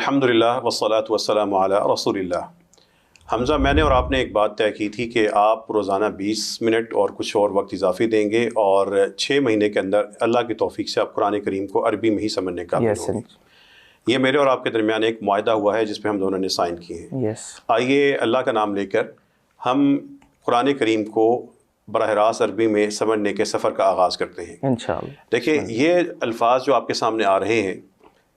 الحمدللہ والصلاۃ والسلام علی رسول اللہ۔ حمزہ، میں نے اور آپ نے ایک بات طے کی تھی کہ آپ روزانہ 20 منٹ اور کچھ اور وقت اضافی دیں گے اور 6 مہینے کے اندر اللہ کی توفیق سے آپ قرآن کریم کو عربی میں ہی سمجھنے کا قابل ہوں گے۔ یہ میرے اور آپ کے درمیان ایک معاہدہ ہوا ہے جس پہ ہم دونوں نے سائن کیے ہیں۔ آئیے اللہ کا نام لے کر ہم قرآن کریم کو براہ راست عربی میں سمجھنے کے سفر کا آغاز کرتے ہیں انشاءاللہ۔ دیکھیں، یہ الفاظ جو آپ کے سامنے آ رہے ہیں،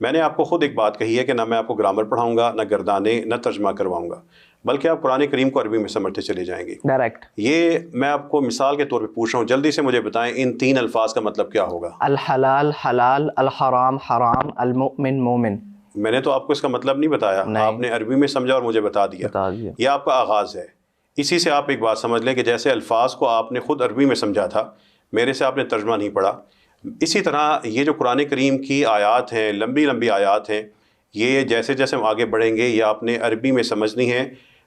میں نے آپ کو خود ایک بات کہی ہے کہ نہ میں آپ کو گرامر پڑھاؤں گا، نہ گردانے، نہ ترجمہ کرواؤں گا، بلکہ آپ قرآن کریم کو عربی میں سمجھتے چلے جائیں گے ڈائریکٹ۔ یہ میں آپ کو مثال کے طور پہ پوچھ رہا ہوں، جلدی سے مجھے بتائیں ان 3 الفاظ کا مطلب کیا ہوگا؟ الحلال حلال، الحرام حرام، المؤمن مومن۔ میں نے تو آپ کو اس کا مطلب نہیں بتایا، آپ نے عربی میں سمجھا اور مجھے بتا دیا۔ یہ آپ کا آغاز ہے۔ اسی سے آپ ایک بات سمجھ لیں کہ جیسے الفاظ کو آپ نے خود عربی میں سمجھا تھا، میرے سے آپ نے ترجمہ نہیں پڑھا، اسی طرح یہ جو قرآن کریم کی آیات ہیں، لمبی لمبی آیات ہیں، یہ جیسے جیسے ہم آگے بڑھیں گے یہ آپ نے عربی میں سمجھنی ہے۔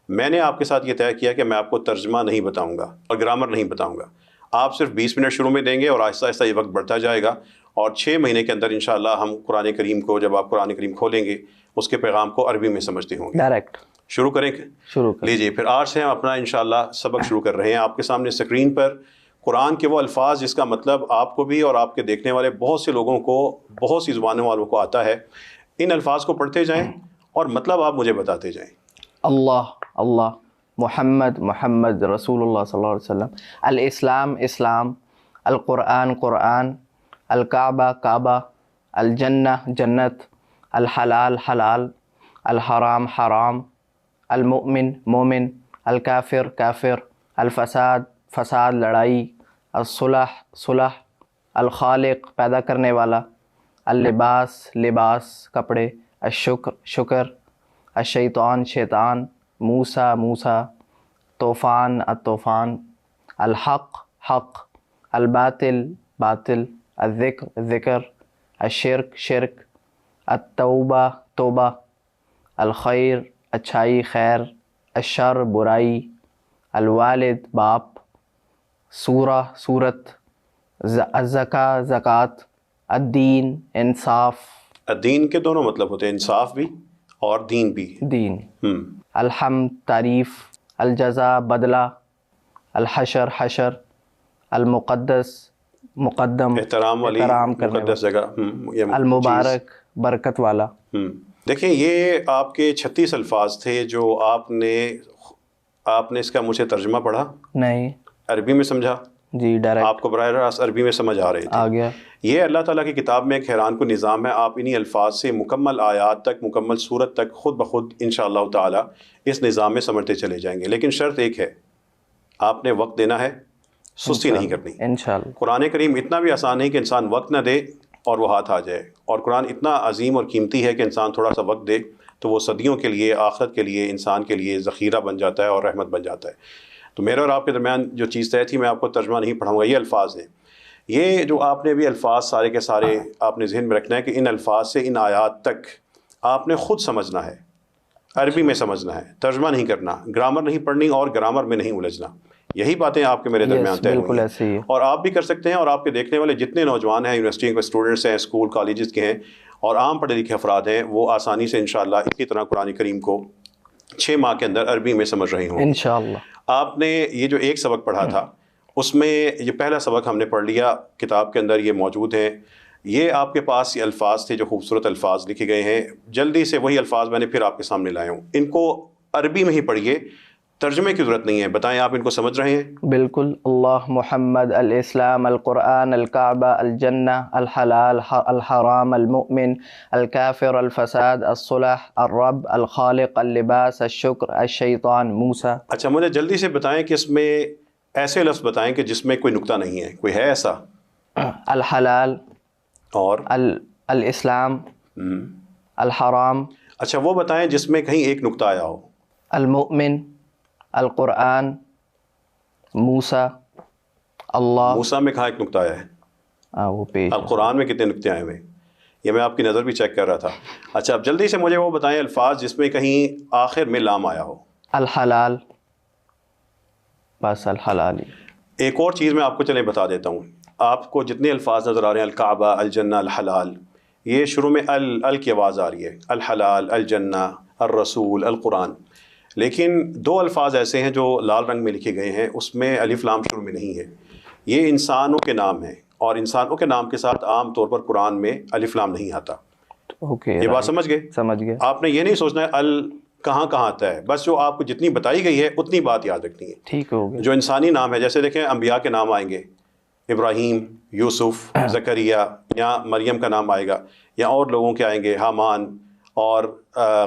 میں نے آپ کے ساتھ یہ طے کیا کہ میں آپ کو ترجمہ نہیں بتاؤں گا اور گرامر نہیں بتاؤں گا۔ آپ صرف 20 منٹ شروع میں دیں گے اور آہستہ آہستہ یہ وقت بڑھتا جائے گا، اور 6 مہینے کے اندر انشاءاللہ ہم قرآن کریم کو، جب آپ قرآن کریم کھولیں گے، اس کے پیغام کو عربی میں سمجھتے ہوں گے ڈائریکٹ۔ شروع کریں؟ لیجیے پھر آج سے ہم اپنا انشاءاللہ سبق شروع کر رہے ہیں۔ آپ کے سامنے اسکرین پر قرآن کے وہ الفاظ جس کا مطلب آپ کو بھی اور آپ کے دیکھنے والے بہت سے لوگوں کو، بہت سی زبانوں والوں کو آتا ہے۔ ان الفاظ کو پڑھتے جائیں اور مطلب آپ مجھے بتاتے جائیں۔ اللہ اللہ، محمد محمد، رسول اللہ صلی اللہ علیہ وسلم، الاسلام اسلام، القرآن قرآن، الکعبہ کعبہ، الجنہ جنت، الحلال حلال، الحرام حرام، المؤمن مومن، الکافر کافر، الفساد فساد لڑائی، الصلح صلح، الخالق پیدا کرنے والا، اللباس لباس کپڑے، الشکر شکر، الشیطان شیطان، موسیٰ موسیٰ، طوفان الطوفان، الحق حق، الباطل باطل، الذکر ذکر، الشرک شرک، التوبہ توبہ، الخیر اچھائی خیر، الشر برائی، الوالد باپ، سورہ سورت، الزکاة زکوٰۃ، الدین انصاف۔ الدین کے دونوں مطلب ہوتے ہیں، انصاف بھی اور دین بھی۔ دین۔ الحمد تعریف، الجزا بدلہ، الحشر حشر، المقدس مقدم احترام والی مقدس جگہ، المبارک برکت والا۔ دیکھیں، یہ آپ کے 36 الفاظ تھے جو آپ نے اس کا مجھ سے ترجمہ پڑھا نہیں، عربی میں سمجھا جی ڈائریکٹ آپ کو براہ راست عربی میں سمجھ آ رہے تھے۔ آ گیا۔ یہ اللہ تعالیٰ کی کتاب میں ایک حیران کن نظام ہے۔ آپ انہی الفاظ سے مکمل آیات تک، مکمل سورت تک خود بخود انشاءاللہ تعالیٰ اس نظام میں سمجھتے چلے جائیں گے، لیکن شرط ایک ہے، آپ نے وقت دینا ہے، سستی نہیں کرنی انشاءاللہ۔ قرآن کریم اتنا بھی آسان نہیں کہ انسان وقت نہ دے اور وہ ہاتھ آ جائے، اور قرآن اتنا عظیم اور قیمتی ہے کہ انسان تھوڑا سا وقت دے تو وہ صدیوں کے لیے، آخرت کے لیے، انسان کے لیے ذخیرہ بن جاتا ہے اور رحمت بن جاتا ہے۔ تو میرے اور آپ کے درمیان جو چیز طے تھی، میں آپ کو ترجمہ نہیں پڑھاؤں گا، یہ الفاظ ہیں۔ یہ جو آپ نے بھی الفاظ سارے کے سارے آپ نے ذہن میں رکھنا ہے کہ ان الفاظ سے ان آیات تک آپ نے خود سمجھنا ہے، عربی میں سمجھنا ہے، ترجمہ نہیں کرنا، گرامر نہیں پڑھنی اور گرامر میں نہیں الجھنا۔ یہی باتیں آپ کے میرے درمیان طے ہوئی ہیں، اور آپ بھی کر سکتے ہیں، اور آپ کے دیکھنے والے جتنے نوجوان ہیں، یونیورسٹی کے اسٹوڈنٹس ہیں، اسکول کالجز کے ہیں، اور عام پڑھے لکھے افراد ہیں، وہ آسانی سے انشاءاللہ اسی طرح قرآن کریم کو 6 ماہ کے اندر عربی میں سمجھ رہے ہوں انشاءاللہ۔ آپ نے یہ جو ایک سبق پڑھا تھا، اس میں یہ پہلا سبق ہم نے پڑھ لیا، کتاب کے اندر یہ موجود ہیں۔ یہ آپ کے پاس یہ الفاظ تھے جو خوبصورت الفاظ لکھے گئے ہیں، جلدی سے وہی الفاظ میں نے پھر آپ کے سامنے لائے ہوں، ان کو عربی میں ہی پڑھیے، ترجمے کی ضرورت نہیں ہے۔ بتائیں آپ ان کو سمجھ رہے ہیں؟ بالکل۔ اللہ محمد، الاسلام، القرآن، الکعبہ، الجنہ، الحلال، الحرام، المؤمن، الکافر، الفساد، الصلح، الرب، الخالق، اللباس، الشکر، الشیطان، موسیٰ۔ اچھا، مجھے جلدی سے بتائیں کہ اس میں ایسے لفظ بتائیں کہ جس میں کوئی نقطہ نہیں ہے، کوئی ہے ایسا؟ الحلال اور الاسلام، الحرام۔ اچھا، وہ بتائیں جس میں کہیں ایک نقطہ آیا ہو۔ المؤمن، القرآن، موسیٰ، اللہ۔ موسیٰ میں کہاں ایک نقطہ آیا ہے؟ وہ پیش۔ القرآن میں کتنے نقطے آئے ہوئے؟ یہ میں آپ کی نظر بھی چیک کر رہا تھا۔ اچھا، اب جلدی سے مجھے وہ بتائیں الفاظ جس میں کہیں آخر میں لام آیا ہو۔ الحلال، بس الحلال ہی۔ ایک اور چیز میں آپ کو چلیں بتا دیتا ہوں، آپ کو جتنے الفاظ نظر آ رہے ہیں، الکعبہ، الجنہ، الحلال، یہ شروع میں ال کی آواز آ رہی ہے، الحلال، الجنہ، الرسول، القرآن. لیکن دو الفاظ ایسے ہیں جو لال رنگ میں لکھے گئے ہیں، اس میں الف لام شروع میں نہیں ہے. یہ انسانوں کے نام ہیں، اور انسانوں کے نام کے ساتھ عام طور پر قرآن میں الف لام نہیں آتا. یہ بات سمجھ گئے؟ سمجھ گئے. آپ نے یہ نہیں سوچنا ہے کہاں کہاں آتا ہے، بس جو آپ کو جتنی بتائی گئی ہے اتنی بات یاد رکھنی ہے. ٹھیک ہو گیا. جو انسانی نام ہے، جیسے دیکھیں انبیاء کے نام آئیں گے، ابراہیم، یوسف، زکریا، یا مریم کا نام آئے گا، یا اور لوگوں کے آئیں گے، حامان اور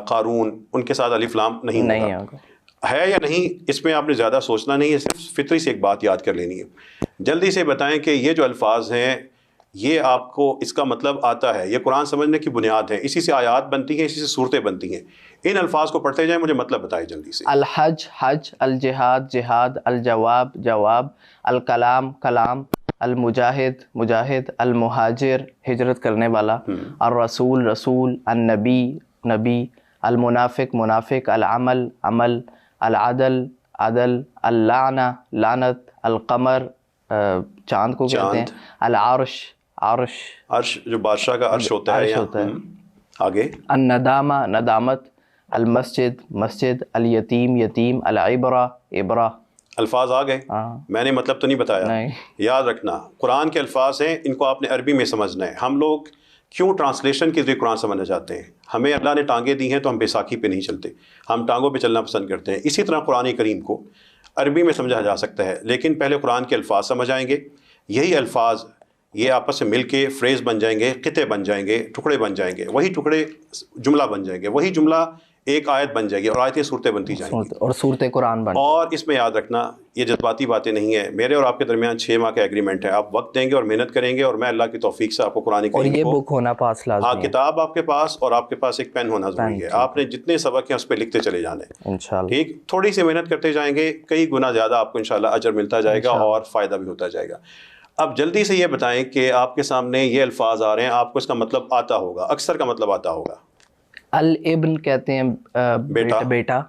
قارون، ان کے ساتھ الف لام نہیں ہوگا. ہے یا نہیں، اس میں آپ نے زیادہ سوچنا نہیں ہے، صرف فطری سے ایک بات یاد کر لینی ہے. جلدی سے بتائیں کہ یہ جو الفاظ ہیں یہ آپ کو اس کا مطلب آتا ہے. یہ قرآن سمجھنے کی بنیاد ہے، اسی سے آیات بنتی ہیں، اسی سے صورتیں بنتی ہیں. ان الفاظ کو پڑھتے جائیں، مجھے مطلب بتائیں جلدی سے. الحج حج، الجہاد جہاد، الجواب جواب، الکلام کلام، المجاہد مجاہد، المہاجر ہجرت کرنے والا، الرسول رسول، النبی نبی، المنافق منافق، العمل عمل، العدل عدل، اللعنہ لعنت، القمر چاند کو کہتے ہیں، العرش عرش، عرش جو بادشاہ کا عرش ہوتا ہے. آگے الندامہ ندامت، المسجد مسجد، الیتیم یتیم، العبرہ عبرہ. الفاظ آ گئے. میں نے مطلب تو نہیں بتایا. یاد رکھنا قرآن کے الفاظ ہیں، ان کو آپ نے عربی میں سمجھنا ہے. ہم لوگ کیوں ٹرانسلیشن کے ذریعے قرآن سمجھنا چاہتے ہیں؟ ہمیں اللہ نے ٹانگیں دی ہیں تو ہم بیساکھی پہ نہیں چلتے، ہم ٹانگوں پہ چلنا پسند کرتے ہیں. اسی طرح قرآن کریم کو عربی میں سمجھا جا سکتا ہے، لیکن پہلے قرآن کے الفاظ سمجھ آئیں گے. یہی الفاظ یہ آپس میں مل کے فریز بن جائیں گے، قطعے بن جائیں گے، ٹکڑے بن جائیں گے. وہی ٹکڑے جملہ بن جائیں گے، وہی جملہ ایک آیت بن جائے گی، اور آیتیں صورتیں بنتی جائیں گی، اور صورت قرآن بن. اور اس میں یاد رکھنا یہ جذباتی باتیں نہیں ہیں. میرے اور آپ کے درمیان 6 ماہ کا ایگریمنٹ ہے. آپ وقت دیں گے اور محنت کریں گے، اور میں اللہ کی توفیق سے آپ کو قرآن کریم اور یہ بک ہونا پاس لازمی ہے. ہاں، کتاب آپ کے پاس، اور آپ کے پاس ایک پین ہونا ضروری ہے. آپ نے جتنے سبق ہیں اس پہ لکھتے چلے جانے انشاءاللہ. ٹھیک، تھوڑی سی محنت کرتے جائیں گے، کئی گنا زیادہ آپ کو انشاءاللہ اجر ملتا جائے گا اور فائدہ بھی ہوتا جائے گا. اب جلدی سے یہ بتائیں کہ آپ کے سامنے یہ الفاظ آ رہے ہیں، آپ کو اس کا مطلب آتا ہوگا، اکثر کا مطلب آتا ہوگا. الابن کہتے ہیں بیٹا،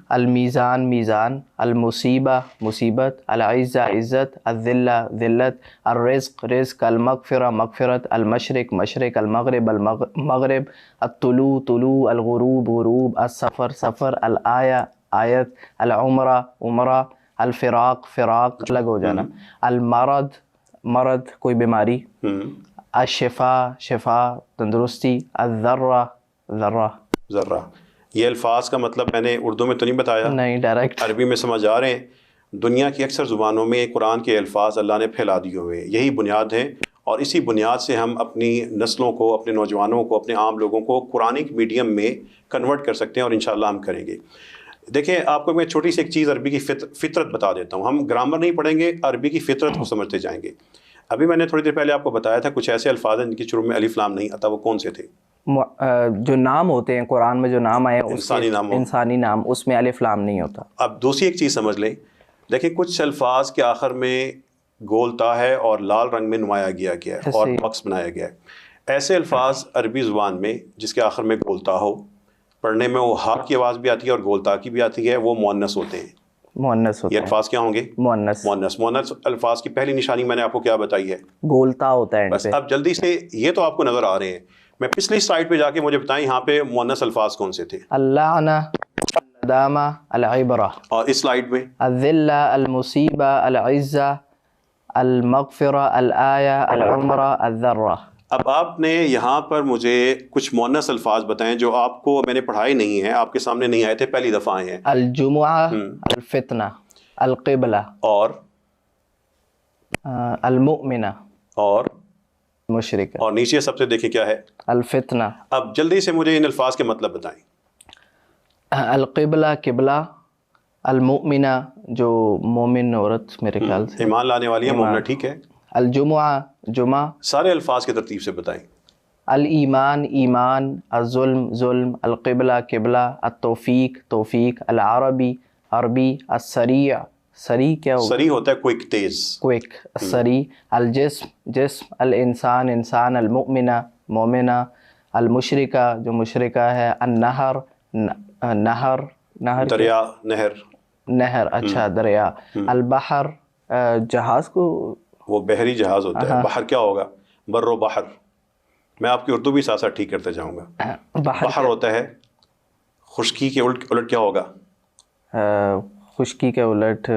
المیزان میزان، المصیبہ مصیبت، العزہ عزت، الذلہ ذلت، الرزق رزق، المغفرہ مغفرت، المشرق مشرق، المغرب المغرب، الطلوع طلوع، الغروب غروب، السفر سفر، الآیہ آیت، العمرہ عمرہ، الفراق فراق الگ ہو جانا، المرض مرض کوئی بیماری، الشفا شفا تندرستی، الذرہ ذرہ ذرہ. یہ الفاظ کا مطلب میں نے اردو میں تو نہیں بتایا، نہیں ڈائریکٹ عربی میں سمجھ آ رہے ہیں. دنیا کی اکثر زبانوں میں قرآن کے الفاظ اللہ نے پھیلا دیے ہوئے، یہی بنیاد ہے، اور اسی بنیاد سے ہم اپنی نسلوں کو، اپنے نوجوانوں کو، اپنے عام لوگوں کو قرآنک میڈیم میں کنورٹ کر سکتے ہیں، اور انشاءاللہ ہم کریں گے. دیکھیں آپ کو میں چھوٹی سی ایک چیز عربی کی فطرت بتا دیتا ہوں. ہم گرامر نہیں پڑھیں گے، عربی کی فطرت کو سمجھتے جائیں گے. ابھی میں نے تھوڑی دیر پہلے آپ کو بتایا تھا کچھ ایسے الفاظ ہیں جن کی شروع میں الف لام نہیں آتا. وہ کون سے تھے؟ جو نام ہوتے ہیں قرآن میں، جو نام آئے انسانی نام اس میں الف لام نہیں ہوتا. اب دوسری ایک چیز سمجھ لیں، دیکھیں کچھ الفاظ کے آخر میں گول تا ہے اور لال رنگ میں نمایا گیا ہے اور باکس بنایا گیا ہے. ایسے الفاظ عربی زبان میں جس کے آخر میں گول تا ہو، پڑھنے میں وہ ہا کی آواز بھی آتی ہے اور گول تا کی بھی آتی ہے، وہ مؤنث ہوتے ہیں. مؤنث ہوتے ہیں. یہ الفاظ کیا ہوں گے؟ مؤنث. مؤنث الفاظ کی پہلی نشانی میں نے آپ کو کیا بتائی ہے؟ گول تا ہوتا ہے. بس اب جلدی سے یہ تو آپ کو نظر آ رہے ہیں. میں پچھلی سلائیڈ پہ جا کے مجھے بتائیں یہاں پہ مؤنث الفاظ کون سے تھے؟ اللعنہ، الندامہ، العبرہ. اور اس سلائیڈ میں الذلہ، المصیبہ، العزہ، المغفرہ، الآیہ، العمرہ، الذرہ. اب آپ نے یہاں پر مجھے کچھ مؤنث الفاظ بتائیں جو آپ کو میں نے پڑھائے نہیں ہیں، آپ کے سامنے نہیں آئے تھے، پہلی دفعہ آئے ہیں. الجمعہ، الفتنہ، القبلہ، اور المؤمنہ، اور مشرکہ، اور نیچے سب سے دیکھیں کیا ہے؟ الفتنہ. اب جلدی سے مجھے ان الفاظ کے مطلب بتائیں. القبلہ قبلہ، المؤمنہ جو مومن عورت میرے خیال سے ایمان لانے والی ہے، مومنہ، ٹھیک ہے. الجمعہ جمعہ. سارے الفاظ کی ترتیب سے بتائیں. الایمان ایمان، الظلم ظلم، القبلہ قبلہ، التوفیق توفیق، العربی عربی، السریع سریع کیا ہوگا؟ سریع ہوتا ہے کوئک، تیز. کوئک سریع. الجسم جسم، الانسان انسان، المؤمنہ مومنہ، المشرکہ جو مشرکہ ہے، النہر نہر نہر دریا نہر نہر اچھا دریا. البحر جہاز کو، وہ بحری جہاز ہوتا ہے. بحر کیا ہوگا؟ بر و بحر. میں آپ کی اردو بھی ساتھ ساتھ ٹھیک کرتے جاؤں گا. بحر ہوتا ہے, خشکی کے الٹ کیا ہوگا؟ خشکی کے الٹ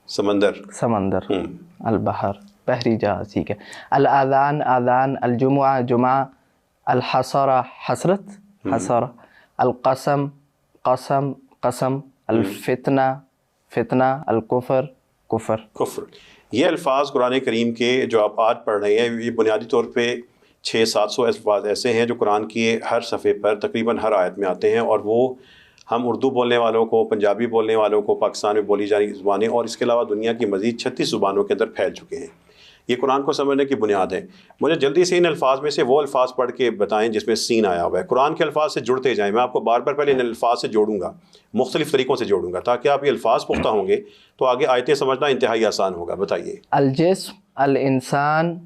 سمندر. سمندر. البحر بحری جہاز. ٹھیک ہے. الاذان اذان. الجمعہ جمعہ. الحسرہ حسرت حسرہ. القسم قسم قسم. الفتنہ فتنہ. الکفر کفر کفر. یہ الفاظ قرآن کریم کے جو آپ آج پڑھ رہے ہیں, یہ بنیادی طور پہ 600-700 الفاظ ایسے ہیں جو قرآن کی ہر صفحے پر تقریباً ہر آیت میں آتے ہیں, اور وہ ہم اردو بولنے والوں کو, پنجابی بولنے والوں کو, پاکستان میں بولی جانے زبانیں اور اس کے علاوہ دنیا کی مزید 36 زبانوں کے اندر پھیل چکے ہیں. یہ قرآن کو سمجھنے کی بنیاد ہے. مجھے جلدی سے ان الفاظ میں سے وہ الفاظ پڑھ کے بتائیں جس میں سین آیا ہوا ہے. قرآن کے الفاظ سے جڑتے جائیں. میں آپ کو بار بار پہلے ان الفاظ سے جوڑوں گا, مختلف طریقوں سے جوڑوں گا, تاکہ آپ یہ الفاظ پختہ ہوں گے تو آگے آیتیں سمجھنا انتہائی آسان ہوگا. بتائیے. الجسم الانسان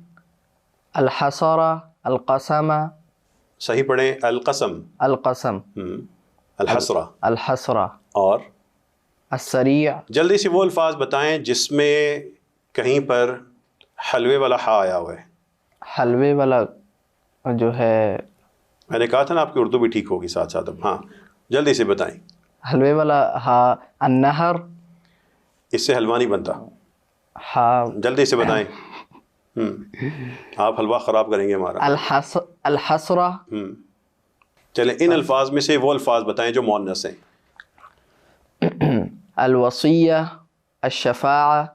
الحسرہ القسمہ. صحیح پڑھیں. القسم القسم. الحسرہ الحسرہ. اور السریع. جلدی سے وہ الفاظ بتائیں جس میں کہیں پر حلوے والا ہا آیا ہوا ہے. حلوے والا جو ہے, میں نے کہا تھا نا آپ کی اردو بھی ٹھیک ہوگی ساتھ ساتھ. اب ہاں جلدی سے بتائیں. حلوے والا ہا. النہر. اس سے حلوہ نہیں بنتا. ہا. جلدی سے بتائیں. آپ حلوہ خراب کریں گے ہمارا. الحسرہ. چلیں ان الفاظ میں سے وہ الفاظ بتائیں جو مؤنث ہیں. الوصیہ الشفاعہ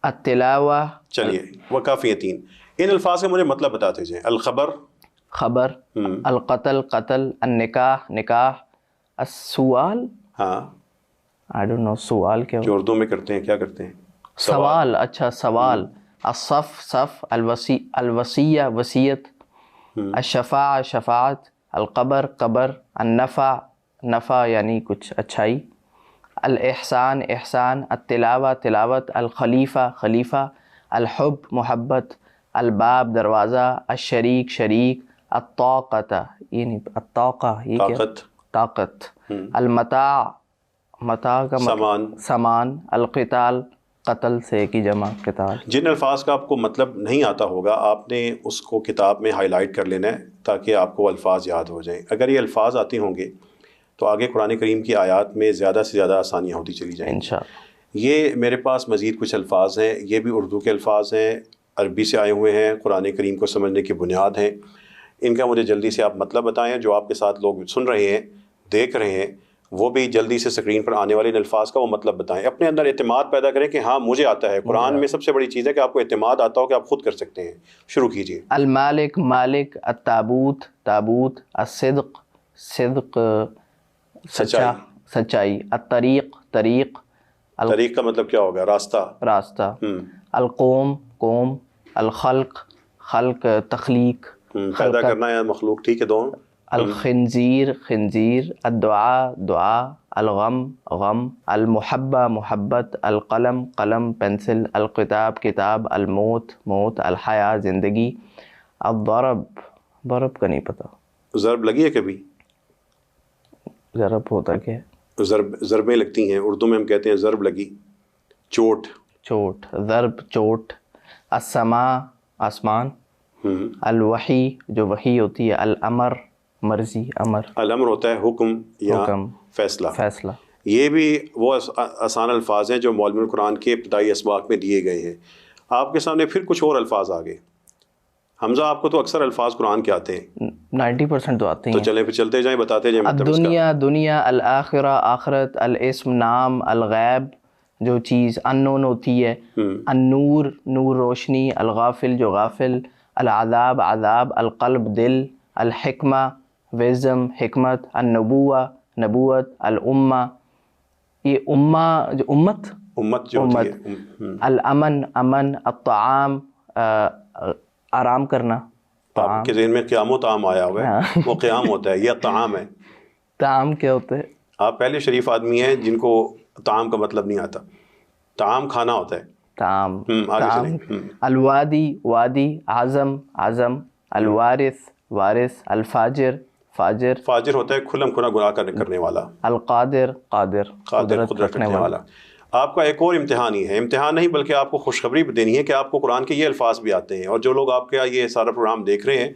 التلاوہ. چلیے وہ کافی ہیں 3. ان الفاظ کا مجھے مطلب بتاتے جائیں. الخبر خبر. القتل قتل. النکاح نکاح. السؤال. ہاں I don't know سوال کیا جو اردو میں کرتے ہیں کیا کرتے ہیں؟ سوال. اچھا سوال. الصف صف. الوصیہ وصیت. الشفاعہ شفاعت. القبر قبر. النفع نفع یعنی کچھ اچھائی. الاحسان احسان. التلاوہ تلاوت. الخلیفہ خلیفہ. الحب محبت. الباب دروازہ. الشریک شریک. الطاقت یہ نہیں الطاقہ یہ کیا؟ طاقت. المتاع متاع کا سامان سامان. القتال قتل سے کی جمع قتال. جن الفاظ کا آپ کو مطلب نہیں آتا ہوگا آپ نے اس کو کتاب میں ہائی لائٹ کر لینا ہے تاکہ آپ کو الفاظ یاد ہو جائیں. اگر یہ الفاظ آتے ہوں گے تو آگے قرآن کریم کی آیات میں زیادہ سے زیادہ آسانیاں ہوتی چلی جائیں انشاءاللہ. یہ میرے پاس مزید کچھ الفاظ ہیں, یہ بھی اردو کے الفاظ ہیں, عربی سے آئے ہوئے ہیں, قرآن کریم کو سمجھنے کی بنیاد ہیں. ان کا مجھے جلدی سے آپ مطلب بتائیں. جو آپ کے ساتھ لوگ سن رہے ہیں دیکھ رہے ہیں وہ بھی جلدی سے اسکرین پر آنے والے ان الفاظ کا وہ مطلب بتائیں. اپنے اندر اعتماد پیدا کریں کہ ہاں مجھے آتا ہے. قرآن میں سب سے بڑی چیز ہے کہ آپ کو اعتماد آتا ہو کہ آپ خود کر سکتے ہیں. شروع کیجیے. المالک مالک. التابوت تابوت. الصدق صدق سچا سچائی. الطریق طریق. طریق کا مطلب کیا ہوگا؟ راستہ راستہ. القوم قوم. الخلق خلق تخلیق پیدا کرنا یا مخلوق. ٹھیک ہے دونوں. الخنزیر خنزیر. الدعاء دعا. الغم غم. المحبہ محبت. القلم قلم پینسل. الکتاب کتاب. الموت موت. الحیاة زندگی. الضرب ضرب کا نہیں پتہ. ضرب لگی ہے کبھی؟ ضرب ہوتا کیا ہے؟ ضربیں لگتی ہیں اردو میں ہم کہتے ہیں ضرب لگی. چوٹ چوٹ. ضرب چوٹ. السماء آسمان. الوحی جو وحی ہوتی ہے. الامر مرضی امر. الامر ہوتا ہے حکم یا حکم فیصلہ. فیصلہ. یہ بھی وہ آسان الفاظ ہیں جو معلم القرآن کے ابتدائی اسباق میں دیے گئے ہیں. آپ کے سامنے پھر کچھ اور الفاظ آ گئے. حمزہ آپ کو تو اکثر الفاظ قرآن کے آتے ہیں. 90% تو آتے ہیں. تو چلیں پھر چلتے جائیں بتاتے جائیں. الدنیا دنیا. الآخرہ آخرت. الاسم نام. الغیب جو چیز انون ہوتی ہے. النور نور روشنی. الغافل جو غافل. العذاب عذاب. القلب دل. الحکمہ وزم حکمت. النبوہ نبوت. الامہ یہ امہ جو امت جو ہوتی ہے. الامن امن. الطعام آرام کرنا. آپ کے ذہن میں قیام و طعام آیا ہوا ہے. وہ قیام ہوتا ہے, یہ طعام ہے. طعام کیا ہوتا ہے؟ آپ پہلے شریف آدمی ہیں جن کو طعام کا مطلب نہیں آتا. طعام کھانا ہوتا ہے. طعام طعام. الوادی وادی. عزم عزم. الوارث وارث. الفاجر فاجر. فاجر ہوتا ہے کھلم کھلا گناہ کرنے والا. القادر قادر قدرت رکھنے والا. آپ کا ایک اور امتحان ہی ہے، امتحان نہیں بلکہ آپ کو خوشخبری بھی دینی ہے کہ آپ کو قرآن کے یہ الفاظ بھی آتے ہیں، اور جو لوگ آپ کا یہ سارا پروگرام دیکھ رہے ہیں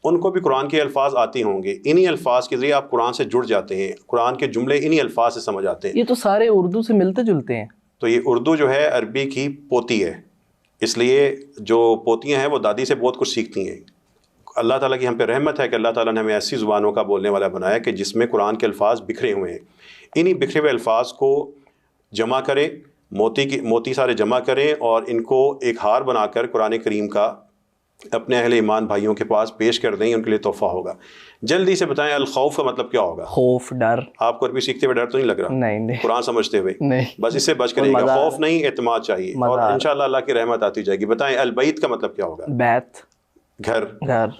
ان کو بھی قرآن کے الفاظ آتے ہوں گے. انہی الفاظ کے ذریعے آپ قرآن سے جڑ جاتے ہیں، قرآن کے جملے انہی الفاظ سے سمجھ آتے ہیں. یہ تو سارے اردو سے ملتے جلتے ہیں. تو یہ اردو جو ہے عربی کی پوتی ہے، اس لیے جو پوتیاں ہیں وہ دادی سے بہت کچھ سیکھتی ہیں. اللہ تعالیٰ کی ہم پہ رحمت ہے کہ اللہ تعالیٰ نے ہمیں ایسی زبانوں کا بولنے والا بنایا کہ جس میں قرآن کے الفاظ بکھرے ہوئے ہیں. انہی بکھرے ہوئے الفاظ کو جمع کریں، موتی سارے جمع کریں اور ان کو ایک ہار بنا کر قرآن کریم کا اپنے اہل ایمان بھائیوں کے پاس پیش کر دیں، ان کے لیے تحفہ ہوگا. جلدی سے بتائیں الخوف کا مطلب کیا ہوگا؟ خوف، ڈر. آپ کو عربی سیکھتے ہوئے ڈر تو نہیں لگ رہا؟ نہیں. قرآن سمجھتے ہوئے نہیں، بس اس سے بچ کر رہیے گا. خوف نہیں، اعتماد چاہیے، اور انشاءاللہ اللہ کی رحمت آتی جائے گی. بتائیں البیت کا مطلب کیا ہوگا؟ بیت، گھر.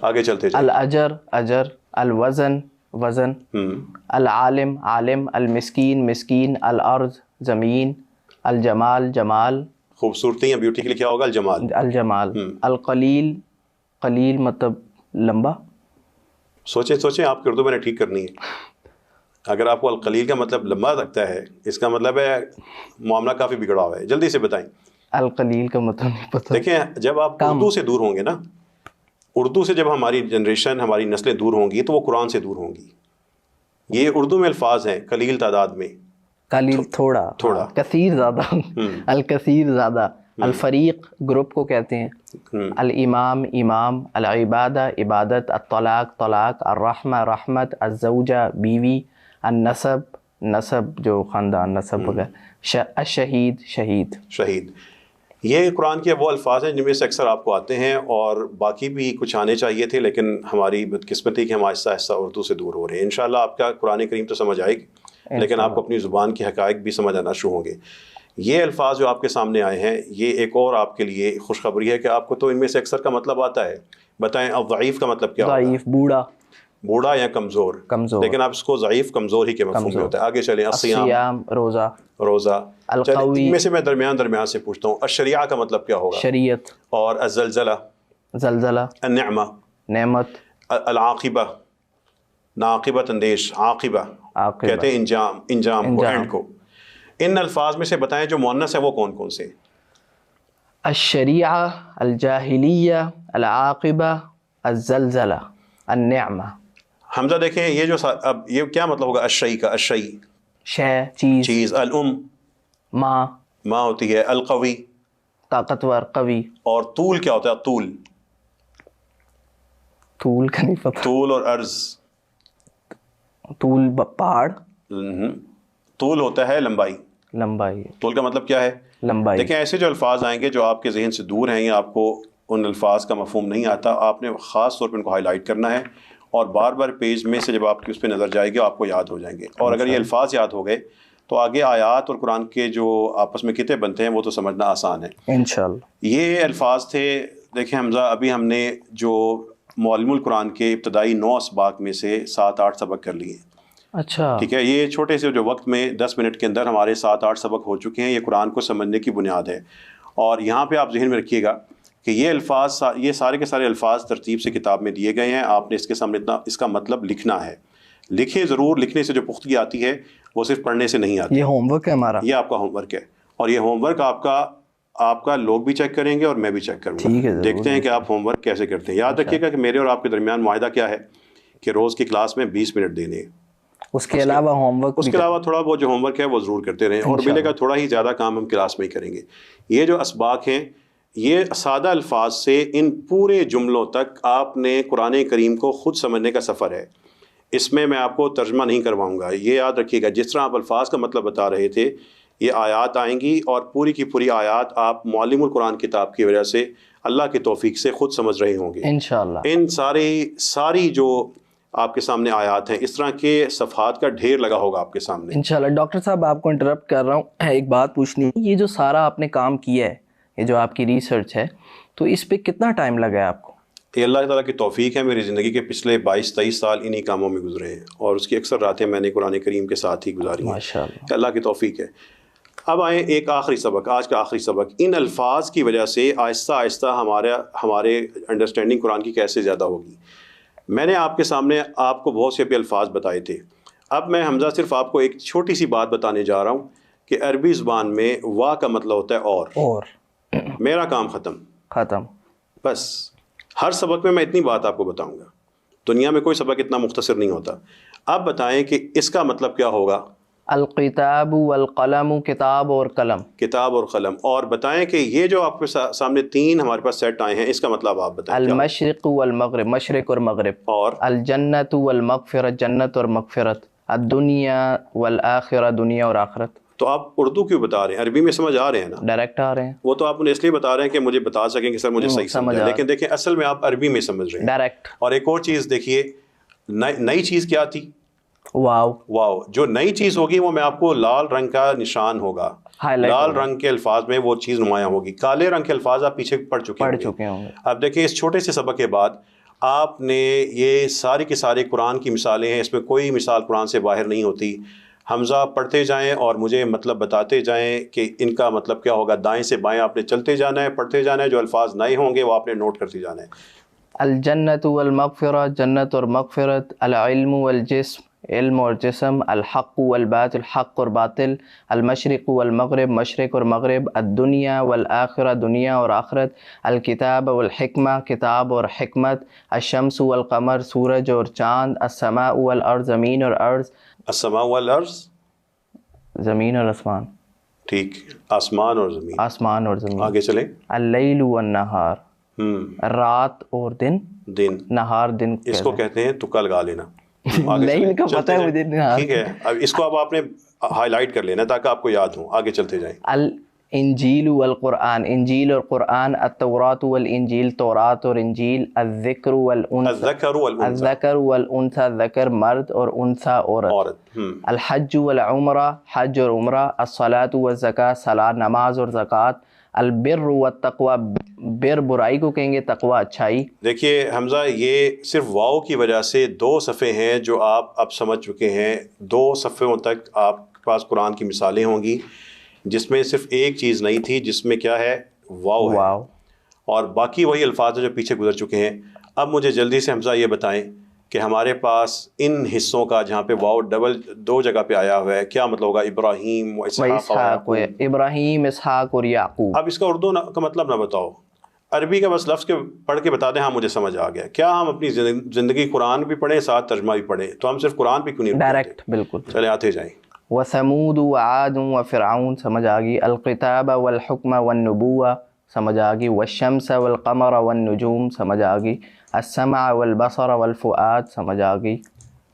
آگے چلتے جائیں. الاجر، اجر. الوزن، وزن. العالم، عالم. المسکین، مسکین. الارض، زمین. الجمال، جمال. خوبصورتی یا بیوٹی کے لیے کیا ہوگا؟ الجمال. الجمال. القلیل، قلیل مطلب لمبا. سوچیں آپ کی اردو میں نے ٹھیک کرنی ہے. اگر آپ کو القلیل کا مطلب لمبا لگتا ہے، اس کا مطلب ہے معاملہ کافی بگڑا ہوا ہے. جلدی سے بتائیں. القلیل کا مطلب نہیں پتہ. دیکھیں جب آپ اردو سے دور ہوں گے نا، اردو سے جب ہماری جنریشن، ہماری نسلیں دور ہوں گی تو وہ قرآن سے دور ہوں گی. یہ اردو میں الفاظ ہیں قلیل تعداد میں. قلیل تھوڑا، کثیر زیادہ. الکثیر زیادہ. الفریق گروپ کو کہتے ہیں. الامام، امام. العبادہ عبادت. الطلاق طلاق. الرحمہ رحمت. الزوجہ بیوی. النسب نسب جو خاندان نسب وغیرہ. الشہید شہید. یہ قرآن کے وہ الفاظ ہیں جن میں سے اکثر آپ کو آتے ہیں، اور باقی بھی کچھ آنے چاہیے تھے لیکن ہماری بدقسمتی کہ ہم آہستہ آہستہ اردو سے دور ہو رہے ہیں. انشاءاللہ آپ کا قرآن کریم تو سمجھ آئے گی لیکن آپ کو اپنی زبان کے حقائق بھی سمجھ آنا شروع ہوں گے. یہ الفاظ جو آپ کے سامنے آئے ہیں یہ ایک اور آپ کے لیے خوشخبری ہے کہ آپ کو تو ان میں سے اکثر کا مطلب آتا ہے. بتائیں ضعیف کا مطلب کیا ہوگا؟ ضعیف، بوڑھا یا کمزور. لیکن آپ اس کو ضعیف کمزور ہی کے مفہوم میں ہوتا ہے. آگے چلیں. الصیام، روزہ. ان میں سے میں درمیان سے پوچھتا ہوں، الشریعہ کا مطلب کیا ہوگا؟ شریعت. اور الزلزلہ، النعمہ، نعمت. العاقبہ، ناقبت اندیش. عاقبہ کہتے ہیں انجام کو، اینڈ کو. ان الفاظ میں سے بتائیں جو مؤنث ہے وہ کون کون سے؟ الشریعہ، الجاہلیہ، العاقبہ، الزلزلہ، النعمہ. حمزہ دیکھیں یہ جو اب یہ کیا مطلب ہوگا الشیء کا؟ الشیء شے، چیز. الام، ماں ہوتی ہے. القوی، طاقتور، قوی. اور طول کیا ہوتا ہے؟ طول کا نہیں پتہ. طول اور عرض. طول پہاڑ. طول ہوتا ہے لمبائی. طول کا مطلب کیا ہے؟ لمبائی. دیکھیں ایسے جو الفاظ آئیں گے جو آپ کے ذہن سے دور ہیں یا آپ کو ان الفاظ کا مفہوم نہیں آتا، آپ نے خاص طور پہ ان کو ہائی لائٹ کرنا ہے اور بار بار پیج میں سے جب آپ کی اس پہ نظر جائے گی آپ کو یاد ہو جائیں گے. اور اگر یہ الفاظ یاد ہو گئے تو آگے آیات اور قرآن کے جو آپس میں کتے بنتے ہیں وہ تو سمجھنا آسان ہے انشاءاللہ. یہ الفاظ تھے. دیکھیں حمزہ ابھی ہم نے جو معلم القرآن کے ابتدائی 9 اسباق میں سے 7-8 سبق کر لیے. اچھا ٹھیک ہے. یہ چھوٹے سے جو وقت میں 10 منٹ کے اندر ہمارے 7-8 سبق ہو چکے ہیں. یہ قرآن کو سمجھنے کی بنیاد ہے. اور یہاں پہ آپ ذہن میں رکھیے گا کہ یہ الفاظ، یہ سارے کے سارے الفاظ ترتیب سے کتاب میں دیے گئے ہیں. آپ نے اس کے سامنے اس کا مطلب لکھنا ہے. لکھیں ضرور. لکھنے سے جو پختگی آتی ہے وہ صرف پڑھنے سے نہیں آتی. یہ ہوم ورک ہے ہمارا. یہ آپ کا ہوم ورک ہے اور یہ ہوم ورک آپ کا لوگ بھی چیک کریں گے اور میں بھی چیک کروں گا. دیکھتے ہیں کہ آپ ہوم ورک کیسے کرتے ہیں. یاد رکھیے گا کہ میرے اور آپ کے درمیان معاہدہ کیا ہے کہ روز کی کلاس میں 20 منٹ دینے. اس کے علاوہ ہوم ورک، اس کے علاوہ تھوڑا بہت جو ہوم ورک ہے وہ ضرور کرتے رہیں اور ملے گا تھوڑا ہی زیادہ کام ہم کلاس میں ہی کریں گے. یہ جو اسباق ہیں یہ سادہ الفاظ سے ان پورے جملوں تک آپ نے قرآن کریم کو خود سمجھنے کا سفر ہے. اس میں آپ کو ترجمہ نہیں کرواؤں گا. یہ یاد رکھیے گا جس طرح آپ الفاظ کا مطلب بتا رہے تھے یہ آیات آئیں گی اور پوری کی پوری آیات آپ معلم القرآن کتاب کی وجہ سے اللہ کی توفیق سے خود سمجھ رہے ہوں گے انشاءاللہ. ان ساری جو آپ کے سامنے آیات ہیں اس طرح کے صفحات کا ڈھیر لگا ہوگا آپ کے سامنے انشاءاللہ. ڈاکٹر صاحب آپ کو انٹرپٹ کر رہا ہوں، ایک بات پوچھنی ہے. یہ جو سارا آپ نے کام کیا ہے، یہ جو آپ کی ریسرچ ہے، تو اس پہ کتنا ٹائم لگا ہے آپ کو؟ یہ اللہ تعالیٰ کی توفیق ہے. میری زندگی کے پچھلے 22-23 سال انہی کاموں میں گزرے ہیں اور اس کی اکثر راتیں میں نے قرآن کریم کے ساتھ ہی گزاری ہیں. ماشاءاللہ اللہ کی توفیق ہے. اب آئیں ایک آخری سبق، آج کا آخری سبق. ان الفاظ کی وجہ سے آہستہ آہستہ ہمارے انڈرسٹینڈنگ قرآن کی کیسے زیادہ ہوگی. میں نے آپ کے سامنے آپ کو بہت سے بھی الفاظ بتائے تھے. اب میں حمزہ صرف آپ کو ایک چھوٹی سی بات بتانے جا رہا ہوں کہ عربی زبان میں وا کا مطلب ہوتا ہے اور میرا کام ختم. بس ہر سبق میں میں اتنی بات آپ کو بتاؤں گا. دنیا میں کوئی سبق اتنا مختصر نہیں ہوتا. آپ بتائیں کہ اس کا مطلب کیا ہوگا؟ الکتاب والقلم، کتاب اور قلم. کتاب اور قلم. اور بتائیں کہ یہ جو آپ کے سامنے 3 ہمارے پاس سیٹ آئے ہیں، اس کا مطلب آپ بتائیں. المشرق والمغرب، مشرق اور مغرب. اور الجنت والمغفرت، جنت اور مغفرت. الدنیا والآخرہ، دنیا اور آخرت. تو آپ اردو کیوں بتا رہے ہیں؟ عربی میں سمجھ آ رہے ہیں نا؟ ڈائریکٹ آ رہے ہیں. وہ تو آپ انہیں اس لیے بتا رہے ہیں کہ مجھے بتا سکیں کہ سر مجھے صحیح سمجھا. لیکن دیکھیں اصل میں آپ عربی میں سمجھ رہے ہیں ڈائریکٹ. اور ایک اور چیز دیکھیے، نئی چیز کیا تھی؟ واو. جو نئی چیز ہوگی وہ میں آپ کو لال رنگ کا نشان ہوگا، لال رنگ کے الفاظ میں وہ چیز نمایاں ہوگی. کالے رنگ کے الفاظ آپ پیچھے پڑھ چکے ہوں گے. اب دیکھیں اس چھوٹے سے سبق کے بعد آپ نے یہ ساری کے سارے قرآن کی مثالیں ہیں، اس میں کوئی مثال قرآن سے باہر نہیں ہوتی. حمزہ پڑھتے جائیں اور مجھے مطلب بتاتے جائیں کہ ان کا مطلب کیا ہوگا. دائیں سے بائیں آپ نے چلتے جانا ہے، پڑھتے جانا ہے. جو الفاظ نئے ہوں گے وہ آپ نے نوٹ کرتے جانا ہے. الجنت والمغفرہ، جنت اور مغفرت. العلم والجسم، علم اور جسم. الحق والباطل، حق اور باطل. المشرق والمغرب، مشرق اور مغرب. الدنیا والآخرہ، دنیا اور آخرت. الکتاب والحکمہ، کتاب اور حکمت. الشمس والقمر، سورج اور چاند. السماء والارض، زمین اور ارض. السماء والارض، زمین اور آسمان. ٹھیک، آسمان اور زمین. آسمان اور زمین. آگے چلیں. اللیل والنہار، رات اور دن. نہار دن. اس کو کہتے ہیں تکا لگا لینا. نہیں کا پتہ ہے مجھے. ٹھیک ہے، اب اس کو اب آپ نے ہائی لائٹ کر لینا تاکہ آپ کو یاد ہو. آگے چلتے جائیں. الانجیل والقرآن، انجیل اور قرآن. التوراۃ والانجیل، تورات اور انجیل. الذکر والانثى، ذکر مرد اور انثى عورت. الحج والعمرہ، حج اور عمرہ. الصلاۃ والزکاۃ، صلاۃ نماز اور زکوٰۃ. البر والتقویٰ، بر برائی کو کہیں گے، تقویٰ اچھائی. دیکھیے حمزہ، یہ صرف واؤ کی وجہ سے 2 صفحے ہیں جو آپ اب سمجھ چکے ہیں. 2 صفحوں تک آپ کے پاس قرآن کی مثالیں ہوں گی جس میں صرف ایک چیز نہیں تھی، جس میں کیا ہے؟ واؤ ہے. اور باقی وہی الفاظ ہیں جو پیچھے گزر چکے ہیں. اب مجھے جلدی سے حمزہ یہ بتائیں کہ ہمارے پاس ان حصوں کا جہاں پہ واؤ ڈبل 2 جگہ پہ آیا ہوا ہے کیا مطلب ہوگا؟ ابراہیم و اسحاق. ابراہیم، اسحاق اور یعقوب. اب اس کا اردو کا مطلب نہ بتاؤ، عربی کا بس لفظ کے پڑھ کے بتا دیں. ہاں مجھے سمجھ آ گیا. کیا ہم اپنی زندگی قرآن بھی پڑھیں ساتھ ترجمہ بھی پڑھیں؟ تو ہم صرف قرآن بھی کیوں نہیں ڈائریکٹ؟ بالکل. چلے آتے جائیں. وثمود وعاد وفرعون، سمجھ آ گئی. الکتاب والحکم والنبوہ، سمجھ آ گئی. والشمس والقمر والنجوم، سمجھ آ گئی. السمع والبصر والفؤاد، سمجھ آ گئی.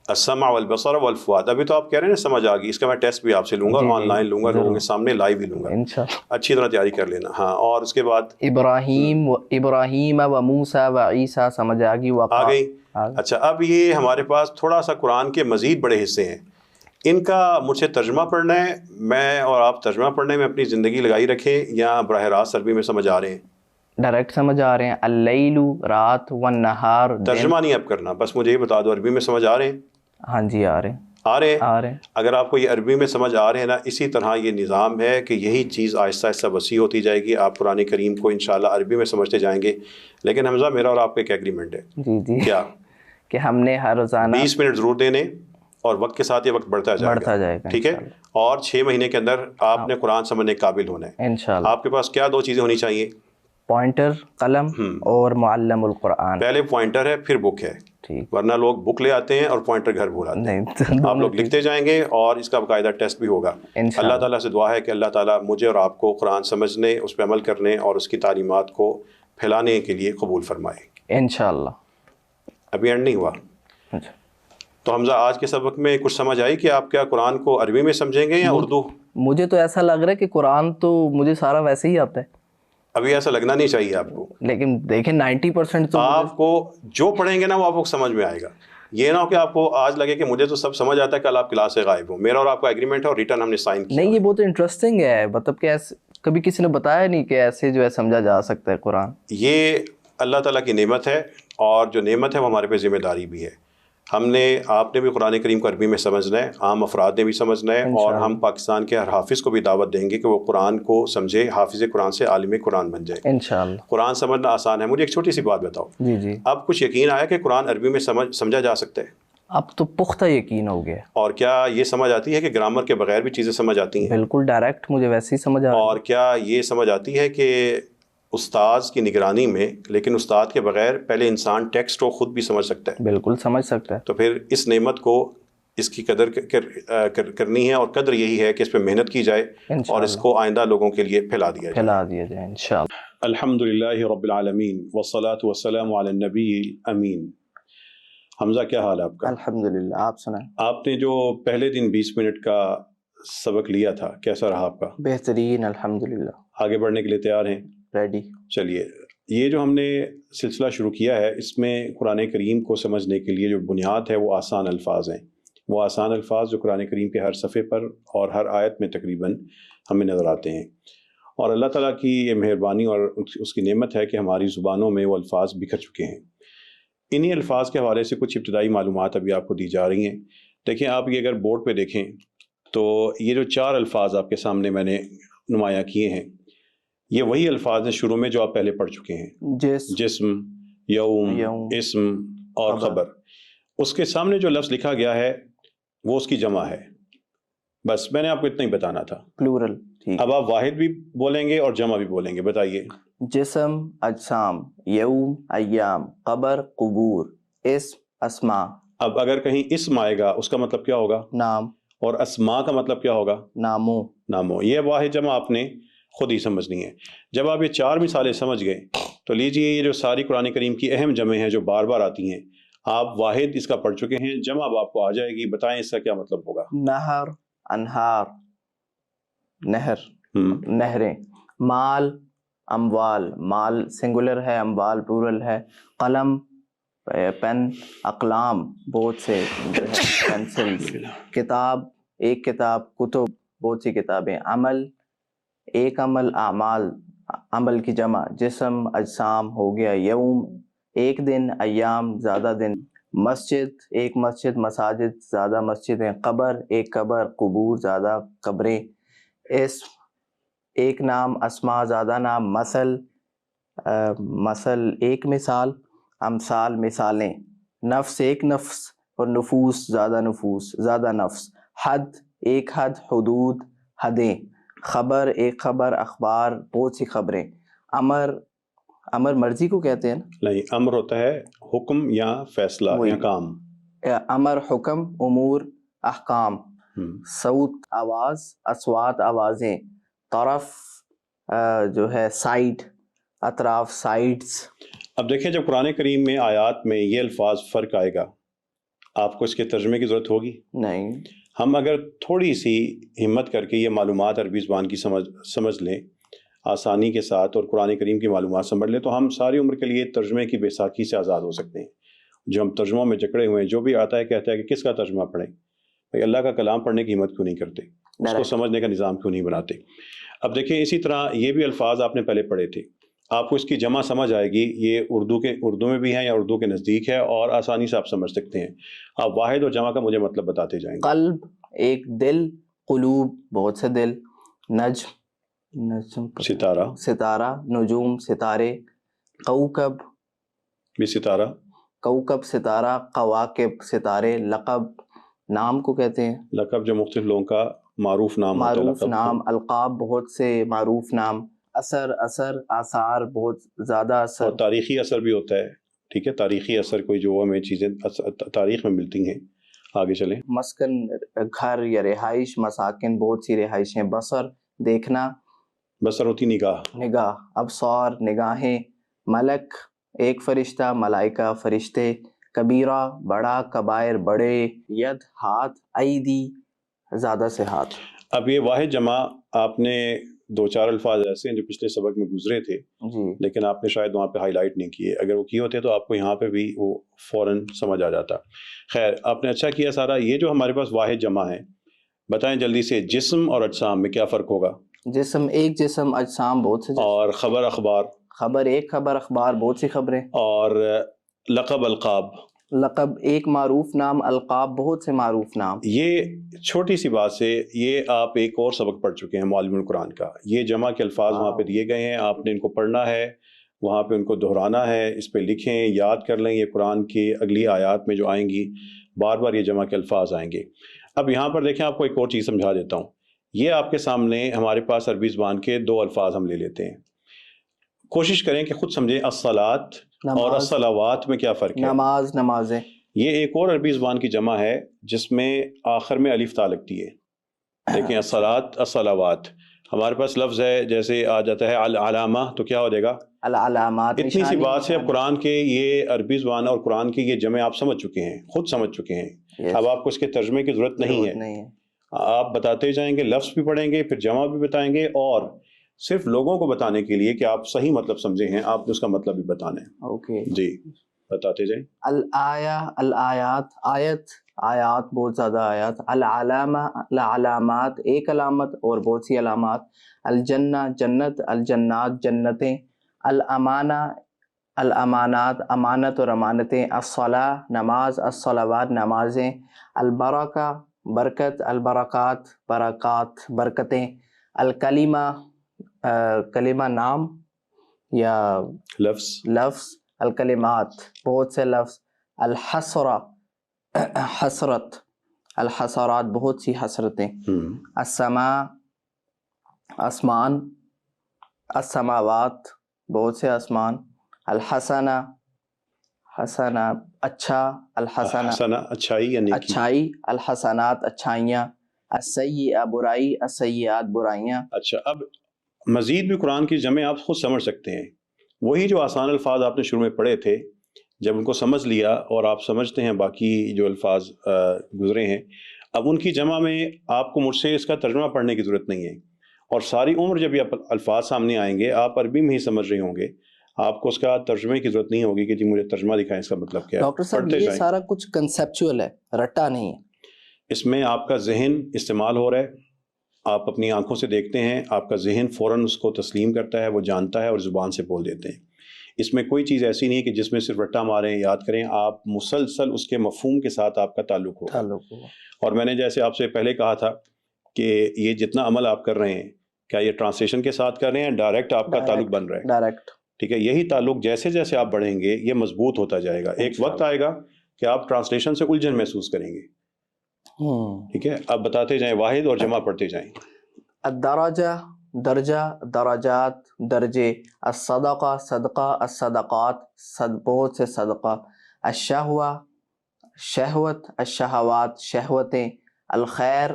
السمع والبصر والفؤاد. ابھی تو آپ کہہ رہے ہیں سمجھ آ گئی. اس کا میں ٹیسٹ بھی آپ سے لوں گا، آن لائن لوں گا، لوگوں کے سامنے لائیو بھی لوں گا انشاءاللہ. اچھی طرح تیاری کر لینا. ہاں، اور اس کے بعد ابراہیم و موسیٰ و عیسیٰ، سمجھ آ گئی. آ گئی. اچھا، اب یہ ہمارے پاس تھوڑا سا قرآن کے مزید بڑے حصے ہیں. ان کا مجھ سے ترجمہ پڑھنا ہے، میں اور آپ ترجمہ پڑھنے میں اپنی زندگی لگائی رکھیں، یا براہ راست عربی میں سمجھ آ رہے ہیں؟ ڈائریکٹ سمجھ آ رہے ہیں. اللیل، رات. والنہار، ترجمہ نہیں اب کرنا، بس مجھے یہ بتا دو عربی میں سمجھ آ رہے ہیں؟ ہاں جی، آ رہے ہیں. اگر آپ کو یہ عربی میں سمجھ آ رہے ہیں نا، اسی طرح یہ نظام ہے کہ یہی چیز آہستہ آہستہ وسیع ہوتی جائے گی. آپ قرآن کریم کو انشاءاللہ عربی میں سمجھتے جائیں گے. لیکن حمزہ، میرا اور آپ کا ایک ایگریمنٹ ہے. جی. کیا؟ کہ ہم نے ہر روزانہ 20 منٹ ضرور دینے، اور وقت کے ساتھ یہ وقت بڑھتا جائے گا. ٹھیک ہے. اور 6 مہینے کے اندر آپ نے قرآن سمجھنے کے قابل ہونا ہے انشاءاللہ. آپ کے پاس کیا 2 چیزیں ہونی چاہیے؟ پوائنٹر، قلم اور معلم القرآن. پہلے پوائنٹر ہے، پھر بک ہے. ورنہ لوگ بک لے آتے ہیں اور پوائنٹر گھر بھول آتے ہیں. آپ لوگ لکھتے جائیں گے اور اس کا باقاعدہ ٹیسٹ بھی ہوگا. اللہ تعالیٰ سے دعا ہے کہ اللہ تعالیٰ مجھے اور آپ کو قرآن سمجھنے، اس پہ عمل کرنے اور اس کی تعلیمات کو پھیلانے کے لیے قبول فرمائے انشاءاللہ. ابھی اینڈ نہیں ہوا. تو حمزہ، آج کے سبق میں کچھ سمجھ آئی کہ آپ کیا قرآن کو عربی میں سمجھیں گے یا اردو؟ مجھے تو ایسا لگ رہا ہے کہ قرآن تو مجھے سارا ویسے ہی آتا ہے. ابھی ایسا لگنا نہیں چاہیے آپ کو. لیکن دیکھیں 90% تو آپ کو جو پڑھیں گے نا وہ آپ کو سمجھ میں آئے گا. یہ نہ ہو کہ آپ کو آج لگے کہ مجھے تو سب سمجھ آتا ہے، کل آپ کلاس سے غائب ہو. میرا اور آپ کا ایگریمنٹ ہے اور ریٹرن ہم نے سائن کیا. نہیں، یہ بہت انٹرسٹنگ ہے. مطلب کہ کبھی کسی نے بتایا نہیں کہ ایسے جو ہے سمجھا جا سکتا ہے قرآن. یہ اللہ تعالیٰ کی نعمت ہے، اور جو نعمت ہے وہ ہمارے پہ ذمہ داری بھی ہے. ہم نے، آپ نے بھی قرآن کریم کو عربی میں سمجھنا ہے، عام افراد نے بھی سمجھنا ہے، اور ہم پاکستان کے ہر حافظ کو بھی دعوت دیں گے کہ وہ قرآن کو سمجھے، حافظ قرآن سے عالم قرآن بن جائے انشاءاللہ. قرآن سمجھنا آسان ہے. مجھے ایک چھوٹی سی بات بتاؤ. جی. اب کچھ یقین آیا کہ قرآن عربی میں سمجھا جا سکتا ہے؟ اب تو پختہ یقین ہو گیا. اور کیا یہ سمجھ آتی ہے کہ گرامر کے بغیر بھی چیزیں سمجھ آتی ہیں؟ بالکل ڈائریکٹ مجھے ویسے ہی سمجھ آ رہا ہے. اور کیا یہ سمجھ آتی ہے کہ استاذ کی نگرانی میں، لیکن استاد کے بغیر پہلے انسان ٹیکسٹ کو خود بھی سمجھ سکتا ہے؟ بالکل سمجھ سکتا ہے. تو پھر اس نعمت کو، اس کی قدر کرنی ہے، اور قدر یہی ہے کہ اس پہ محنت کی جائے اور اس کو آئندہ لوگوں کے لیے پھیلا دیا جائے انشاءاللہ. الحمد للہ رب العالمین والصلاة والسلام علی النبی الامین. حمزہ کیا حال ہے آپ کا؟ الحمدللہ. آپ سنائیں. آپ نے جو پہلے دن 20 منٹ کا سبق لیا تھا کیسا رہا آپ کا؟ بہترین الحمدللہ. آگے بڑھنے کے لیے تیار ہیں؟ ریڈی. چلیے، یہ جو ہم نے سلسلہ شروع کیا ہے اس میں قرآن کریم کو سمجھنے کے لیے جو بنیاد ہے وہ آسان الفاظ ہیں. وہ آسان الفاظ جو قرآن کریم کے ہر صفحے پر اور ہر آیت میں تقریباً ہمیں نظر آتے ہیں، اور اللہ تعالیٰ کی یہ مہربانی اور اس کی نعمت ہے کہ ہماری زبانوں میں وہ الفاظ بکھر چکے ہیں. انہی الفاظ کے حوالے سے کچھ ابتدائی معلومات ابھی آپ کو دی جا رہی ہیں. دیکھیں، آپ یہ اگر بورڈ پہ دیکھیں تو یہ جو 4 الفاظ آپ کے سامنے میں نے نمایاں کیے ہیں، یہ وہی الفاظ ہیں شروع میں جو آپ پہلے پڑھ چکے ہیں. جسم، یوم، اسم اور خبر. اس کے سامنے جو لفظ لکھا گیا ہے وہ اس کی جمع ہے. بس میں نے آپ کو اتنا ہی بتانا تھا. پلورل. اب آپ واحد بھی بولیں گے اور جمع بھی بولیں گے. بتائیے. جسم، اجسام، یوم، ایام، قبر، قبور، اسم، اسماء. اب اگر کہیں اسم آئے گا اس کا مطلب کیا ہوگا؟ نام. اور اسماء کا مطلب کیا ہوگا؟ ناموں. یہ واحد جمع آپ نے خود ہی سمجھنی ہے. جب آپ یہ 4 مثالیں سمجھ گئے تو لیجئے یہ جو ساری قرآن کریم کی اہم جمع ہیں جو بار بار آتی ہیں، آپ واحد اس کا پڑھ چکے ہیں، جمع اب آپ کو آ جائے گی. بتائیں اس کا کیا مطلب ہوگا؟ نہر، انہار، نہر، نہریں. مال، اموال. مال سنگولر ہے، اموال پلورل ہے. قلم، پین. اقلام، بہت سے پینسلز. کتاب، ایک کتاب. کتب، بہت سی کتابیں. عمل، ایک عمل. اعمال، عمل کی جمع. جسم، اجسام ہو گیا. یوم، ایک دن. ایام، زیادہ دن. مسجد، ایک مسجد. مساجد، زیادہ مسجدیں. قبر، ایک قبر. قبور، زیادہ قبریں. اسم، ایک نام. اسماء، زیادہ نام. مثل، ایک مثال. امثال، مثالیں. نفس، ایک نفس. اور نفوس، زیادہ نفوس، زیادہ نفس. حد، ایک حد. حدود، حدیں. خبر، ایک خبر. اخبار، بہت سی خبریں. امر مرضی کو کہتے ہیں نا؟ نہیں، امر ہوتا ہے حکم یا فیصلہ یا کام. امر، حکم. امور، احکام. صوت، آواز. اصوات، آوازیں. طرف جو ہے سائڈ، اطراف، سائڈز. اب دیکھیں، جب قرآن کریم میں آیات میں یہ الفاظ فرق آئے گا، آپ کو اس کے ترجمے کی ضرورت ہوگی؟ نہیں. ہم اگر تھوڑی سی ہمت کر کے یہ معلومات عربی زبان کی سمجھ لیں آسانی کے ساتھ، اور قرآن کریم کی معلومات سمجھ لیں، تو ہم ساری عمر کے لیے ترجمے کی بیساکھی سے آزاد ہو سکتے ہیں. جو ہم ترجموں میں جکڑے ہوئے ہیں، جو بھی آتا ہے کہتا ہے کہ کس کا ترجمہ پڑھیں. بھائی، اللہ کا کلام پڑھنے کی ہمت کیوں نہیں کرتے؟ اس کو سمجھنے کا نظام کیوں نہیں بناتے؟ اب دیکھیں، اسی طرح یہ بھی الفاظ آپ نے پہلے پڑھے تھے، آپ کو اس کی جمع سمجھ آئے گی. یہ اردو میں بھی ہیں یا اردو کے نزدیک ہے، اور آسانی سے آپ سمجھ سکتے ہیں. آپ واحد اور جمع کا مجھے مطلب بتاتے جائیں گے. قلب، ایک دل. قلوب، بہت سے دل. نجم، ستارہ. نجوم، ستارے. کوکب، بھی ستارہ. کوکب، ستارہ. قواکب، ستارے. لقب، نام کو کہتے ہیں. لقب جو مختلف لوگوں کا معروف نام ہوتا ہے. معروف نام. القاب، بہت سے معروف نام. اثر، آثار، بہت زیادہ اثر. اور تاریخی اثر بھی ہوتا ہے. ٹھیک ہے، تاریخی اثر کوئی جو ہمیں چیزیں تاریخ میں ملتی ہیں. آگے چلیں. مسکن، گھر یا رہائش. مساکن، بہت سی رہائشیں. بصر، دیکھنا. بصر ہوتی نگاہ. ابصار، نگاہیں. ملک، ایک فرشتہ. ملائکہ، فرشتے. کبیرہ، بڑا. کبائر، بڑے. ید، ہاتھ. ایدی، زیادہ سے ہاتھ. اب یہ واحد جمع آپ نے 2-4 الفاظ ایسے ہیں جو پچھلے سبق میں گزرے تھے جی، لیکن آپ نے شاید وہاں پہ ہائی لائٹ نہیں کیے. اگر وہ کیے ہوتے تو آپ کو یہاں پہ بھی وہ فوراً سمجھ آ جاتا. خیر، آپ نے اچھا کیا سارا. یہ جو ہمارے پاس واحد جمع ہے، بتائیں جلدی سے، جسم اور اجسام میں کیا فرق ہوگا؟ جسم، ایک جسم. اجسام، بہت سے جسم. اور خبر، اخبار. خبر، ایک خبر. اخبار، بہت سی خبریں. اور لقب، القاب. لقب، ایک معروف نام. القاب، بہت سے معروف نام. یہ چھوٹی سی بات سے یہ آپ ایک اور سبق پڑھ چکے ہیں معلم القرآن کا. یہ جمع کے الفاظ وہاں پہ دیے گئے ہیں، آپ نے ان کو پڑھنا ہے وہاں پہ ان کو دہرانا ہے، اس پہ لکھیں، یاد کر لیں. یہ قرآن کی اگلی آیات میں جو آئیں گی بار بار یہ جمع کے الفاظ آئیں گے. اب یہاں پر دیکھیں، آپ کو ایک اور چیز سمجھا دیتا ہوں. یہ آپ کے سامنے ہمارے پاس عربی زبان کے 2 الفاظ ہم لے لیتے ہیں. کوشش کریں کہ خود سمجھیں الصلاۃ اور الصلوات میں کیا فرق ہے. نماز، نمازیں. یہ ایک اور عربی زبان کی جمع ہے جس میں آخر میں الف تا لگتی ہے. دیکھیں الصلاۃ، الصلوات. ہمارے پاس لفظ ہے جیسے آ جاتا ہے العلامہ، تو کیا ہو جائے گا؟ العلامات. اتنی سی بات سے اب قرآن کے یہ عربی زبان اور قرآن کی یہ جمع آپ سمجھ چکے ہیں، خود سمجھ چکے ہیں. اب آپ کو اس کے ترجمے کی ضرورت نہیں ہے. آپ بتاتے جائیں گے، لفظ بھی پڑھیں گے، پھر جمع بھی بتائیں گے، اور صرف لوگوں کو بتانے کے لیے کہ آپ صحیح مطلب سمجھے ہیں، آپ نے اس کا مطلب بھی بتانا ہے. اوکے جی بتاتے جائیں. الآیہ، الآیات، آیت، آیات، بہت زیادہ آیات. العلامہ، العلامات، ایک علامت اور بہت سی علامات. الجنہ، جنت. الجنات، جنتیں. الامانہ، الامانات، امانت اور امانتیں. الصلاۃ، نماز. الصلوات، نمازیں. البرکہ، برکت. البرکات، برکات، برکتیں. الکلمہ، کلمہ نام یا لفظ. الکلمات، بہت سے لفظ. الحسرہ، حسرت. الحسرات، بہت سی حسرتیں. السماء، آسمان. السماوات، بہت سے آسمان. الحسنہ، حسنہ، اچھا. الحسنہ، حسنہ، اچھائی یا نیکی. اچھائی. الحسنات، اچھائیاں. السیئہ، برائی. السیئات، برائیاں. اچھا، اب مزید بھی قرآن کی جمع آپ خود سمجھ سکتے ہیں. وہی جو آسان الفاظ آپ نے شروع میں پڑھے تھے، جب ان کو سمجھ لیا اور آپ سمجھتے ہیں باقی جو الفاظ گزرے ہیں، اب ان کی جمع میں آپ کو مجھ سے اس کا ترجمہ پڑھنے کی ضرورت نہیں ہے. اور ساری عمر جب یہ الفاظ سامنے آئیں گے، آپ عربی میں ہی سمجھ رہے ہوں گے، آپ کو اس کا ترجمے کی ضرورت نہیں ہوگی کہ جی مجھے ترجمہ دکھائیں اس کا مطلب کیا ہے. ڈاکٹر صاحب یہ سارا کچھ کنسیپچول ہے، رٹا نہیں ہے. اس میں آپ کا ذہن استعمال ہو رہا ہے، آپ اپنی آنکھوں سے دیکھتے ہیں، آپ کا ذہن فوراً اس کو تسلیم کرتا ہے، وہ جانتا ہے اور زبان سے بول دیتے ہیں. اس میں کوئی چیز ایسی نہیں کہ جس میں صرف رٹا ماریں، یاد کریں. آپ مسلسل اس کے مفہوم کے ساتھ آپ کا تعلق ہوگا. اور میں نے جیسے آپ سے پہلے کہا تھا کہ یہ جتنا عمل آپ کر رہے ہیں، کیا یہ ٹرانسلیشن کے ساتھ کر رہے ہیں، ڈائریکٹ آپ کا تعلق بن رہا ہے. ڈائریکٹ، ٹھیک ہے. یہی تعلق جیسے جیسے آپ بڑھیں گے یہ مضبوط ہوتا جائے گا. ایک وقت آئے گا کہ آپ ٹرانسلیشن سے الجھن محسوس کریں گے. ٹھیک ہے. اب بتاتے جائیں، واحد اور جمع پڑھتے جائیں. الدرجہ، درجہ. درجات، درجے. الصدقہ، صدقہ. الصدقات، بہت سے صدقہ. الشہوہ، شہوت. الشہوات، شہوتیں. الخیر،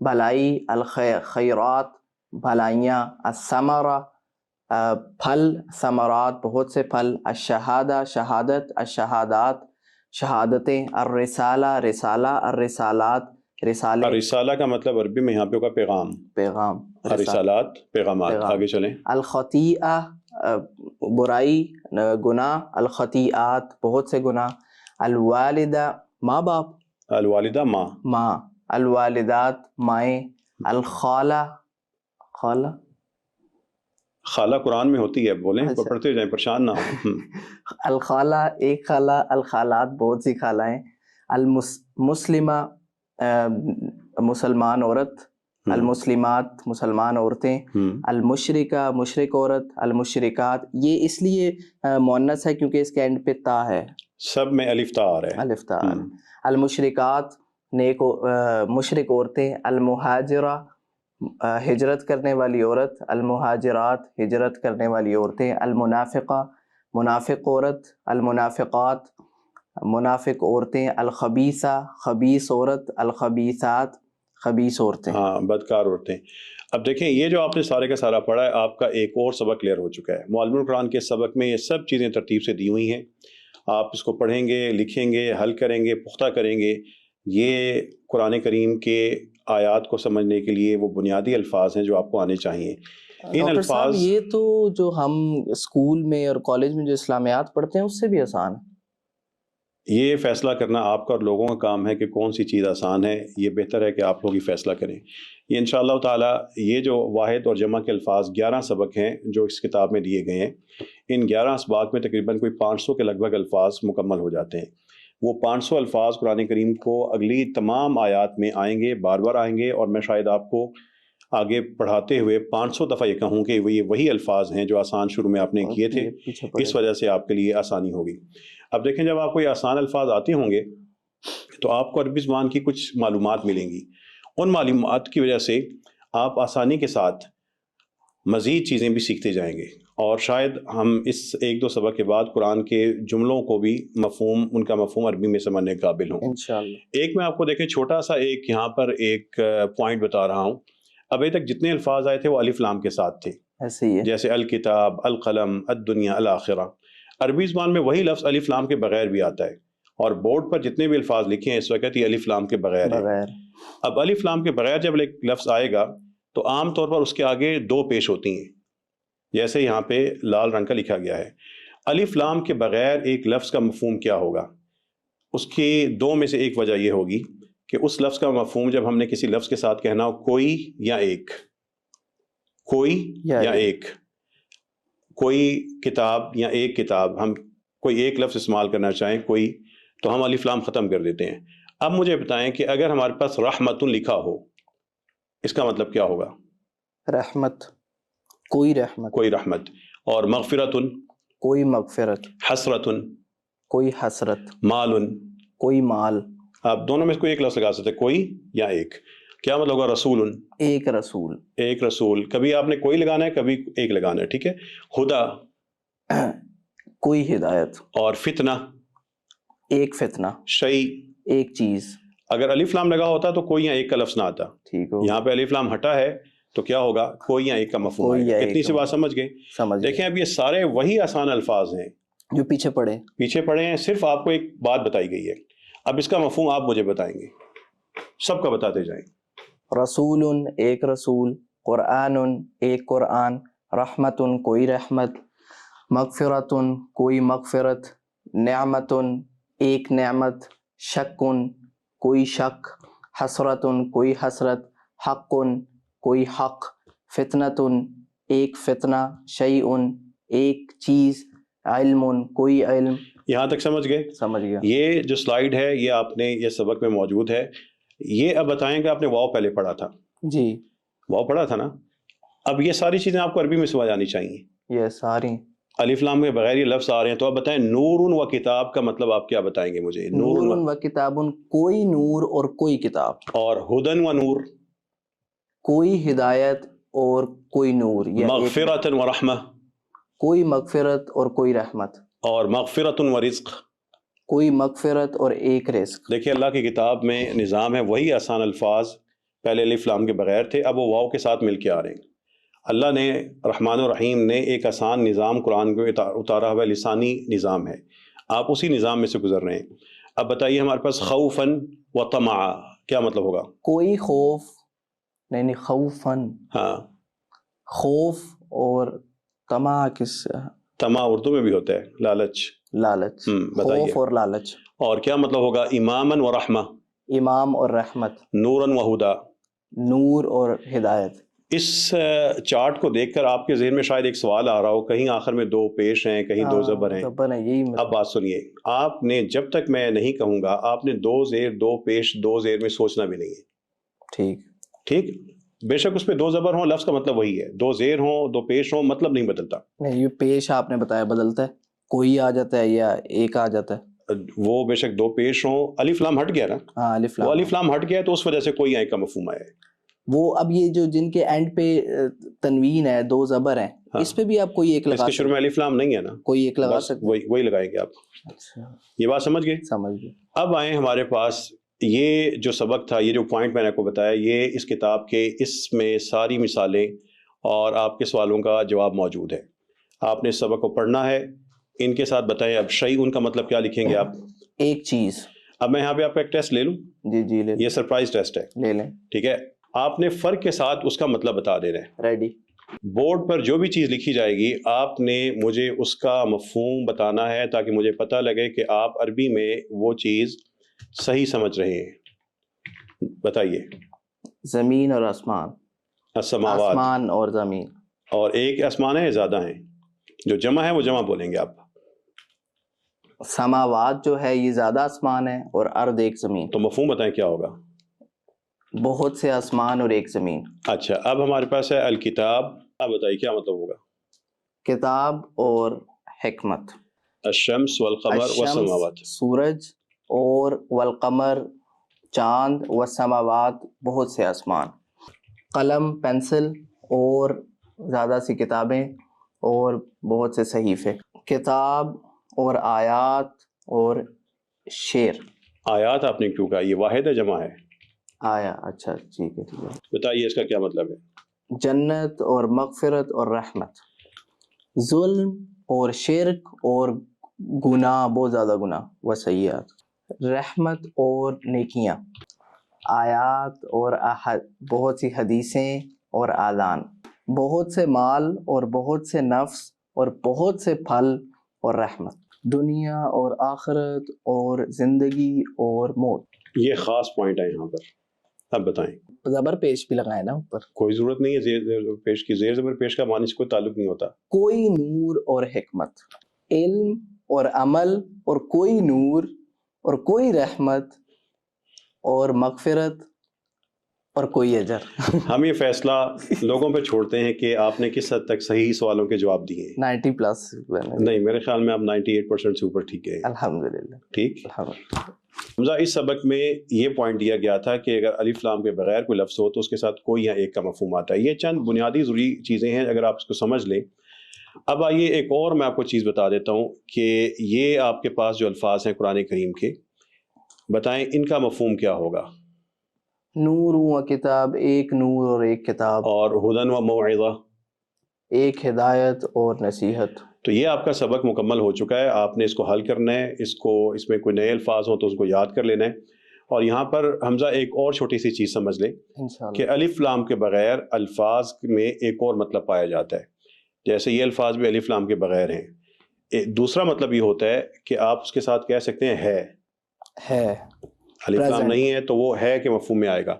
بھلائی. الخیرات، بھلائیاں. الثمرہ، پھل. ثمرات، بہت سے پھل. الشہادہ، شہادت. الشہادات، شہادتیں. الرسالہ، رسالہ. الرسالات، رسالے. رسالہ کا مطلب عربی میں یہاں پہ ہوگا پیغام. پیغام. رسالات، پیغامات. آگے چلیں. الخطیئہ، برائی، گناہ. الخطیئات، بہت سے گناہ. الوالدہ، ماں باپ. الوالدہ، ماں. ماں. الوالدات، مائیں. الخالہ، خالہ. خالہ قرآن میں ہوتی ہے، بولیں پڑھتے جائیں، پریشان نہ ہوں. الخالہ، ایک خالہ. الخالات، بہت سی خالائیں. المسلمہ، مسلمان عورت. المسلمات، مسلمان عورتیں. المشرکہ، مشرک عورت. المشرکات، یہ اس لیے مؤنث ہے کیونکہ اس کے اینڈ پہ تا ہے. سب میں الف تا آ رہا ہے. الف تا آ رہا ہے. المشرکات، نیک مشرک عورتیں. المہاجرہ، ہجرت کرنے والی عورت. المہاجرات، ہجرت کرنے والی عورتیں. المنافقہ، منافق عورت. المنافقات، منافق عورتیں. الخبیثہ، خبیث عورت. الخبیثات، خبیث عورتیں. ہاں، بدکار عورتیں. اب دیکھیں، یہ جو آپ نے سارے کا سارا پڑھا ہے، آپ کا ایک اور سبق کلیئر ہو چکا ہے. معلم القرآن کے سبق میں یہ سب چیزیں ترتیب سے دی ہوئی ہیں. آپ اس کو پڑھیں گے، لکھیں گے، حل کریں گے، پختہ کریں گے. یہ قرآن کریم کے آیات کو سمجھنے کے لیے وہ بنیادی الفاظ ہیں جو آپ کو آنے چاہیے. ان الفاظ، یہ تو جو ہم اسکول میں اور کالج میں جو اسلامیات پڑھتے ہیں اس سے بھی آسان ہے. یہ فیصلہ کرنا آپ کا اور لوگوں کا کام ہے کہ کون سی چیز آسان ہے. یہ بہتر ہے کہ آپ لوگ یہ فیصلہ کریں. یہ انشاءاللہ تعالیٰ یہ جو واحد اور جمع کے الفاظ 11 سبق ہیں جو اس کتاب میں دیے گئے ہیں، ان 11 اسباق میں تقریباً کوئی 500 کے لگ بھگ الفاظ مکمل ہو جاتے ہیں. وہ 500 الفاظ قرآن کریم کو اگلی تمام آیات میں آئیں گے، بار بار آئیں گے. اور میں شاید آپ کو آگے پڑھاتے ہوئے 500 دفعہ یہ کہوں کہ یہ وہی الفاظ ہیں جو آسان شروع میں آپ نے کیے تھے، اس وجہ سے آپ کے لیے آسانی ہوگی۔ اب دیکھیں جب آپ کو یہ آسان الفاظ آتے ہوں گے تو آپ کو عربی زبان کی کچھ معلومات ملیں گی، ان معلومات کی وجہ سے آپ آسانی کے ساتھ مزید چیزیں بھی سیکھتے جائیں گے، اور شاید ہم اس 1-2 سبق کے بعد قرآن کے جملوں کو بھی ان کا مفہوم عربی میں سمجھنے کے قابل ہوں انشاءاللہ۔ ایک میں آپ کو دیکھیں چھوٹا سا ایک یہاں پر ایک پوائنٹ بتا رہا ہوں، ابھی تک جتنے الفاظ آئے تھے وہ الف لام کے ساتھ تھے، ایسے ہی ہے، جیسے الکتاب، القلم، الدنیا، الآخرہ۔ عربی زبان میں وہی لفظ الف لام کے بغیر بھی آتا ہے، اور بورڈ پر جتنے بھی الفاظ لکھے ہیں اس وقت یہ الف لام کے بغیر ہے۔ اب الف لام کے بغیر جب ایک لفظ آئے گا تو عام طور پر اس کے آگے 2 پیش ہوتی ہیں، جیسے یہاں پہ لال رنگ کا لکھا گیا ہے۔ الف لام کے بغیر ایک لفظ کا مفہوم کیا ہوگا؟ اس کی 2 میں سے ایک وجہ یہ ہوگی کہ اس لفظ کا مفہوم جب ہم نے کسی لفظ کے ساتھ کہنا ہو کوئی یا ایک، کوئی یا ایک، کوئی کتاب یا ایک کتاب، ہم کوئی ایک لفظ استعمال کرنا چاہیں کوئی، تو ہم الف لام ختم کر دیتے ہیں۔ اب مجھے بتائیں کہ اگر ہمارے پاس رحمت لکھا ہو، اس کا مطلب کیا ہوگا؟ رحمت، کوئی رحمت، کوئی رحمت، اور مغفرت، کوئی مغفرت، حسرت، کوئی حسرت، مال، کوئی مال۔ آپ دونوں میں سے کوئی ایک لفظ لگا سکتے ہیں، کوئی یا ایک۔ کیا مطلب ہوگا؟ رسول، ایک رسول، ایک رسول۔ کبھی آپ نے کوئی لگانا ہے، کبھی ایک لگانا ہے، ٹھیک ہے۔ ہدا، کوئی ہدایت، اور فتنہ، ایک فتنہ، شیء، ایک چیز۔ اگر الف لام لگا ہوتا تو کوئی یا ایک کا لفظ نہ آتا، ٹھیک ہو، یہاں پہ الف لام ہٹا ہے تو کیا ہوگا؟ کوئی یا ایک کا مفہوم آئے گا۔ کتنی سی بات سمجھ گئے؟ سمجھ۔ دیکھیں اب یہ سارے وہی آسان الفاظ ہیں جو پیچھے پڑے ہیں، صرف آپ کو ایک بات بتائی گئی ہے، اب اس کا مفہوم آپ مجھے بتائیں گے، سب کا بتاتے جائیں۔ رسول، ایک رسول، قرآن، ایک قرآن، رحمت، کوئی رحمت، مغفرت، کوئی مغفرت، نعمت، ایک نعمت، شک، کوئی شک، حسرت، کوئی حسرت، حق، کوئی حق، فتنۃ، ایک فتنہ، شیء، ایک چیز، علم، کوئی علم۔ یہاں تک سمجھ گئے؟ سمجھ گیا۔ یہ جو سلائیڈ ہے یہ آپ نے یہ سبق میں موجود ہے۔ یہ اب بتائیں کہ آپ نے واو پہلے پڑھا تھا، جی واو پڑھا تھا نا؟ اب یہ ساری چیزیں آپ کو عربی میں سمجھ آنی چاہیے، یہ ساری الف لام کے بغیر یہ لفظ آ رہے ہیں، تو آپ بتائیں نور و کتاب کا مطلب آپ کیا بتائیں گے مجھے؟ نور و کتاب، کوئی نور اور کوئی کتاب، اور ہدن و نور، کوئی ہدایت اور کوئی نور، مغفرت و رحمہ، کوئی مغفرت اور کوئی رحمت، اور مغفرت و رزق، کوئی مغفرت اور ایک رزق۔ دیکھیں اللہ کی کتاب میں نظام ہے، وہی آسان الفاظ پہلے الف لام کے بغیر تھے، اب وہ واو کے ساتھ مل کے آ رہے ہیں۔ اللہ نے رحمان الرحیم نے ایک آسان نظام قرآن کو اتارا ہوا، لسانی نظام ہے، آپ اسی نظام میں سے گزر رہے ہیں۔ اب بتائیے ہمارے پاس خوفاً و طمعا کیا مطلب ہوگا؟ کوئی خوف نہیں، خوفاً، ہاں، خوف اور طمع طمع اردو میں بھی ہوتا ہے، لالچ، لالچ، بتائیے۔ خوف اور لالچ۔ اور کیا مطلب ہوگا؟ اماماً و رحمہ، امام اور رحمت، نوراً و ہدا، نور اور ہدایت۔ اس چارٹ کو دیکھ کر آپ کے ذہن میں شاید ایک سوال آ رہا ہو، کہیں آخر میں 2 پیش ہیں، کہیں 2 زبر ہیں۔ یہی اب بات سنیے، آپ نے جب تک میں نہیں کہوں گا آپ نے 2 زیر 2 پیش 2 زیر میں سوچنا بھی نہیں ہے، ٹھیک؟ بے شک اس پہ 2 زبر ہوں، لفظ کا مطلب وہی ہے، 2 زیر ہوں 2 پیش ہوں، مطلب نہیں بدلتا۔ نہیں، یہ پیش آپ نے بتایا بدلتا ہے، کوئی آ جاتا ہے یا ایک آ جاتا ہے، وہ بے شک 2 پیش ہوں، الف لام ہٹ گیا نا، ہاں الف لام، وہ الف لام ہٹ گیا تو اس وجہ سے کوئی ایک کا مفہوم آیا ہے۔ وہ اب یہ جو جن کے اینڈ پہ تنوین ہے 2 زبر ہیں، اس پہ بھی آپ کوئی ایک لگا اس کے شروع میں الف لام نہیں ہے نا، کوئی ایک لگا سکتے، وہی لگائیں گے آپ۔ اچھا، یہ بات سمجھ گئے؟ سمجھ گئے۔ اب آئیں ہمارے پاس یہ جو سبق تھا، یہ جو پوائنٹ میں نے آپ کو بتایا، یہ اس کتاب کے اس میں ساری مثالیں اور آپ کے سوالوں کا جواب موجود ہے۔ آپ نے اس سبق کو پڑھنا ہے، ان کے ساتھ بتائیں اب شیء ان کا مطلب کیا لکھیں گے آپ؟ ایک چیز۔ اب میں یہاں پہ آپ کا ایک ٹیسٹ لے لوں؟ جی لے، یہ سرپرائز ٹیسٹ ہے، لے لیں، ٹھیک ہے؟ آپ نے فرق کے ساتھ اس کا مطلب بتا دینا ہے۔ ریڈی؟ بورڈ پر جو بھی چیز لکھی جائے گی آپ نے مجھے اس کا مفہوم بتانا ہے، تاکہ مجھے پتہ لگے کہ آپ عربی میں وہ چیز صحیح سمجھ رہے ہیں۔ بتائیے۔ زمین اور آسمان، السماوات، آسمان اور زمین۔ اور ایک آسمان ہے، زیادہ ہیں، جو جمع ہے وہ جمع بولیں گے آپ۔ سماوات جو ہے یہ زیادہ آسمان ہے، اور ارض ایک زمین۔ تو مفہوم بتائیں کیا ہوگا؟ بہت سے آسمان اور ایک زمین. اچھا اب ہمارے پاس ہے الکتاب. اب بتائیے کیا مطلب ہوگا؟ کتاب اور حکمت. الشمس والقمر والسماوات. سورج اور والقمر چاند والسماوات بہت سے آسمان. قلم پینسل اور زیادہ سی کتابیں اور بہت سے صحیفے. کتاب اور آیات اور شعر. آیات آپ نے کیوں کہا؟ یہ واحد ہے جمع ہے؟ آیا. اچھا ٹھیک ہے. بتائیے اس کا کیا مطلب ہے؟ جنت اور مغفرت اور رحمت. ظلم اور شرک اور گناہ، بہت زیادہ گناہ و سیئات. رحمت اور نیکیاں. آیات اور بہت سی حدیثیں اور آذان. بہت سے مال اور بہت سے نفس اور بہت سے پھل اور رحمت. دنیا اور آخرت اور زندگی اور موت. یہ خاص پوائنٹ ہے یہاں پر. اب بتائیں. زبر پیش بھی لگائے نا اوپر. کوئی ضرورت نہیں ہے زیر زبر پیش کی. زیر زبر پیش کا معنی سے کوئی تعلق نہیں ہوتا. کوئی نور اور حکمت. علم اور عمل اور کوئی نور اور کوئی رحمت اور مغفرت اور کوئی اجر. ہم یہ فیصلہ لوگوں پہ چھوڑتے ہیں کہ آپ نے کس حد تک صحیح سوالوں کے جواب دیے. 90+ نہیں، میرے خیال میں آپ 98% سے اوپر ٹھیک ہے. الحمدللہ. ٹھیک. الحمدللہ. حمزہ اس سبق میں یہ پوائنٹ دیا گیا تھا کہ اگر الف لام کے بغیر کوئی لفظ ہو تو اس کے ساتھ کوئی یا ایک کا مفہوم آتا ہے. یہ چند بنیادی ضروری چیزیں ہیں اگر آپ اس کو سمجھ لیں. اب آئیے ایک اور میں آپ کو چیز بتا دیتا ہوں کہ یہ آپ کے پاس جو الفاظ ہیں قرآن کریم کے، بتائیں ان کا مفہوم کیا ہوگا؟ نور و کتاب، ایک نور اور ایک کتاب. اور ہدن و موعظہ، ایک ہدایت اور نصیحت. تو یہ آپ کا سبق مکمل ہو چکا ہے. آپ نے اس کو حل کرنا ہے. اس میں کوئی نئے الفاظ ہوں تو اس کو یاد کر لینا ہے. اور یہاں پر حمزہ ایک اور چھوٹی سی چیز سمجھ لیں کہ الف لام کے بغیر الفاظ میں ایک اور مطلب پایا جاتا ہے. جیسے یہ الفاظ بھی الف لام کے بغیر ہیں. دوسرا مطلب یہ ہوتا ہے کہ آپ اس کے ساتھ کہہ سکتے ہیں ہے. الف لام نہیں ہے تو وہ ہے کہ مفہوم میں آئے گا.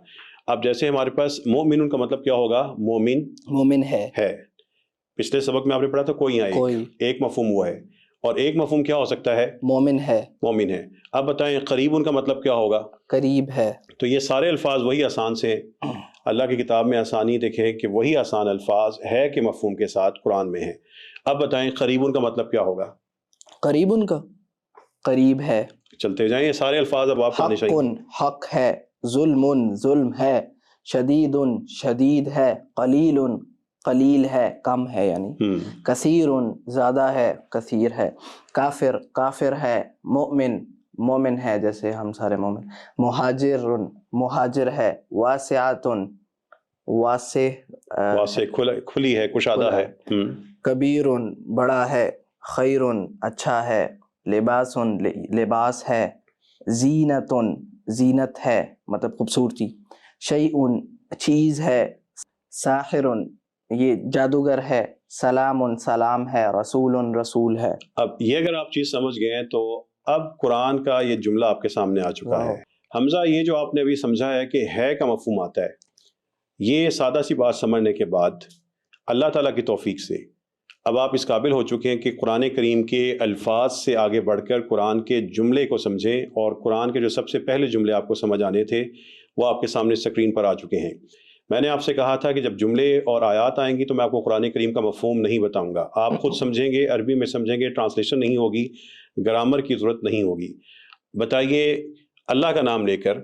اب جیسے ہمارے پاس مومن کا مطلب کیا ہوگا؟ مومن ہے. پچھلے سبق میں آپ نے پڑھا تھا کوئی ایک مفہوم ہوا ہے. اور ایک مفہوم کیا ہو سکتا ہے؟ مومن ہے. اب بتائیں قریب ان کا مطلب کیا ہوگا؟ قریب ہے. تو یہ سارے الفاظ وہی آسان سے ہیں. اللہ کی کتاب میں آسانی دیکھیں کہ وہی آسان الفاظ ہے کہ مفہوم کے ساتھ قرآن میں ہیں. اب بتائیں قریب ان کا مطلب کیا ہوگا؟ قریب ان کا قریب ہے. چلتے جائیں. یہ سارے الفاظ اب آپ پڑھنے چاہیے. حق ہے. ظلم ہے. شدید ہے. قلیل ہے کم ہے یعنی. کثیر زیادہ ہے. کثیر ہے. کافر ہے. مومن ہے جیسے ہم سارے مومن. مہاجر ہے. واسع کھلی ہے، کشادہ ہے. کبیر بڑا ہے. خیر اچھا ہے. لباس ہے. زینت ہے مطلب خوبصورتی. شیء چیز ہے. ساحر یہ جادوگر ہے. سلام ہے. رسول ہے. اب یہ اگر آپ چیز سمجھ گئے تو اب قرآن کا یہ جملہ آپ کے سامنے آ چکا ہے. حمزہ یہ جو آپ نے ابھی سمجھا ہے کہ ہے کا مفہوم آتا ہے، یہ سادہ سی بات سمجھنے کے بعد اللہ تعالیٰ کی توفیق سے اب آپ اس قابل ہو چکے ہیں کہ قرآن کریم کے الفاظ سے آگے بڑھ کر قرآن کے جملے کو سمجھیں. اور قرآن کے جو سب سے پہلے جملے آپ کو سمجھ آنے تھے وہ آپ کے سامنے اسکرین پر آ چکے ہیں. میں نے آپ سے کہا تھا کہ جب جملے اور آیات آئیں گی تو میں آپ کو قرآن کریم کا مفہوم نہیں بتاؤں گا. آپ خود سمجھیں گے، عربی میں سمجھیں گے، ٹرانسلیشن نہیں ہوگی، گرامر کی ضرورت نہیں ہوگی. بتائیے اللہ کا نام لے کر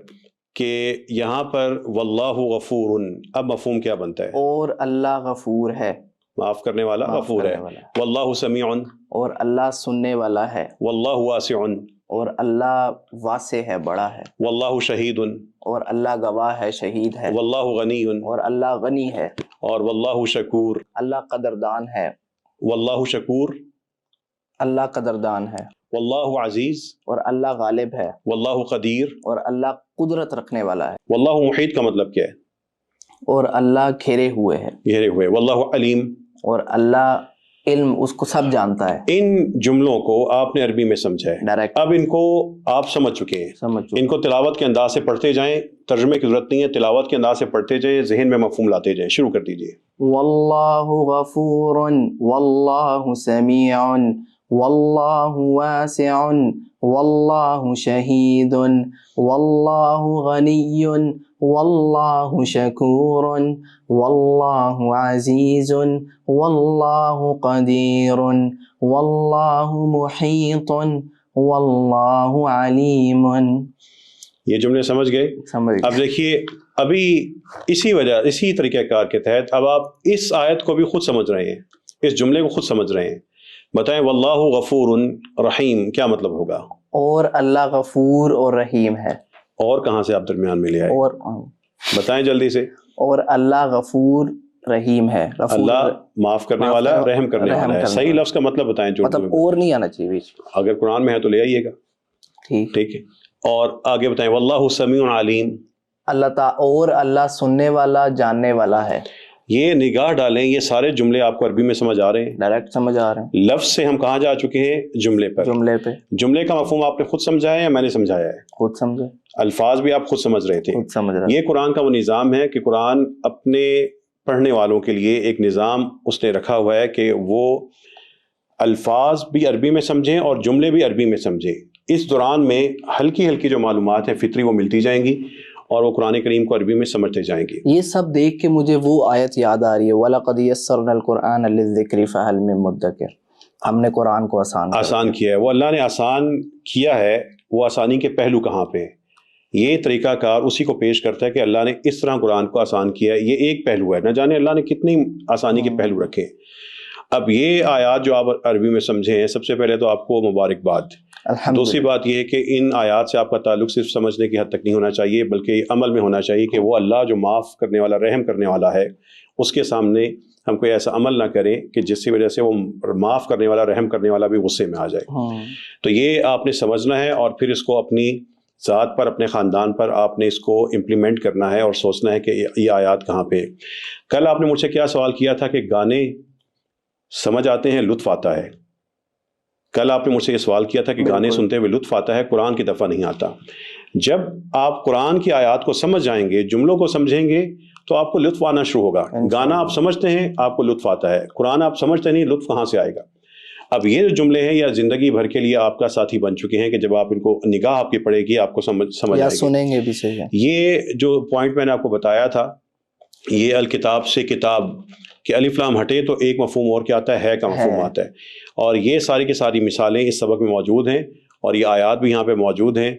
کہ یہاں پر واللہ غفور، اب مفہوم کیا بنتا ہے؟ اور اللہ غفور ہے، معاف کرنے والا، غفور ہے. واللہ سمیع، اور اللہ سننے والا ہے. واللہ واسع، اور اللہ واسع ہے، بڑا ہے. واللہ شہید، اور اللہ گواہ ہے، شہید ہے. واللہ غنی، اور اللہ غنی ہے. اور واللہ شکور، اللہ قدردان ہے. واللہ شکور، اللہ قدردان ہے. واللہ عزیز، اور اللہ غالب ہے. واللہ قدیر، اور اللہ قدرت رکھنے والا ہے. واللہ محیط کا مطلب کیا ہے؟ اور اللہ گھیرے ہوئے ہے، گھیرے ہوئے. واللہ علیم، اور اللہ علم اس کو سب جانتا ہے. ان جملوں کو آپ نے عربی میں سمجھا ہے ڈائریکٹ. اب ان کو آپ سمجھ چکے ہیں. ان کو تلاوت کے انداز سے پڑھتے جائیں، ترجمے کی ضرورت نہیں ہے، تلاوت کے انداز سے پڑھتے جائیں، ذہن میں مفہوم لاتے جائیں. شروع کر دیجئے. واللہ غفور واللہ سمیع واللہ واسع واللہ شہید واللہ غنی واللہ شکور واللہ عزیز واللہ قدیر واللہ محیط واللہ علیم. یہ جملے سمجھ گئے؟ اب دیکھیے ابھی اسی طریقہ کار کے تحت اب آپ اس آیت کو بھی خود سمجھ رہے ہیں، اس جملے کو خود سمجھ رہے ہیں. بتائیں واللہ غفور رحیم کیا مطلب ہوگا؟ اور اللہ غفور اور رحیم ہے. اور کہاں سے آپ درمیان میں لے آئے؟ اور بتائیں جلدی سے. اور اللہ غفور رحیم ہے. اللہ معاف کرنے والا رحم کرنے والا ہے. صحیح لفظ کا مطلب بتائیں جو مطلب اور نہیں آنا چاہیے بیچ. اگر قرآن میں ہے تو لے آئیے گا. ٹھیک ہے. اور آگے بتائیں واللہ سمیع علیم. اللہ تعالی اور اللہ سننے والا جاننے والا ہے. یہ نگاہ ڈالیں، یہ سارے جملے آپ کو عربی میں سمجھ آ رہے ہیں؟ ڈائریکٹ سمجھ آ رہے ہیں. لفظ سے ہم کہاں جا چکے ہیں؟ جملے پر. جملے کا مفہوم آپ نے خود سمجھا ہے یا میں نے سمجھایا ہے؟ خود سمجھے. الفاظ بھی آپ خود سمجھ رہے تھے. خود سمجھ رہے. یہ قرآن کا وہ نظام ہے کہ قرآن اپنے پڑھنے والوں کے لیے ایک نظام اس نے رکھا ہوا ہے کہ وہ الفاظ بھی عربی میں سمجھیں اور جملے بھی عربی میں سمجھیں. اس دوران میں ہلکی ہلکی جو معلومات ہیں فطری وہ ملتی جائیں گی اور وہ قرآن کریم کو عربی میں سمجھتے جائیں گے. یہ سب دیکھ کے مجھے وہ آیت یاد آ رہی ہے وَلَقَدْ يَسَّرْنَا الْقُرْآنَ لِلذِّكْرِ فَهَلْ مِن مُدَّكِرٍ. ہم نے قرآن کو آسان کیا ہے. وہ اللہ نے آسان کیا ہے. وہ آسانی کے پہلو کہاں پہ ہیں؟ یہ طریقہ کار اسی کو پیش کرتا ہے کہ اللہ نے اس طرح قرآن کو آسان کیا ہے. یہ ایک پہلو ہے، نہ جانے اللہ نے کتنی آسانی کے پہلو رکھے. اب یہ آیات جو آپ عربی میں سمجھے ہیں، سب سے پہلے تو آپ کو مبارکباد. دوسری بات یہ ہے کہ ان آیات سے آپ کا تعلق صرف سمجھنے کی حد تک نہیں ہونا چاہیے بلکہ عمل میں ہونا چاہیے کہ وہ اللہ جو معاف کرنے والا رحم کرنے والا ہے اس کے سامنے ہم کوئی ایسا عمل نہ کریں کہ جس کی وجہ سے وہ معاف کرنے والا رحم کرنے والا بھی غصے میں آ جائے. تو یہ آپ نے سمجھنا ہے اور پھر اس کو اپنی ذات پر، اپنے خاندان پر آپ نے اس کو امپلیمنٹ کرنا ہے اور سوچنا ہے کہ یہ آیات کہاں پہ. کل آپ نے مجھ سے کیا سوال کیا تھا کہ گانے سمجھ آتے ہیں، لطف آتا ہے. کل آپ نے مجھ سے یہ سوال کیا تھا کہ گانے سنتے ہوئے لطف آتا ہے، قرآن کی دفعہ نہیں آتا. جب آپ قرآن کی آیات کو سمجھ جائیں گے، جملوں کو سمجھیں گے تو آپ کو لطف آنا شروع ہوگا. گانا آپ سمجھتے ہیں آپ کو لطف آتا ہے، قرآن آپ سمجھتے نہیں، لطف کہاں سے آئے گا؟ اب یہ جو جملے ہیں یا زندگی بھر کے لیے آپ کا ساتھی بن چکے ہیں کہ جب آپ ان کو نگاہ آپ کی پڑے گی آپ کو سمجھ آئے گی. سنیں گے بھی صحیح ہے. یہ جو پوائنٹ میں نے آپ کو بتایا تھا، یہ الکتاب سے کتاب کہ الف لام ہٹے تو ایک مفہوم اور کیا آتا ہے کا مفہوم آتا ہے. اور یہ ساری کی ساری مثالیں اس سبق میں موجود ہیں اور یہ آیات بھی یہاں پہ موجود ہیں.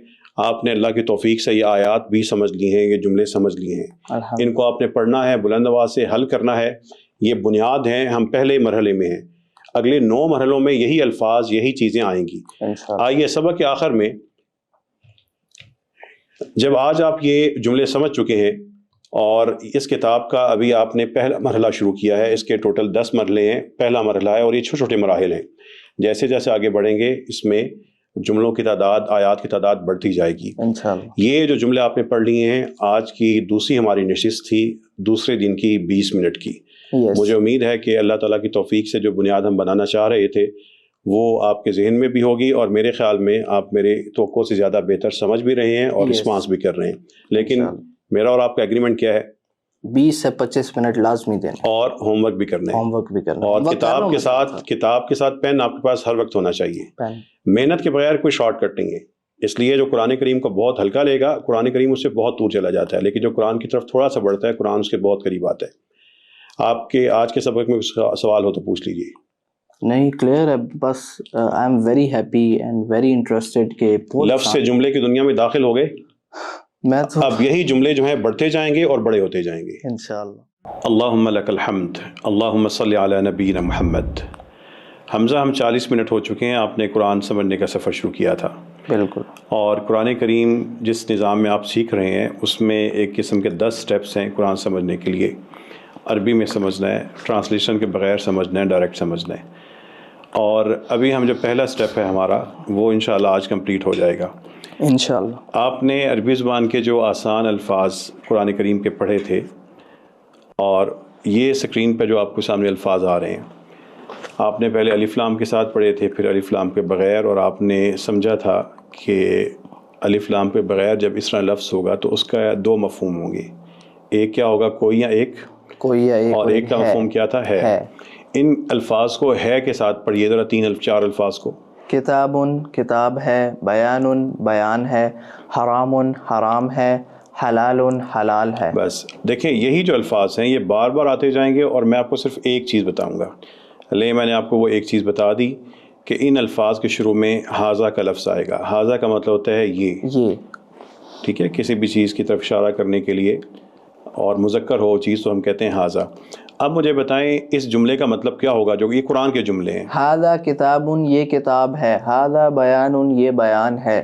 آپ نے اللہ کی توفیق سے یہ آیات بھی سمجھ لی ہیں، یہ جملے سمجھ لیے ہیں. ان کو آپ نے پڑھنا ہے، بلند آواز سے حل کرنا ہے. یہ بنیاد ہیں، ہم پہلے مرحلے میں ہیں. اگلے 9 مرحلوں میں یہی الفاظ، یہی چیزیں آئیں گی. آئیے سبق کے آخر میں جب آج آپ یہ جملے سمجھ چکے ہیں اور اس کتاب کا ابھی آپ نے پہلا مرحلہ شروع کیا ہے، اس کے ٹوٹل 10 مرحلے ہیں. پہلا مرحلہ ہے اور یہ چھوٹے چھوٹے مراحل ہیں. جیسے جیسے آگے بڑھیں گے اس میں جملوں کی تعداد، آیات کی تعداد بڑھتی جائے گی انشاءاللہ. یہ جو جملے آپ نے پڑھ لیے ہیں، آج کی دوسری ہماری نشست تھی، دوسرے دن کی 20 منٹ کی. مجھے امید ہے کہ اللہ تعالیٰ کی توفیق سے جو بنیاد ہم بنانا چاہ رہے تھے وہ آپ کے ذہن میں بھی ہوگی اور میرے خیال میں آپ میرے توقع سے زیادہ بہتر سمجھ بھی رہے ہیں اور رسپانس بھی کر رہے ہیں. لیکن میرا اور آپ کا ایگریمنٹ کیا ہے؟ 20 سے 25 منٹ لازمی دینا اور ہوم ورک بھی کرنا ہے. اور کتاب کے ساتھ پین آپ کے پاس ہر وقت ہونا چاہیے. محنت کے بغیر کوئی شارٹ کٹ نہیں ہے. اس لیے جو قرآن کریم کو بہت ہلکا لے گا، قرآن کریم اس سے بہت دور چلا جاتا ہے. لیکن جو قرآن کی طرف تھوڑا سا بڑھتا ہے، قرآن اس کے بہت قریب آتا ہے. آپ کے آج کے سبق میں سوال ہو تو پوچھ لیجیے. نہیں کلیئر ہے. بس I am very happy and very interested کہ لفظ سے جملے کی دنیا میں داخل ہو گئے. اب یہی جملے جو ہیں بڑھتے جائیں گے اور بڑے ہوتے جائیں گے انشاءاللہ. اللہم لک الحمد، اللہم صلی علی نبینا محمد. حمزہ ہم 40 منٹ ہو چکے ہیں. آپ نے قرآن سمجھنے کا سفر شروع کیا تھا. بالکل. اور قرآن کریم جس نظام میں آپ سیکھ رہے ہیں اس میں ایک قسم کے 10 سٹیپس ہیں قرآن سمجھنے کے لیے. عربی میں سمجھنا ہے، ٹرانسلیشن کے بغیر سمجھنا ہے، ڈائریکٹ سمجھنا ہے. اور ابھی ہم جو پہلا سٹیپ ہے ہمارا وہ انشاءاللہ آج کمپلیٹ ہو جائے گا انشاءاللہ. آپ نے عربی زبان کے جو آسان الفاظ قرآن کریم کے پڑھے تھے اور یہ اسکرین پہ جو آپ کو سامنے الفاظ آ رہے ہیں، آپ نے پہلے الف لام کے ساتھ پڑھے تھے، پھر الف لام کے بغیر. اور آپ نے سمجھا تھا کہ الف لام کے بغیر جب اس طرح لفظ ہوگا تو اس کا 2 مفہوم ہوں گے. ایک کیا ہوگا؟ کوئی یا ایک. کوئی یا ایک. اور ایک کا مفہوم کیا تھا؟ ہے. ان الفاظ کو ہے کے ساتھ پڑھیے ذرا، 4 الفاظ کو. کتاب کتاب ہے، بیان بیان ہے، حرام حرام ہے، حلال حلال ہے. بس دیکھیں یہی جو الفاظ ہیں یہ بار بار آتے جائیں گے، اور میں آپ کو صرف ایک چیز بتاؤں گا. لے میں نے آپ کو وہ ایک چیز بتا دی کہ ان الفاظ کے شروع میں حاذا کا لفظ آئے گا. حاذا کا مطلب ہوتا ہے یہ، ٹھیک ہے، کسی بھی چیز کی طرف اشارہ کرنے کے لیے، اور مذکر ہو چیز تو ہم کہتے ہیں حاذا. اب مجھے بتائیں اس جملے کا مطلب کیا ہوگا جو یہ قرآن کے جملے ہیں. ھذا کتاب یہ کتاب ہے، ھذا بیان یہ بیان ہے،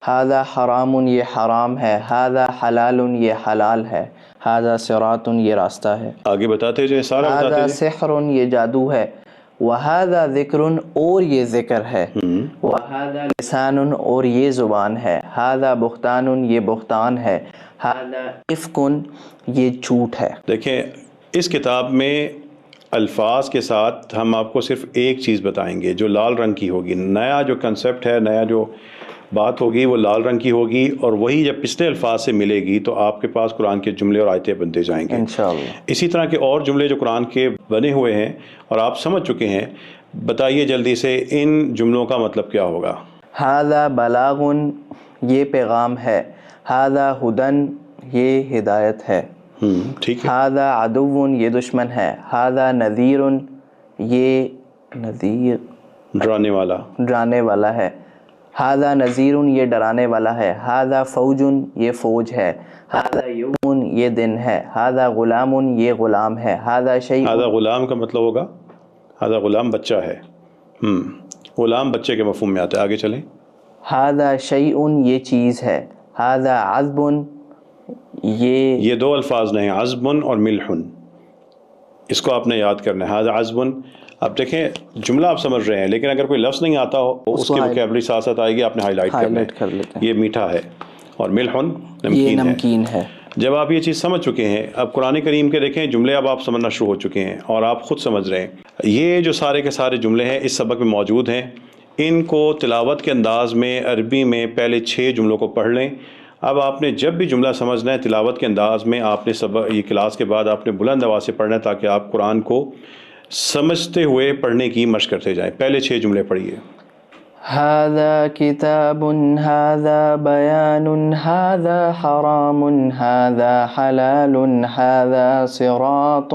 ھذا حرام یہ حرام ہے، ھذا حلال یہ حلال ہے، ھذا صراط یہ راستہ ہے. آگے بتاتے جائیں، سارا بتاتے ھذا جائیں. سحر یہ جادو ہے، وھذا ذکر اور یہ ذکر ہے، وھذا لسان اور یہ زبان ہے، ھذا بہتان یہ بہتان ہے، ھذا افک یہ جھوٹ ہے. دیکھیں اس کتاب میں الفاظ کے ساتھ ہم آپ کو صرف ایک چیز بتائیں گے جو لال رنگ کی ہوگی. نیا جو کنسپٹ ہے، نیا جو بات ہوگی وہ لال رنگ کی ہوگی، اور وہی جب پچھلے الفاظ سے ملے گی تو آپ کے پاس قرآن کے جملے اور آیتیں بنتے جائیں گے انشاءاللہ. اسی طرح کے اور جملے جو قرآن کے بنے ہوئے ہیں اور آپ سمجھ چکے ہیں. بتائیے جلدی سے ان جملوں کا مطلب کیا ہوگا. ھذا بلاغ یہ پیغام ہے، ھذا ھدی یہ ہدایت ہے، ٹھیک ہے. ھذا عدو یہ دشمن ہے، ھذا نذیر یہ نذیر ڈرانے والا، ڈرانے والا ہے، ھذا نذیر یہ ڈرانے والا ہے، ھذا فوج یہ فوج ہے، ھذا یوم یہ دن ہے، ھذا غلام یہ غلام ہے، ھذا شیء. ھذا غلام کا مطلب ہوگا ھذا غلام بچہ ہے. غلام بچے کے مفہوم میں آتا ہے. آگے چلیں. ھذا شیء یہ چیز ہے، ھذا عذب یہ 2 الفاظ نہیں، عذب اور ملح. اس کو آپ نے یاد کرنا ہے. ھذا عذب. اب دیکھیں جملہ آپ سمجھ رہے ہیں، لیکن اگر کوئی لفظ نہیں آتا ہو اس کی وکیبلری ساتھ ساتھ آئے گی، آپ نے ہائی لائٹ کر لیتے ہیں. یہ میٹھا ہے، اور ملح یہ نمکین ہے. جب آپ یہ چیز سمجھ چکے ہیں، اب قرآن کریم کے دیکھیں جملے اب آپ سمجھنا شروع ہو چکے ہیں اور آپ خود سمجھ رہے ہیں. یہ جو سارے کے سارے جملے ہیں اس سبق میں موجود ہیں. ان کو تلاوت کے انداز میں عربی میں پہلے 6 جملوں کو پڑھ لیں. اب آپ نے جب بھی جملہ سمجھنا ہے تلاوت کے انداز میں، آپ نے یہ کلاس کے بعد آپ نے بلند آواز سے پڑھنا ہے تاکہ آپ قرآن کو سمجھتے ہوئے پڑھنے کی مشق کرتے جائیں. پہلے 6 جملے پڑھیے. ھذا کتاب ھذا بیان ھذا حرام ھذا حلال ھذا صراط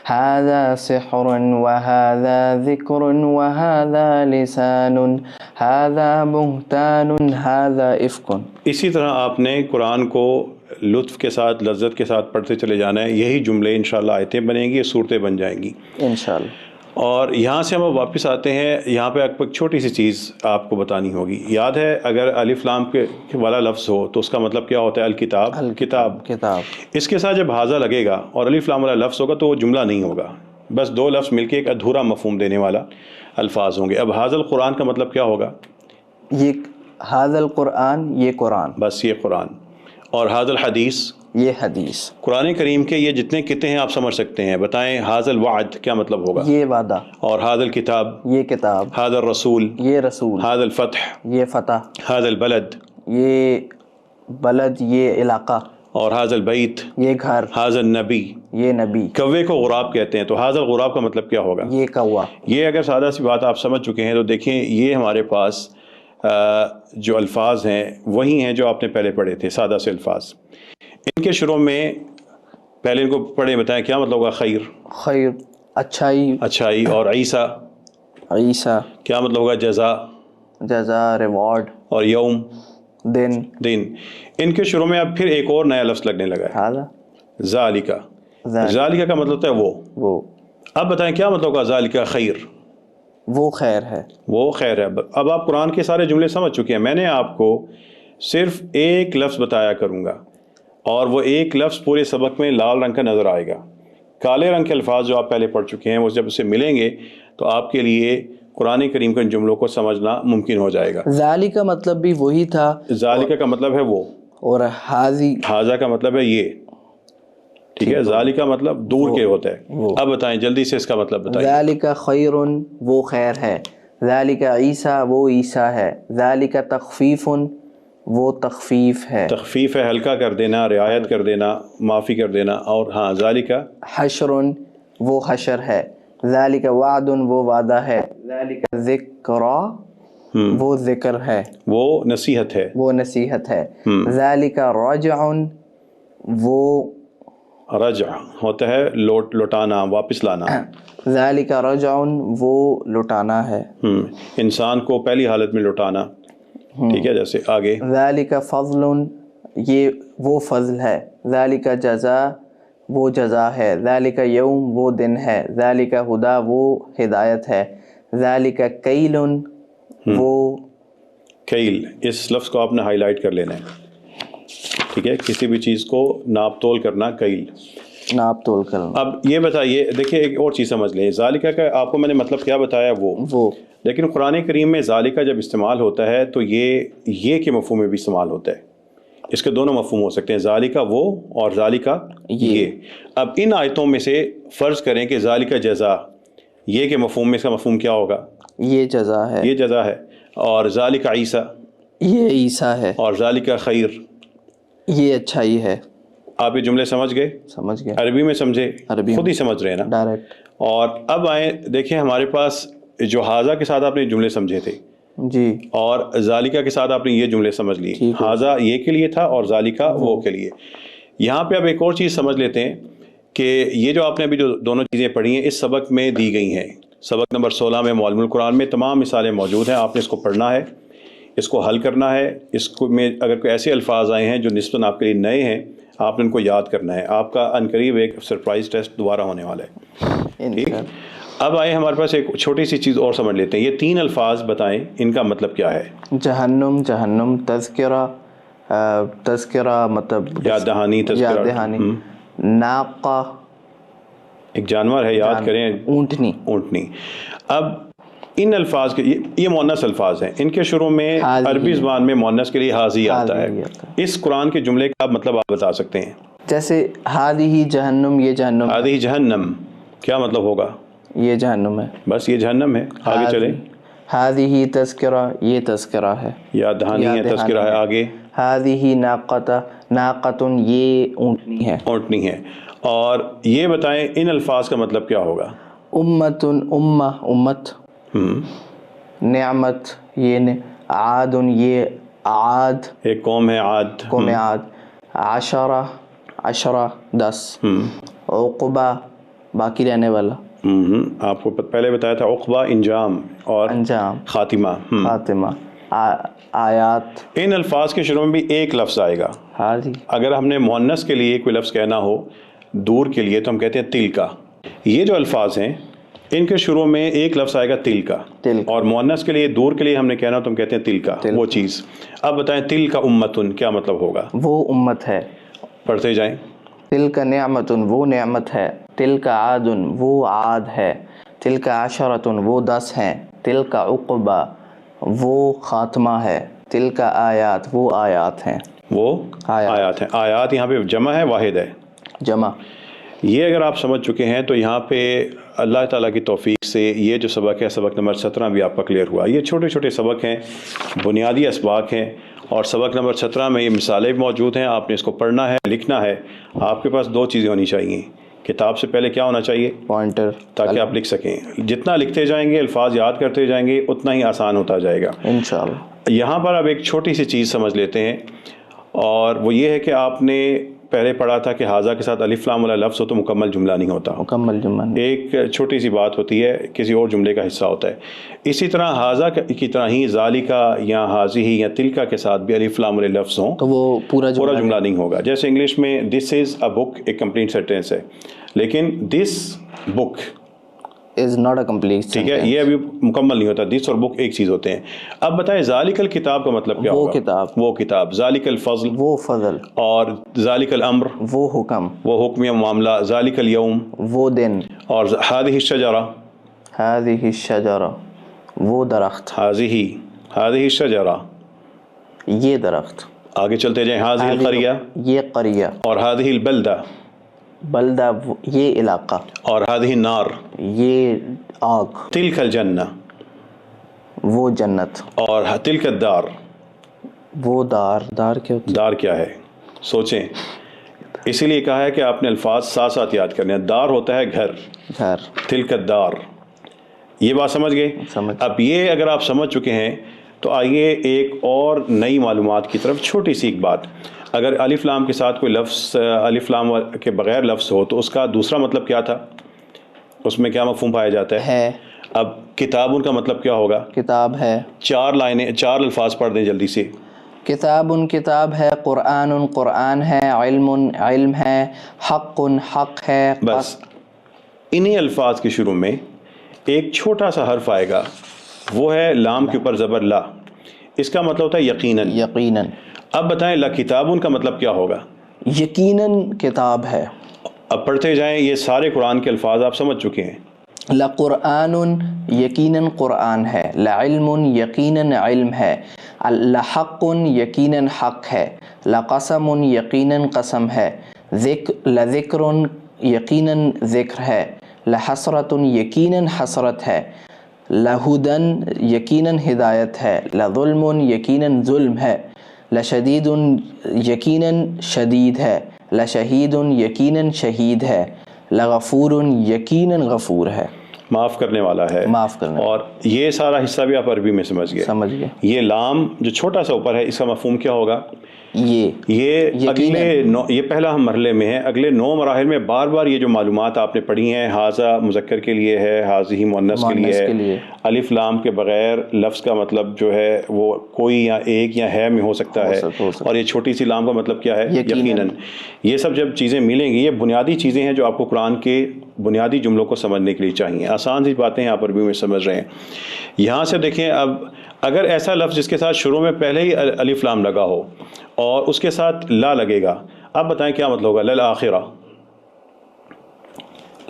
ھذا سحر وھذا ذکر وھذا لسان ھذا بہتان ھذا افک. اسی طرح آپ نے قرآن کو لطف کے ساتھ، لذت کے ساتھ پڑھتے چلے جانا ہے. یہی جملے انشاءاللہ آیتیں بنیں گی، صورتیں بن جائیں گی انشاءاللہ. اور یہاں سے ہم واپس آتے ہیں. یہاں پہ ایک چھوٹی سی چیز آپ کو بتانی ہوگی. یاد ہے اگر الف لام کے والا لفظ ہو تو اس کا مطلب کیا ہوتا ہے؟ الکتاب، کتاب. اس کے ساتھ جب ھذا لگے گا اور الف لام والا لفظ ہوگا تو وہ جملہ نہیں ہوگا، بس 2 لفظ مل کے ایک ادھورا مفہوم دینے والا الفاظ ہوں گے. اب ھذا القرآن کا مطلب کیا ہوگا؟ یہ ھذا القرآن یہ قرآن، بس یہ قرآن. اور ھذا الحدیث یہ حدیث. قرآن کریم کے یہ جتنے قطعے ہیں آپ سمجھ سکتے ہیں. بتائیں ھذا الوعد کیا مطلب ہوگا؟ یہ وعدہ. اور ھذا الکتاب یہ کتاب. ھذا الرسول یہ رسول. ھذا الفتح یہ فتح. ھذا البلد یہ بلد یہ علاقہ. اور ھذا البیت یہ گھر. ھذا النبی یہ نبی. کوے کو غراب کہتے ہیں، تو ھذا الغراب کا مطلب کیا ہوگا؟ یہ کوا. یہ اگر سادہ سی بات آپ سمجھ چکے ہیں تو دیکھیں یہ ہمارے پاس جو الفاظ ہیں وہی ہیں جو آپ نے پہلے پڑھے تھے، سادہ سے الفاظ. ان کے شروع میں پہلے ان کو پڑھیں، بتائیں کیا مطلب ہوگا؟ خیر، خیر اچھائی. اچھائی. اور عیسیٰ، عیسیٰ کیا مطلب ہوگا؟ جزا، جزا ریوارڈ. اور یوم، دن. دن. ان کے شروع میں اب پھر ایک اور نیا لفظ لگنے لگا ہے، ھذا. ذالکا. ذالکا کا مطلب ہوتا ہے وہ. اب بتائیں کیا مطلب ہوگا؟ ذالکا خیر، وہ خیر ہے. وہ خیر ہے. اب آپ قرآن کے سارے جملے سمجھ چکے ہیں. میں نے آپ کو صرف ایک لفظ بتایا کروں گا اور وہ ایک لفظ پورے سبق میں لال رنگ کا نظر آئے گا. کالے رنگ کے الفاظ جو آپ پہلے پڑھ چکے ہیں وہ جب اسے ملیں گے تو آپ کے لیے قرآن کریم کے ان جملوں کو سمجھنا ممکن ہو جائے گا. ذالک کا مطلب بھی وہی تھا. ذالک کا مطلب ہے وہ، اور ھذا کا مطلب ہے یہ. ٹھیک ہے. ذالک کا مطلب دور کے ہوتا ہے. اب بتائیں جلدی سے اس کا مطلب بتائیں. ذالک خیر وہ خیر ہے. ذالک عیسیٰ وہ عیسیٰ ہے. ذالک تخفیف وہ تخفیف ہے. تخفیف ہے، ہلکا کر دینا، رعایت کر دینا، معافی کر دینا. اور ہاں ذالک حشر وہ حشر ہے. ذالک وعد وہ وعدہ ہے، ذالک ذکرا وہ ذکر ہے، وہ نصیحت ہے، وہ نصیحت ہے، ذالک رجع وہ رجع ہوتا ہے لوٹانا، واپس لانا، ذالک رجع وہ لٹانا ہے، انسان کو پہلی حالت میں لوٹانا، ٹھیک ہے. جیسے آگے ذالک فضل یہ وہ فضل ہے، ذالک جزا وہ جزا ہے، ذالک یوم وہ دن ہے، ذالک ہدا وہ ہدایت ہے، ذالک کیل وہ کیل، اس لفظ کو آپ نے ہائی لائٹ کر لینا ہے، ٹھیک ہے. کسی بھی چیز کو ناپ تول کرنا، کیل، ناپ تول کرنا. اب یہ بتائیے، دیکھیے ایک اور چیز سمجھ لیں، ذالکہ کا آپ کو میں نے مطلب کیا بتایا وہ، لیکن قرآن کریم میں ذالکہ جب استعمال ہوتا ہے تو یہ کے مفہوم میں بھی استعمال ہوتا ہے. اس کے دونوں مفہوم ہو سکتے ہیں، ذالکہ وہ اور ذالکہ یہ. اب ان آیتوں میں سے فرض کریں کہ ذالکہ جزا، یہ کے مفہوم میں اس کا مفہوم کیا ہوگا؟ یہ جزا ہے، یہ جزا ہے. اور ذالکہ عیسیٰ، یہ عیسیٰ ہے. اور ذالکہ خیر، یہ اچھائی ہے. آپ یہ جملے سمجھ گئے؟ سمجھ گئے. عربی میں سمجھے؟ عربی خود ہی سمجھ رہے ہیں نا ڈائریکٹ. اور اب آئیں دیکھیں، ہمارے پاس جو حاذا کے ساتھ آپ نے جملے سمجھے تھے جی، اور ذالکہ کے ساتھ آپ نے یہ جملے سمجھ لیے. حاذا یہ کے لیے تھا اور ذالکہ وہ کے لیے. یہاں پہ اب ایک اور چیز سمجھ لیتے ہیں کہ یہ جو آپ نے ابھی جو دونوں چیزیں پڑھی ہیں اس سبق میں دی گئی ہیں. سبق نمبر 16 میں معلم القرآن میں تمام مثالیں موجود ہیں. آپ نے اس کو پڑھنا ہے، اس کو حل کرنا ہے. اس کو میں اگر کوئی ایسے الفاظ آئے ہیں جو نسبتاً آپ کے لیے نئے ہیں، آپ نے ان کو یاد کرنا ہے. آپ کا عنقریب ایک سرپرائز ٹیسٹ دوبارہ ہونے والا ہے. ٹھیک. اب آئے ہمارے پاس ایک چھوٹی سی چیز اور سمجھ لیتے ہیں. یہ 3 الفاظ بتائیں، ان کا مطلب کیا ہے؟ جہنم، جہنم، تذکرہ، تذکرہ مطلب یاد دہانی، تذکرہ، یاد دہانی. ناقہ ایک جانور ہے، یاد کریں، اونٹنی. اونٹنی. اب ان الفاظ کے یہ مؤنث الفاظ ہیں، ان کے شروع میں عربی زبان میں مؤنث کے لیے حاضی آتا ہے. اس قرآن کے جملے کا مطلب آپ بتا سکتے ہیں؟ جیسے ہادی جہنم، یہ جہنم. ہادی جہنم کیا مطلب ہوگا؟ یہ جہنم ہے، بس یہ جہنم ہے. آگے چلیں. ہادی تذکرہ، یہ تذکرہ ہے، یاد دہانی ہے، تذکرہ ہے. آگے ہادی ناقۃ، ناقۃ یہ اونٹنی ہے، اونٹنی ہے. اور یہ بتائیں ان الفاظ کا مطلب کیا ہوگا؟ امت، امہ امت. نعمت یہ عاد، یہ عاد ایک قوم ہے، عاد، قوم عاد. عشرہ، عشرہ 10. عقبہ باقی رہنے والا. آپ کو پہلے بتایا تھا عقبہ انجام اور انجام، خاتمہ. خاتمہ. آیات. ان الفاظ کے شروع میں بھی ایک لفظ آئے گا. اگر ہم نے مؤنث کے لیے کوئی لفظ کہنا ہو دور کے لیے تو ہم کہتے ہیں تل کا. یہ جو الفاظ ہیں ان کے شروع میں ایک لفظ آئے گا تل کا، اور مؤنث کے لیے دور کے لیے ہم نے کہنا تو ہم کہتے ہیں تل کا، وہ چیز. اب بتائیں تل کا امتن کیا مطلب ہوگا؟ وہ امت ہے. پڑھتے جائیں. تل کا نعمتن وہ نعمت ہے، تل کا عادن وہ عاد ہے، تل کا عشرتن وہ 10 ہیں، تل کا عقبہ وہ خاتمہ ہے، تل کا آیات وہ آیات ہیں، وہ آیات ہیں. آیات یہاں پہ جمع ہے، واحد ہے؟ جمع. یہ اگر آپ سمجھ چکے ہیں تو یہاں پہ اللہ تعالیٰ کی توفیق سے یہ جو سبق ہے، سبق نمبر 17 بھی آپ کا کلیئر ہوا. یہ چھوٹے چھوٹے سبق ہیں، بنیادی اسباق ہیں، اور سبق نمبر 17 میں یہ مثالیں بھی موجود ہیں. آپ نے اس کو پڑھنا ہے، لکھنا ہے. آپ کے پاس 2 چیزیں ہونی چاہیے. کتاب سے پہلے کیا ہونا چاہیے؟ پوائنٹر، تاکہ آپ لکھ سکیں. جتنا لکھتے جائیں گے، الفاظ یاد کرتے جائیں گے، اتنا ہی آسان ہوتا جائے گا انشاءاللہ. یہاں پر اب ایک چھوٹی سی چیز سمجھ لیتے ہیں، اور وہ یہ ہے کہ آپ نے پہلے پڑھا تھا کہ حاذا کے ساتھ الف لام والا لفظ ہو تو مکمل جملہ نہیں ہوتا. مکمل جملہ ایک چھوٹی سی بات ہوتی ہے، کسی اور جملے کا حصہ ہوتا ہے. اسی طرح حاذا کی طرح ہی ذالکہ یا حاذہ یا تلکہ کے ساتھ بھی الف لام والے لفظ ہوں تو وہ پورا جملہ نہیں ہوگا. جیسے انگلش میں دس از اے بک ایک کمپلیٹ سینٹینس ہے، لیکن دس بک is not a complete ٹھیک ہے، یہ ابھی مکمل نہیں ہوتا. دس اور بک ایک چیز ہوتے ہیں. اب بتائیں ذالک الکتاب کا مطلب کیا ہوگا؟ وہ کتاب. ذالک الفضل وہ فضل. اور ذالک الامر وہ حکم، وہ حکم یا معاملہ. ذالک الیوم وہ دن. اور ہذہ الشجرہ، ہذہ الشجرہ وہ درخت. ہذہ الشجرہ یہ درخت. آگے چلتے جائیں. ہذہ القریہ یہ قریہ. اور ہذہ البلدہ بلدہ یہ علاقہ. اور ہذہ النار یہ آگ. تلک الجنہ وہ جنت. اور تلک الدار وہ دار. دار کیا ہوتی؟ دار کیا ہے؟ سوچیں. اسی لیے کہا ہے کہ آپ نے الفاظ ساتھ ساتھ یاد کرنے ہیں. دار ہوتا ہے گھر, گھر, تلک الدار. یہ بات سمجھ گئے؟ اب یہ اگر آپ سمجھ چکے ہیں تو آئیے ایک اور نئی معلومات کی طرف. چھوٹی سی ایک بات, اگر الف لام کے ساتھ کوئی لفظ الف لام کے بغیر لفظ ہو تو اس کا دوسرا مطلب کیا تھا؟ اس میں کیا مفہوم پایا جاتا ہے؟ اب کتاب کا مطلب کیا ہوگا؟ کتاب ہے. 4 لائنیں 4 الفاظ پڑھ دیں جلدی سے. کتاب کتاب ہے, قرآن قرآن ہے, علم علم ہے, حق حق ہے. بس انہی الفاظ کے شروع میں ایک چھوٹا سا حرف آئے گا, وہ ہے لام کے اوپر زبر لا. اس کا مطلب ہوتا ہے یقیناً. یقیناً. اب بتائیں لا کتابن کا مطلب کیا ہوگا؟ یقیناً کتاب ہے. اب پڑھتے جائیں, یہ سارے قرآن کے الفاظ آپ سمجھ چکے ہیں. لقرآن یقیناً قرآن ہے, لعلم یقیناً علم ہے, لحق یقیناً حق ہے, لقسم یقیناً قسم ہے, لذکر یقیناً ذکر ہے, لحسرت یقیناً حسرت ہے, لہدن یقیناً ہدایت ہے, لظلم یقیناً ظلم ہے, لشدید یقیناً شدید ہے, لشہید یقیناً شہید ہے, لغفور یقیناً غفور ہے, معاف کرنے والا ہے. معاف کرنے. اور یہ سارا حصہ بھی آپ عربی میں سمجھ گئے. یہ لام جو چھوٹا سا اوپر ہے, اس کا مفہوم کیا ہوگا؟ یہ اگلے یہ پہلا ہم مرحلے میں ہے. اگلے 9 مراحل میں بار بار یہ جو معلومات آپ نے پڑھی ہیں, حاضہ مذکر کے لیے ہے, حاضی مؤنث کے لیے ہے, الف لام کے بغیر لفظ کا مطلب جو ہے وہ کوئی یا ایک یا ہے میں ہو سکتا ہے, اور یہ چھوٹی سی لام کا مطلب کیا ہے؟ یقیناً. یہ سب جب چیزیں ملیں گی, یہ بنیادی چیزیں ہیں جو آپ کو قرآن کے بنیادی جملوں کو سمجھنے کے لیے چاہیے. آسان سی باتیں ہیں, آپ عربی میں سمجھ رہے ہیں. یہاں سے دیکھیں, اب اگر ایسا لفظ جس کے ساتھ شروع میں پہلے ہی الف لام لگا ہو اور اس کے ساتھ لا لگے گا, اب بتائیں کیا مطلب ہوگا؟ للآخرہ.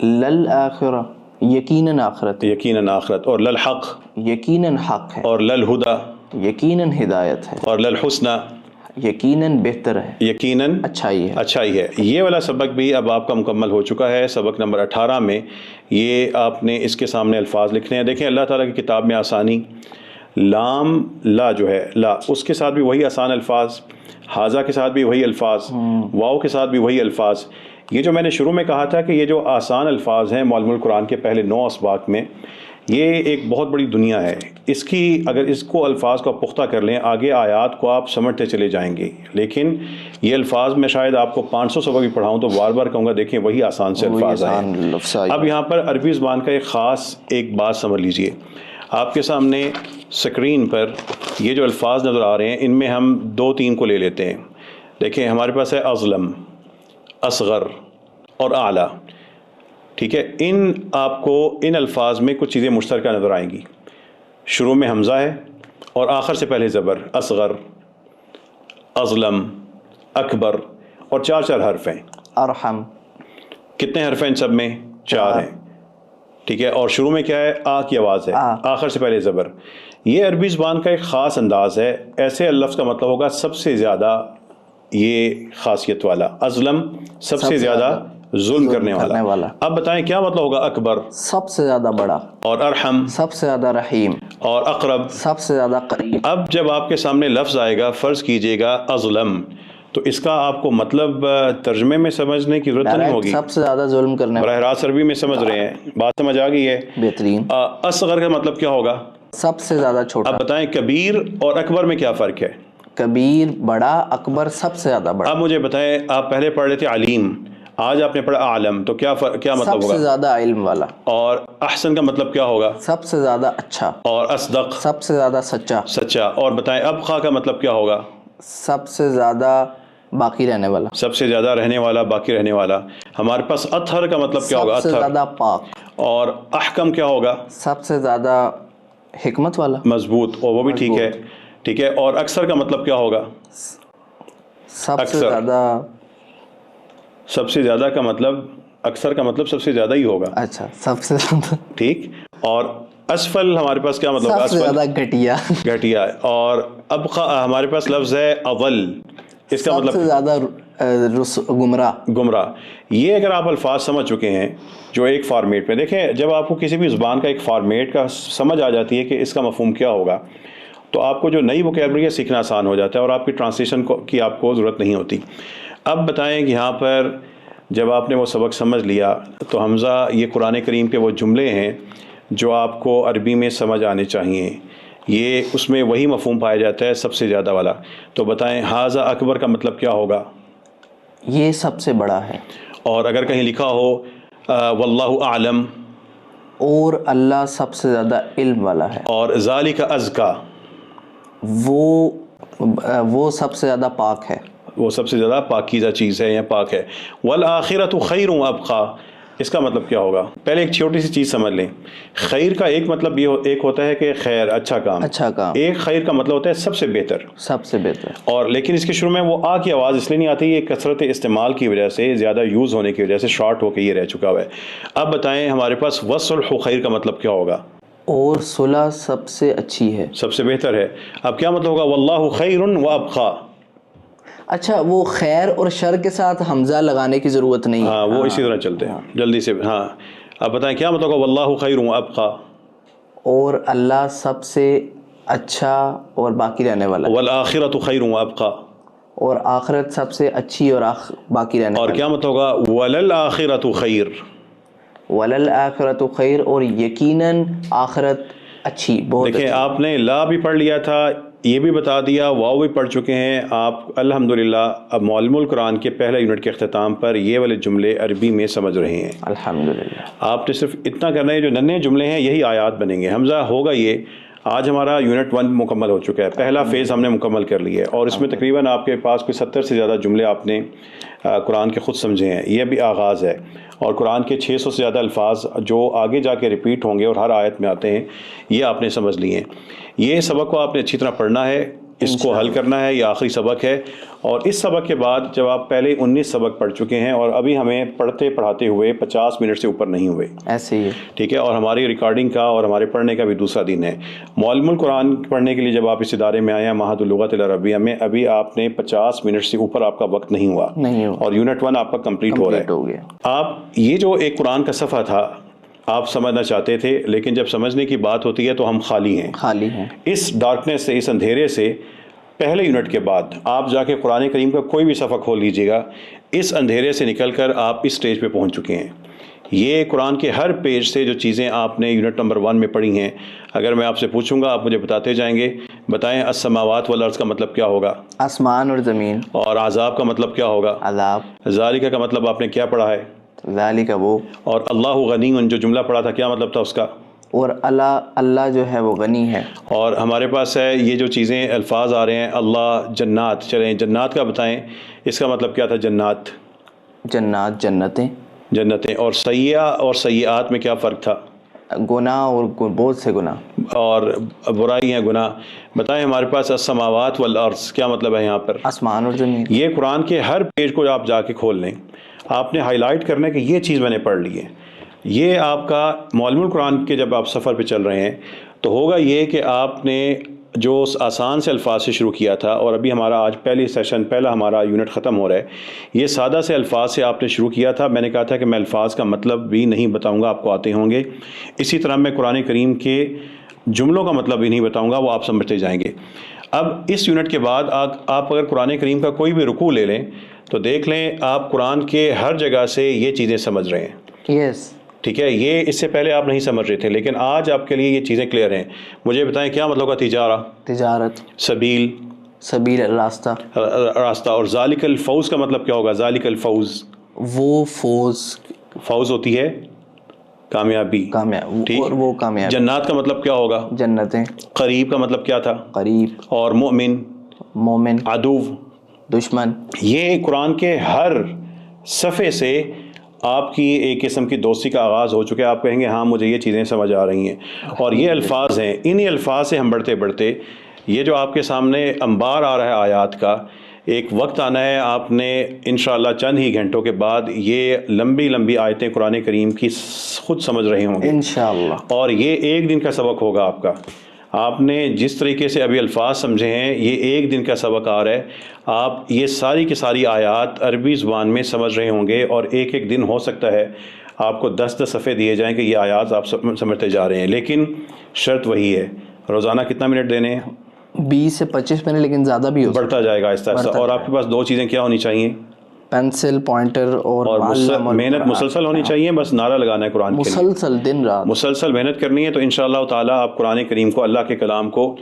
للآخرہ یقیناً آخرت. یقیناً آخرت. اور للحق یقیناً حق ہے. اور للہدی یقیناً ہدایت ہے. اور للحسنی یقیناً بہتر ہے. یقیناً اچھائی ہے. اچھائی ہے. یہ والا سبق بھی اب آپ کا مکمل ہو چکا ہے. سبق نمبر 18 میں یہ آپ نے اس کے سامنے الفاظ لکھنے ہیں. دیکھیں اللہ تعالیٰ کی کتاب میں آسانی, لام لا جو ہے لا, اس کے ساتھ بھی وہی آسان الفاظ, حاضہ کے ساتھ بھی وہی الفاظ, واو کے ساتھ بھی وہی الفاظ. یہ جو میں نے شروع میں کہا تھا کہ یہ جو آسان الفاظ ہیں معلم القرآن کے پہلے 9 اسباق میں, یہ ایک بہت بڑی دنیا ہے. اس کی اگر اس کو الفاظ کو پختہ کر لیں, آگے آیات کو آپ سمجھتے چلے جائیں گے. لیکن یہ الفاظ میں شاید آپ کو 500 سبق بھی پڑھاؤں تو بار بار کہوں گا دیکھیں وہی آسان سے الفاظ ہیں. اب یہاں پر عربی زبان کا ایک خاص ایک بات سمجھ لیجئے. آپ کے سامنے سکرین پر یہ جو الفاظ نظر آ رہے ہیں, ان میں ہم 2-3 کو لے لیتے ہیں. دیکھیں ہمارے پاس ہے اظلم, اصغر اور اعلیٰ. ٹھیک ہے, ان آپ کو ان الفاظ میں کچھ چیزیں مشترکہ نظر آئیں گی. شروع میں حمزہ ہے اور آخر سے پہلے زبر, اصغر, اظلم, اکبر, اور 4 حرف ہیں. ارحم. کتنے حرف ہیں ان سب میں؟ 4 ہیں. ٹھیک ہے, اور شروع میں کیا ہے؟ آ کی آواز ہے, آخر سے پہلے زبر. یہ عربی زبان کا ایک خاص انداز ہے. ایسے لفظ کا مطلب ہوگا سب سے زیادہ یہ خاصیت والا. اظلم سب سے زیادہ ظلم کرنے والا. اب بتائیں کیا مطلب ہوگا؟ اکبر سب سے زیادہ بڑا, اور ارحم سب سے زیادہ رحیم, اور اقرب سب سے زیادہ قریب. اب جب آپ کے سامنے لفظ آئے گا, فرض کیجئے گا اظلم, تو اس کا آپ کو مطلب ترجمے میں سمجھنے کی ضرورت نہیں ہوگی. سب سے زیادہ ظلم کرنے براہ راست عربی میں سمجھ رہے ہیں, بات سمجھ آ گئی ہے؟ بہترین. اصغر کا مطلب کیا ہوگا؟ سب سے زیادہ چھوٹا. اب بتائیں کبیر اور اکبر میں کیا فرق ہے؟ کبیر بڑا, اکبر سب سے زیادہ بڑا. اب مجھے بتائیں, آپ پہلے پڑھ رہے تھے علیم, آج آپ نے پڑھا عالم, تو کیا مطلب ہوگا؟ سب سے زیادہ علم والا. اور احسن کا مطلب کیا ہوگا؟ سب سے زیادہ اچھا. اور اصدق سب سے زیادہ سچا. اور بتائیں ابقا کا مطلب کیا ہوگا؟ سب سے زیادہ باقی رہنے والا. سب سے زیادہ رہنے والا, باقی رہنے والا. ہمارے پاس اطہر کا مطلب کیا ہوگا؟ سب سے زیادہ پاک. اور احکم کیا ہوگا؟ سب سے زیادہ حکمت والا, مضبوط. اور وہ بھی ٹھیک ہے, ٹھیک ہے. اور اکثر کا مطلب کیا ہوگا؟ سب سے زیادہ. سب سے زیادہ کا مطلب, اکثر کا مطلب سب سے زیادہ ہی ہوگا. اچھا, سب سے زیادہ. ٹھیک. اور اسفل ہمارے پاس کیا مطلب؟ سب سے زیادہ گھٹیا. اور ابقا ہمارے پاس لفظ ہے اول, اس کا مطلب سب سے زیادہ گمراہ. یہ اگر آپ الفاظ سمجھ چکے ہیں جو ایک فارمیٹ میں, دیکھیں جب آپ کو کسی بھی زبان کا ایک فارمیٹ کا سمجھ آ جاتی ہے کہ اس کا مفہوم کیا ہوگا, تو آپ کو جو نئی ووکیبلری ہے سیکھنا آسان ہو جاتا ہے, اور آپ کی ٹرانسلیشن کی آپ کو ضرورت نہیں ہوتی. اب بتائیں کہ یہاں پر جب آپ نے وہ سبق سمجھ لیا تو حمزہ یہ قرآن کریم کے وہ جملے ہیں جو آپ کو عربی میں سمجھ آنے چاہیے، یہ اس میں وہی مفہوم پایا جاتا ہے سب سے زیادہ والا. تو بتائیں ھذا اکبر کا مطلب کیا ہوگا؟ یہ سب سے بڑا ہے. اور اگر کہیں لکھا ہو واللہ اعلم، اور اللہ سب سے زیادہ علم والا ہے. اور ذالک ازکا، وہ سب سے زیادہ پاک ہے، وہ سب سے زیادہ پاکیزہ چیز ہے یا پاک ہے. والآخرۃ خیر وابقیٰ، اس کا مطلب کیا ہوگا؟ پہلے ایک چھوٹی سی چیز سمجھ لیں. خیر کا ایک مطلب یہ ایک ہوتا ہے کہ خیر اچھا کام، ایک خیر کا مطلب ہوتا ہے سب سے بہتر، سب سے بہتر. اور لیکن اس کے شروع میں وہ آ کی آواز اس لیے نہیں آتی، یہ کثرت استعمال کی وجہ سے، زیادہ یوز ہونے کی وجہ سے شارٹ ہو کے یہ رہ چکا ہوا ہے. اب بتائیں ہمارے پاس والصلح خیر کا مطلب کیا ہوگا؟ اور صلح سب سے اچھی ہے، سب سے بہتر ہے. اب کیا مطلب ہوگا؟ واللہ خیر وابقیٰ. اچھا، وہ خیر اور شر کے ساتھ حمزہ لگانے کی ضرورت نہیں ہے. ہاں وہ اسی طرح چلتے ہیں جلدی سے. ہاں اب بتائیں کیا مطلب ہوگا؟ واللہ خیر وابقیٰ. اور اللہ سب سے اچھا اور باقی رہنے والا. والآخرۃ خیر وابقیٰ. اور آخرت سب سے اچھی اور باقی رہنے والی. اور کیا مطلب ہوگا؟ وللآخرۃ خیر. وللآخرۃ خیر، اور یقیناً آخرت اچھی، بہت. دیکھیں آپ نے لا بھی پڑھ لیا تھا، یہ بھی بتا دیا، واو بھی پڑھ چکے ہیں آپ الحمدللہ. اب معلم القرآن کے پہلے یونٹ کے اختتام پر یہ والے جملے عربی میں سمجھ رہے ہیں الحمدللہ. آپ نے صرف اتنا کرنا ہے، جو ننے جملے ہیں یہی آیات بنیں گے. حمزہ ہوگا یہ. آج ہمارا یونٹ 1 مکمل ہو چکا ہے، پہلا فیز ہم نے مکمل کر لیا ہے، اور اس میں تقریباً آپ کے پاس کوئی 70 سے زیادہ جملے آپ نے قرآن کے خود سمجھے ہیں. یہ بھی آغاز ہے، اور قرآن کے 600 سے زیادہ الفاظ جو آگے جا کے ریپیٹ ہوں گے اور ہر آیت میں آتے ہیں، یہ آپ نے سمجھ لیے ہیں. یہ سبق کو آپ نے اچھی طرح پڑھنا ہے، اس کو حل کرنا ہے. یہ آخری سبق ہے، اور اس سبق کے بعد جب آپ پہلے 19 سبق پڑھ چکے ہیں، اور ابھی ہمیں پڑھتے پڑھاتے ہوئے 50 منٹ سے اوپر نہیں ہوئے، ایسے ہی ٹھیک ہے. اور ہماری ریکارڈنگ کا اور ہمارے پڑھنے کا بھی دوسرا دن ہے. معلم القرآن پڑھنے کے لیے جب آپ اس ادارے میں آئے ہیں معہد اللغت العربیہ میں، ابھی آپ نے 50 منٹ سے اوپر آپ کا وقت نہیں ہوا، اور یونٹ 1 آپ کا کمپلیٹ ہو رہا ہے. آپ یہ جو ایک قرآن کا صفحہ تھا آپ سمجھنا چاہتے تھے، لیکن جب سمجھنے کی بات ہوتی ہے تو ہم خالی ہیں. اس ڈارکنیس سے، اس اندھیرے سے پہلے یونٹ کے بعد آپ جا کے قرآن کریم کا کوئی بھی صفحہ کھول لیجئے گا، اس اندھیرے سے نکل کر آپ اس سٹیج پہ پہنچ چکے ہیں. یہ قرآن کے ہر پیج سے جو چیزیں آپ نے یونٹ نمبر 1 میں پڑھی ہیں، اگر میں آپ سے پوچھوں گا آپ مجھے بتاتے جائیں گے. بتائیں السماوات والارض کا مطلب کیا ہوگا؟ آسمان اور زمین. اور عذاب کا مطلب کیا ہوگا؟ عذاب. ذالک کا مطلب آپ نے کیا پڑھا ہے؟ ذالک وہ. اور اللہ غنی، جو جملہ پڑھا تھا کیا مطلب تھا اس کا؟ اور اللہ جو ہے وہ غنی ہے. اور ہمارے پاس ہے یہ جو چیزیں الفاظ آ رہے ہیں، اللہ جنات. چلیں جنات کا بتائیں، اس کا مطلب کیا تھا؟ جنات جنتیں. اور سیئہ اور سیئات میں کیا فرق تھا؟ گناہ اور بہت سے گناہ اور برائی ہیں، گناہ. بتائیں ہمارے پاس السماوات والارض کیا مطلب ہے یہاں پر؟ آسمان اور زمین. یہ قرآن کے ہر پیج کو آپ جا کے کھول لیں، آپ نے ہائی لائٹ کرنا ہے کہ یہ چیز میں نے پڑھ لی ہے. یہ آپ کا معلم القرآن کے جب آپ سفر پہ چل رہے ہیں تو ہوگا یہ کہ آپ نے جو آسان سے الفاظ سے شروع کیا تھا، اور ابھی ہمارا آج پہلا ہمارا یونٹ ختم ہو رہا ہے، یہ سادہ سے الفاظ سے آپ نے شروع کیا تھا. میں نے کہا تھا کہ میں الفاظ کا مطلب بھی نہیں بتاؤں گا، آپ کو آتے ہوں گے. اسی طرح میں قرآن کریم کے جملوں کا مطلب بھی نہیں بتاؤں گا، وہ آپ سمجھتے جائیں گے. اب اس یونٹ کے بعد آپ اگر قرآن کریم کا کوئی بھی رکوع لے لیں تو دیکھ لیں آپ قرآن کے ہر جگہ سے یہ چیزیں سمجھ رہے ہیں. یس ٹھیک ہے. یہ اس سے پہلے آپ نہیں سمجھ رہے تھے، لیکن آج آپ کے لیے یہ چیزیں کلیئر ہیں. مجھے بتائیں کیا مطلب ہوگا؟ تجارت. سبیل راستہ. اور ذالک الفوز کا مطلب کیا ہوگا؟ ذالک الفوز وہ فوز ہوتی ہے کامیابی. اور وہ کامیابی. جنات کا مطلب کیا ہوگا؟ جنتیں. قریب کا مطلب کیا تھا؟ قریب. اور مومن. عدو دشمن. یہ قرآن کے ہر صفحے سے آپ کی ایک قسم کی دوستی کا آغاز ہو چکا ہے. آپ کہیں گے ہاں مجھے یہ چیزیں سمجھ آ رہی ہیں. اور یہ الفاظ ہیں، انہی الفاظ سے ہم بڑھتے یہ جو آپ کے سامنے انبار آ رہا ہے آیات کا، ایک وقت آنا ہے آپ نے انشاءاللہ چند ہی گھنٹوں کے بعد یہ لمبی آیتیں قرآن کریم کی خود سمجھ رہے ہوں گے انشاءاللہ. اور یہ ایک دن کا سبق ہوگا آپ کا. آپ نے جس طریقے سے ابھی الفاظ سمجھے ہیں، یہ ایک دن کا سبق آ رہا ہے. آپ یہ ساری کی ساری آیات عربی زبان میں سمجھ رہے ہوں گے، اور ایک دن ہو سکتا ہے آپ کو 10 صفحے دیے جائیں کہ یہ آیات آپ سمجھتے جا رہے ہیں. لیکن شرط وہی ہے، روزانہ کتنا منٹ دینے ہیں؟ 20 سے 25 منٹ، لیکن زیادہ بھی ہو بڑھتا جائے گا آہستہ آہستہ. اور آپ کے پاس 2 چیزیں کیا ہونی چاہیے؟ پینسل پوائنٹر اور محنت مسلسل ہونی چاہیے، بس نعرہ لگانا ہے قرآن کے لیے، مسلسل دن رات مسلسل محنت کرنی ہے، تو انشاءاللہ تعالیٰ آپ قرآن کریم کو، اللہ کے کلام کو،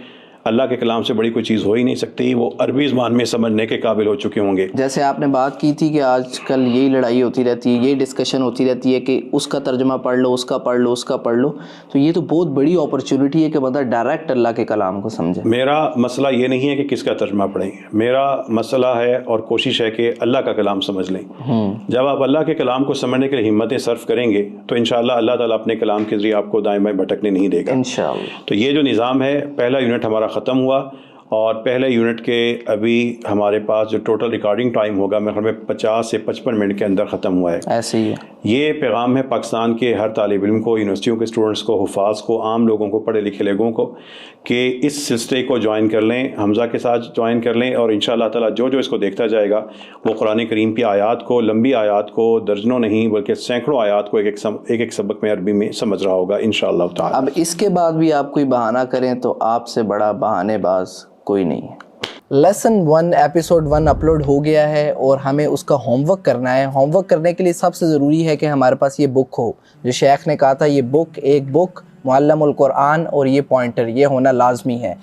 اللہ کے کلام سے بڑی کوئی چیز ہو ہی نہیں سکتی، وہ عربی زبان میں سمجھنے کے قابل ہو چکے ہوں گے. جیسے آپ نے بات کی تھی کہ آج کل یہی لڑائی ہوتی رہتی ہے، یہی ڈسکشن ہوتی رہتی ہے کہ اس کا ترجمہ پڑھ لو، اس کا پڑھ لو، اس کا پڑھ لو، تو یہ تو بہت بڑی اپرچونٹی ہے کہ بندہ ڈائریکٹ اللہ کے کلام کو سمجھے. میرا مسئلہ یہ نہیں ہے کہ کس کا ترجمہ پڑھیں، میرا مسئلہ ہے اور کوشش ہے کہ اللہ کا کلام سمجھ لیں. جب آپ اللہ کے کلام کو سمجھنے کے لیے ہمتیں صرف کریں گے تو انشاءاللہ اللہ تعالیٰ اپنے کلام کے ذریعے آپ کو دائیں بائیں بھٹکنے نہیں دے گا انشاءاللہ. تو یہ جو نظام ہے، پہلا یونٹ ہمارا ختم ہوا، اور پہلے یونٹ کے ابھی ہمارے پاس جو ٹوٹل ریکارڈنگ ٹائم ہوگا میرے خیال میں 50 سے 55 منٹ کے اندر ختم ہوا ہے. ایسے ہی ہے. یہ پیغام ہے پاکستان کے ہر طالب علم کو، یونیورسٹیوں کے اسٹوڈنٹس کو، حفاظ کو، عام لوگوں کو، پڑھے لکھے لوگوں کو، کہ اس سلسلے کو جوائن کر لیں، حمزہ کے ساتھ جوائن کر لیں، اور انشاءاللہ تعالیٰ جو جو اس کو دیکھتا جائے گا وہ قرآن کریم کی آیات کو، لمبی آیات کو، درجنوں نہیں بلکہ سینکڑوں آیات کو ایک ایک سبق میں عربی میں سمجھ رہا ہوگا انشاءاللہ تعالیٰ. اب اس کے بعد بھی آپ کوئی بہانہ کریں تو آپ سے بڑا بہانے باز کوئی نہیں ہے. لیسن 1 ایپیسوڈ 1 اپلوڈ ہو گیا ہے اور ہمیں اس کا ہوم ورک کرنا ہے. ہوم ورک کرنے کے لیے سب سے ضروری ہے کہ ہمارے پاس یہ بک ہو، جو شیخ نے کہا تھا یہ بک، ایک بک معلم القرآن اور یہ پوائنٹر، یہ ہونا لازمی ہے.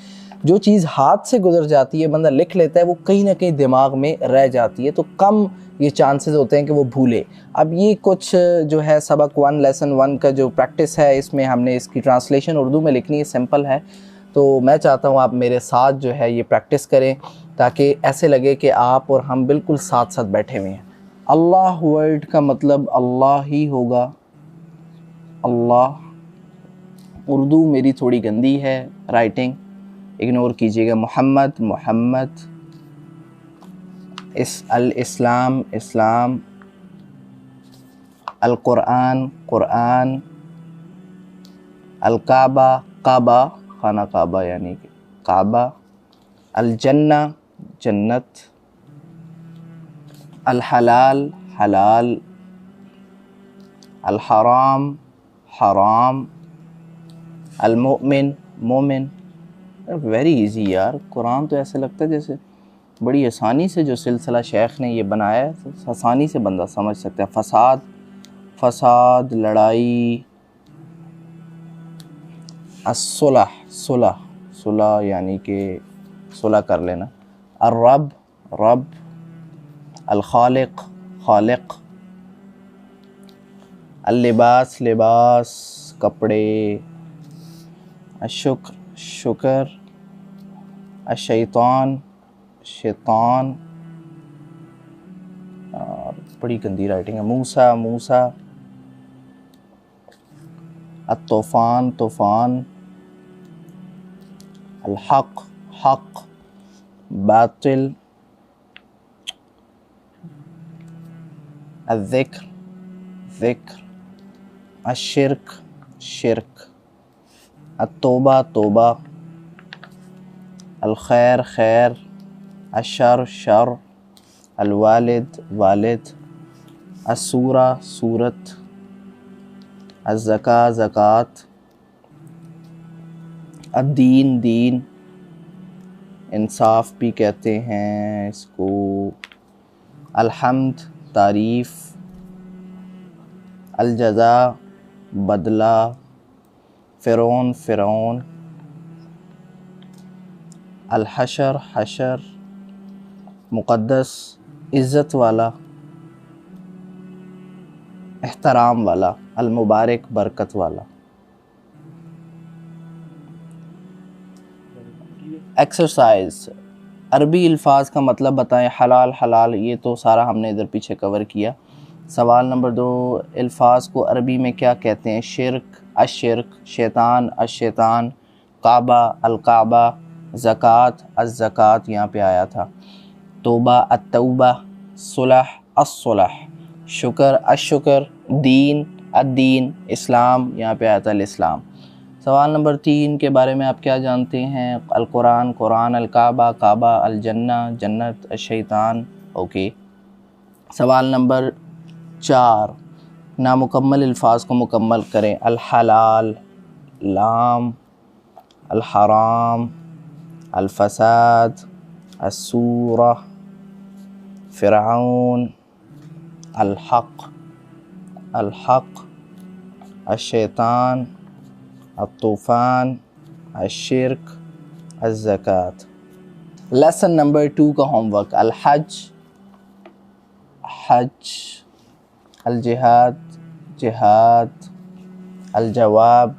جو چیز ہاتھ سے گزر جاتی ہے بندہ لکھ لیتا ہے، وہ کہیں نہ کہیں دماغ میں رہ جاتی ہے، تو کم یہ چانسز ہوتے ہیں کہ وہ بھولے. اب یہ کچھ جو ہے سبق 1 لیسن 1 کا جو پریکٹس ہے، اس میں ہم نے اس کی ٹرانسلیشن اردو میں لکھنی ہے، سمپل ہے. تو میں چاہتا ہوں آپ میرے ساتھ جو ہے یہ پریکٹس کریں تاکہ ایسے لگے کہ آپ اور ہم بالکل ساتھ ساتھ بیٹھے ہوئے ہیں. اللہ ورڈ کا مطلب اللہ ہی ہوگا. اللہ، اردو میری تھوڑی گندی ہے رائٹنگ، اگنور کیجیے گا. محمد، محمد. الاسلام، اسلام. القرآن، قرآن. الکعبہ، کعبہ، خانہ کعبہ یعنی کہ کعبہ. الجنہ، جنت. الحلال، حلال. الحرام، حرام. المؤمن، مومن. ویری ایزی یار، قرآن تو ایسے لگتا ہے جیسے بڑی آسانی سے جو سلسلہ شیخ نے یہ بنایا ہے آسانی سے بندہ سمجھ سکتا ہے. فساد، فساد، لڑائی. الصلح، صلح، صلح یعنی کہ صلح کر لینا. الرب، رب. الخالق، خالق. اللباس، لباس، کپڑے. الشکر، شکر. الشیطان، شیطان. اور بڑی گندی رائٹنگ ہے. موسیٰ، موسیٰ. الطوفان، طوفان. الحق، حق. باطل. الذکر، ذکر. الشرک، شرک. التوبہ، توبہ. الخیر، خیر. الشر، شر. الوالد، والد. السورہ، سورت. الزکاة، زکوٰۃ. الدین، دین. انصاف بھی کہتے ہیں اس کو. الحمد، تعریف. الجزا، بدلہ. فرعون، فرعون. الحشر، حشر. مقدس، عزت والا، احترام والا. المبارک، برکت والا. ایکسرسائز، عربی الفاظ کا مطلب بتائیں. حلال، حلال، یہ تو سارا ہم نے ادھر پیچھے کور کیا. سوال نمبر 2، الفاظ کو عربی میں کیا کہتے ہیں؟ شرک، الشرک. شیطان، الشیطان. کعبہ، الکعبہ. زکوٰۃ، الزکوٰۃ یہاں پہ آیا تھا. توبہ، التوبہ. صلح، الصلح. شکر، الشکر. دین، الدین. اسلام یہاں پہ آیا تھا الاسلام. سوال نمبر 3 کے بارے میں آپ کیا جانتے ہیں؟ القرآن، قرآن. الکعبہ، کعبہ. الجنہ، جنت. الشیطان. اوکے. سوال نمبر 4، نامکمل الفاظ کو مکمل کریں. الحلال، لام. الحرام. الفساد. السورہ. فرعون. الحق الحق الشیطان الطوفان الشرک الزکوٰۃ. لیسن نمبر 2 کا ہوم ورک. الحج حج، الجہاد جہاد، الجواب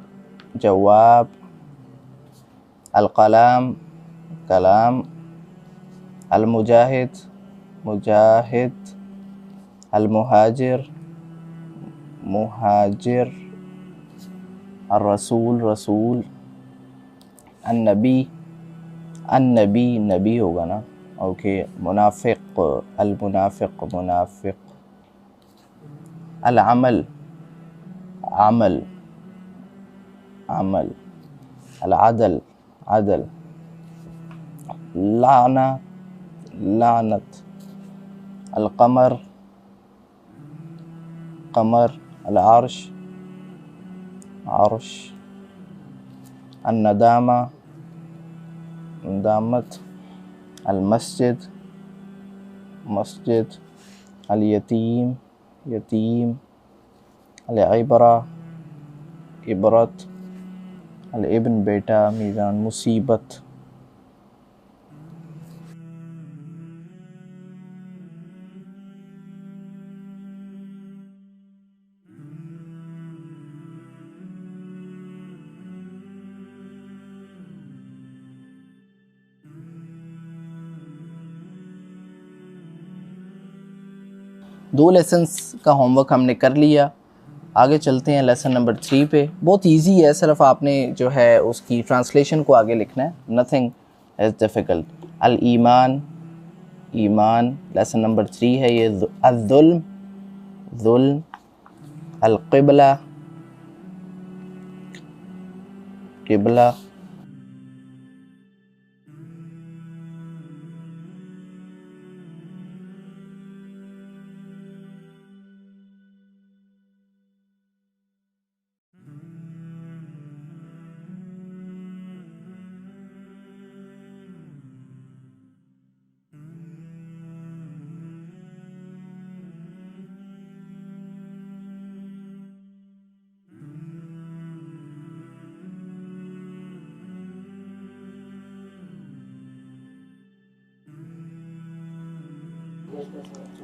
جواب، القلام کلام، المجاہد مجاہد، المہاجر مہاجر، الرسول رسول، النبی النبی نبی ہوگا نا، اوکے. منافق المنافق منافق، العمل عمل عمل، العدل عدل، لعنہ لعنت، القمر قمر، العرش عرش، الندامہ ندامت، المسجد مسجد، الیتیم یتیم، العبرہ عبرت، الابن بیٹا، میزان مصیبت. دو لیسنس کا ہوم ورک ہم نے کر لیا. آگے چلتے ہیں لیسن نمبر 3 پہ. بہت ایزی ہے، صرف آپ نے جو ہے اس کی ٹرانسلیشن کو آگے لکھنا ہے. Nothing is difficult. الایمان ایمان، لیسن نمبر 3 ہے یہ. الظلم ظلم، القبلہ قبلہ،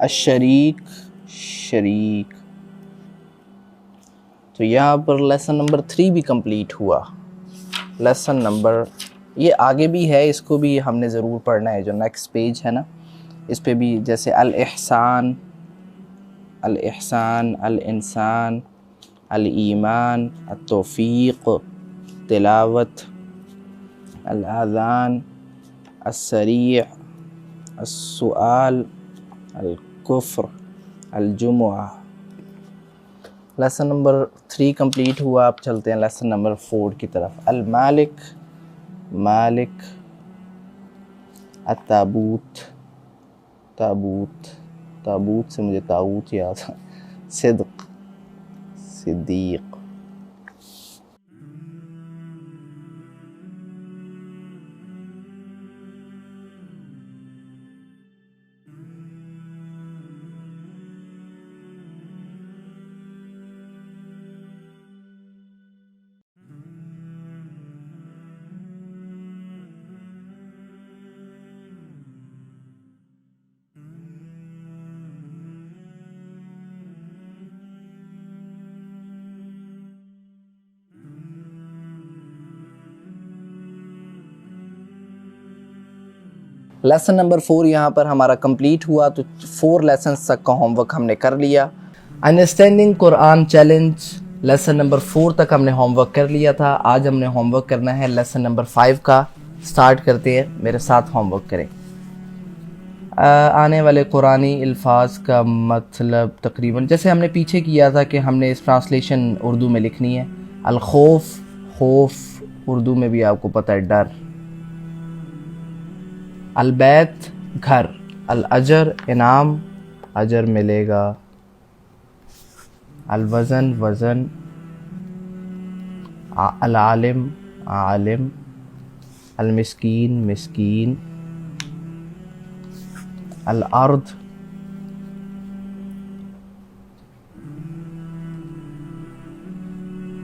الشریک شریک. تو یہاں پر لیسن نمبر 3 بھی کمپلیٹ ہوا. لیسن نمبر یہ آگے بھی ہے، اس کو بھی ہم نے ضرور پڑھنا ہے. جو نیکسٹ پیج ہے نا اس پہ بھی، جیسے الاحسان الاحسان، الانسان، الایمان، التوفیق تلاوت، الاذان، السریع، السؤال، الکفر، الجمعہ. لیسن نمبر 3 کمپلیٹ ہوا. آپ چلتے ہیں لیسن نمبر 4 کی طرف. المالک مالک، التابوت تابوت تابوت سے مجھے طاغوت یاد ہے. صدق صدیق. لیسن نمبر 4 یہاں پر ہمارا کمپلیٹ ہوا. تو 4 لیسنس تک کا ہوم ورک ہم نے کر لیا. انڈرسٹینڈنگ قرآن چیلنج لیسن نمبر 4 تک ہم نے ہوم ورک کر لیا تھا. آج ہم نے ہوم ورک کرنا ہے لیسن نمبر 5 کا. سٹارٹ کرتے ہیں، میرے ساتھ ہوم ورک کریں. آنے والے قرآنی الفاظ کا مطلب تقریباً جیسے ہم نے پیچھے کیا تھا کہ ہم نے اس ٹرانسلیشن اردو میں لکھنی ہے. الخوف خوف، اردو میں بھی آپ کو پتہ ہے ڈر. البیت گھر، الاجر انعام اجر ملے گا. الوزن وزن، العالم عالم، المسکین مسکین، الارض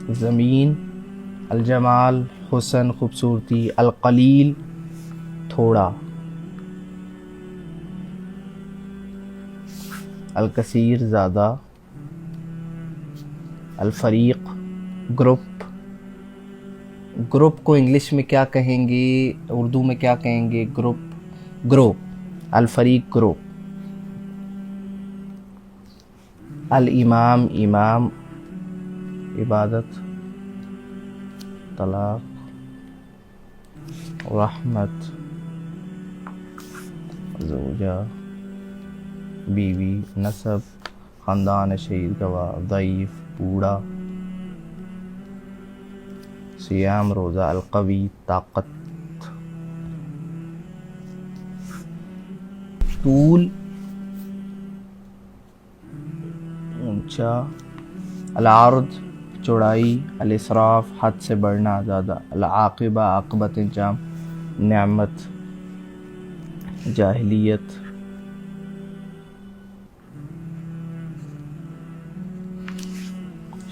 زمین، الجمال حسن خوبصورتی، القلیل تھوڑا، الکثیر زیادہ، الفریق گروپ، گروپ کو انگلش میں کیا کہیں گے، اردو میں کیا کہیں گے، گروپ، الفریق گروپ، الامام امام، عبادت، طلاق، رحمت، زوجہ بیوی، نسب خاندان شہید گواہ، ضعیف بوڑھا، سیام روزہ، القوی طاقت، طول اونچا، العرض چوڑائی، الاسراف حد سے بڑھنا زیادہ، العاقبہ عاقبت انجام، نعمت، جاہلیت،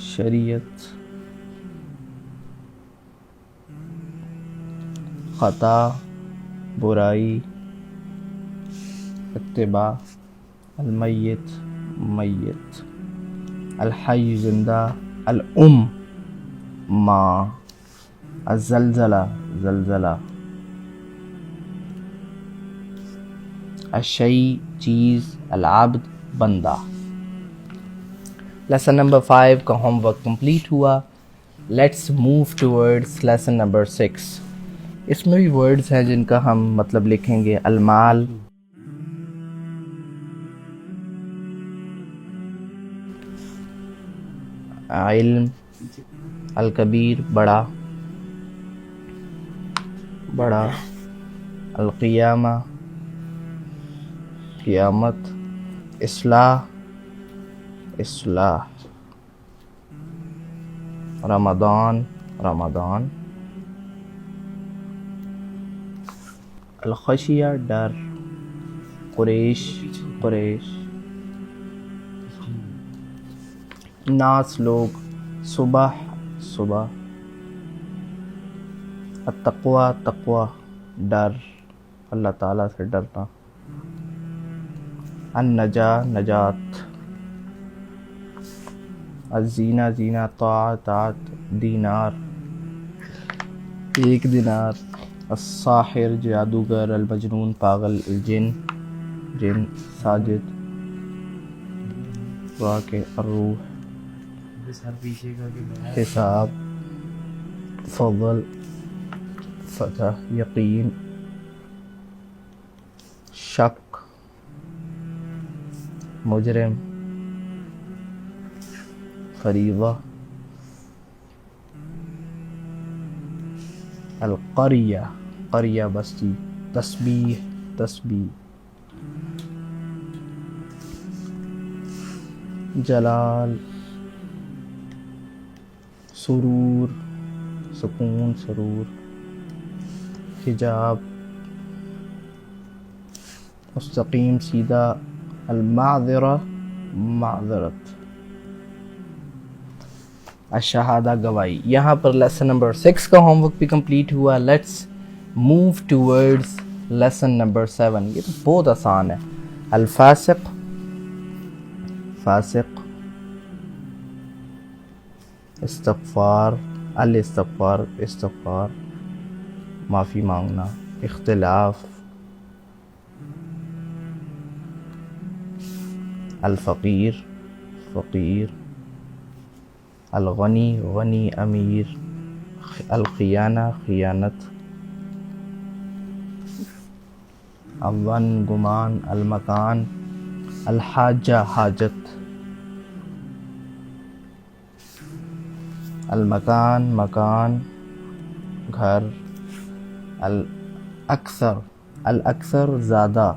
شریعت، خطا برائی، اتباع، المیت میت، الحی زندہ، ماں، الزلزلہ زلزلہ، الشیء چیز، العبد بندہ۔ لیسن نمبر 5 کا ہوم ورک کمپلیٹ ہوا۔ Let's move towards lesson number 6۔ اس میں بھی ورڈز ہیں جن کا ہم مطلب لکھیں گے۔ المال، علم، الکبیر بڑا، القیامہ قیامت، اصلاح رمضان الخشیہ ڈر، قریش ناس لوگ، صبح، التقوی ڈر، اللہ تعالیٰ سے ڈرنا، نجات، الزینہ طاعت، دینار ایک دینار، الساحر جادوگر، المجنون پاگل، الجن ساجد، واقع، الروح حساب، فضل فتح، یقین، شک، مجرم، فریضہ، قریہ بستی، تسبیح، جلال، سرور، سکون، سرور، حجاب، مستقیم سیدھا، معذرت، الشہادہ گواہی۔ یہاں پر لیسن نمبر 6 کا ہوم ورک بھی کمپلیٹ ہوا۔ Let's move towards lesson number 7۔ یہ تو بہت آسان ہے۔ الفاسق، استغفار معافی مانگنا، اختلاف، الفقیر غنی امیر، الخیانہ خیانت، الظن گمان، المکان، الحاجہ حاجت، مکان گھر، الاکثر زیادہ،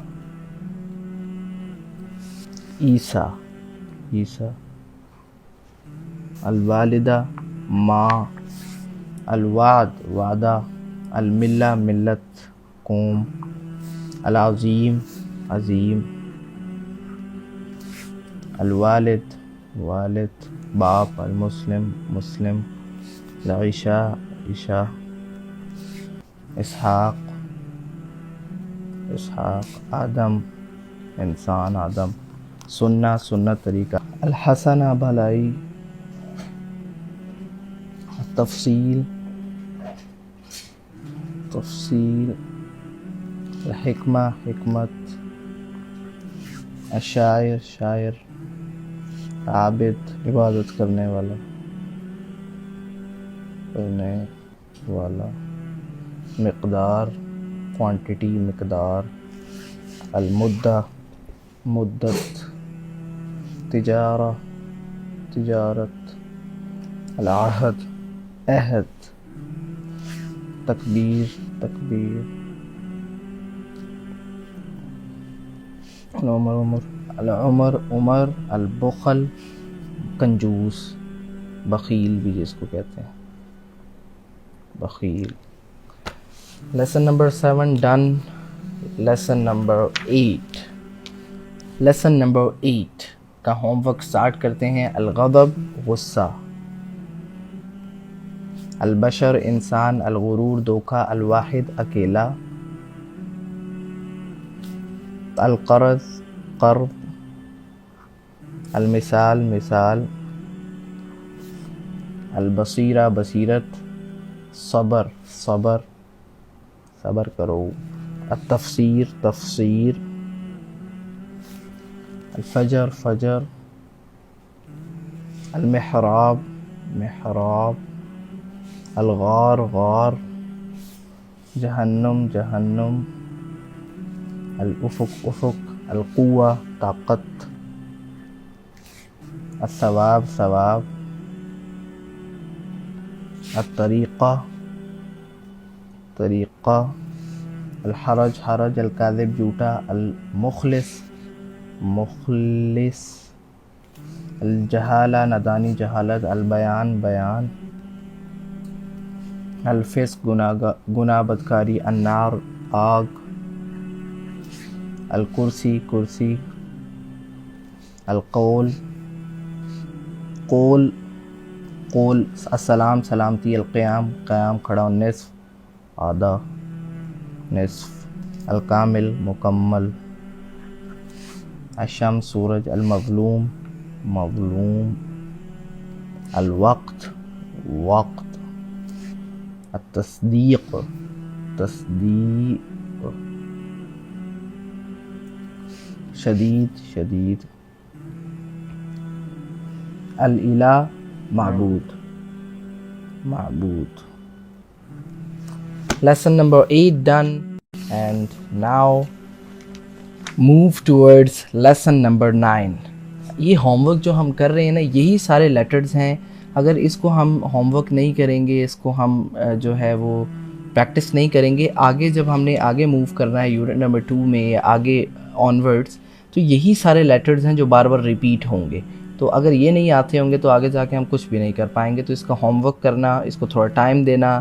عیسیٰ، الوالدہ ماں، الوعد وعدہ، الملہ ملت قوم، العظیم عظیم، الوالد والد باپ، المسلم مسلم، العشاء عشاء، اسحاق اسحاق، آدم انسان آدم، سنہ سنت طریقہ، الحسنہ بھلائی، تفصیل تفصیل، الحکمہ حکمت، الشاعر شاعر، عابد عبادت کرنے والا کرنے والا، مقدار کوانٹٹی مقدار، المدہ مدت، تجارہ تجارت، العہد عہد، تکبیر تکبیر، العمر عمر، البخل کنجوس، بخیل بھی جس کو کہتے ہیں بخیل۔ Lesson number 7 done. Lesson number 8 lesson number 8 کا ہوم ورک سٹارٹ کرتے ہیں۔ الغضب غصہ، البشر انسان، الغرور دھوکہ، الواحد اکیلا، القرض قرض، المثال مثال، البصیرہ بصیرت، صبر صبر صبر کرو، التفسیر تفسیر، الفجر فجر، المحراب محراب، الغار غار، جہنم جہنم، الافق افق، القوہ طاقت، الثواب ثواب، الطریقہ طریقہ، الحرج حرج، الکاذب جھوٹا، المخلص مخلص، الجہالہ نادانی جہالت، البیان بیان، الفسق گناہ بدکاری، النار آگ، الکرسی کرسی، القول قول قول، السلام سلامتی، القیام قیام کھڑا، النصف آدھا نصف، الکامل مکمل، الشمس سورج، المظلوم مظلوم، الوقت وقت، التصدیق تصدیق، شدید شدید، الالہ معبود معبود۔ Lesson number 8 done, and now move towards lesson number 9۔ یہ ہوم ورک جو ہم کر رہے ہیں نا، یہی سارے لیٹرز ہیں۔ اگر اس کو ہم ہوم ورک نہیں کریں گے، اس کو ہم جو ہے وہ پریکٹس نہیں کریں گے، آگے جب ہم نے آگے موو کرنا ہے یونٹ نمبر 2 میں یا آگے آنورڈس، تو یہی سارے لیٹرز ہیں جو بار بار ریپیٹ ہوں گے۔ تو اگر یہ نہیں آتے ہوں گے تو آگے جا کے ہم کچھ بھی نہیں کر پائیں گے۔ تو اس کا ہوم ورک کرنا، اس کو تھوڑا ٹائم دینا،